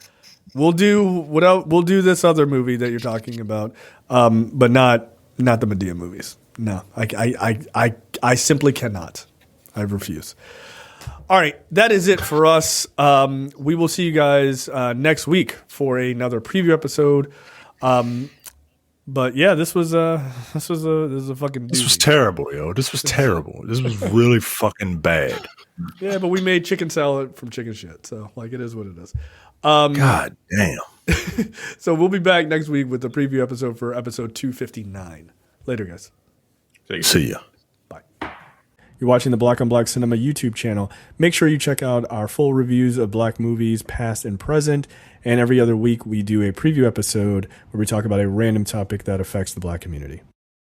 We'll do this other movie that you're talking about, but not the Medea movies. No, I simply cannot. I refuse. All right, that is it for us. We will see you guys next week for another preview episode. But yeah, this was a fucking. This was terrible, yo. This was terrible. This was really fucking bad. Yeah, but we made chicken salad from chicken shit, so like it is what it is. God damn. So we'll be back next week with the preview episode for episode 259. Later, guys. See ya. Bye. You're watching the Black on Black Cinema YouTube channel. Make sure you check out our full reviews of black movies, past and present. And every other week, we do a preview episode where we talk about a random topic that affects the black community.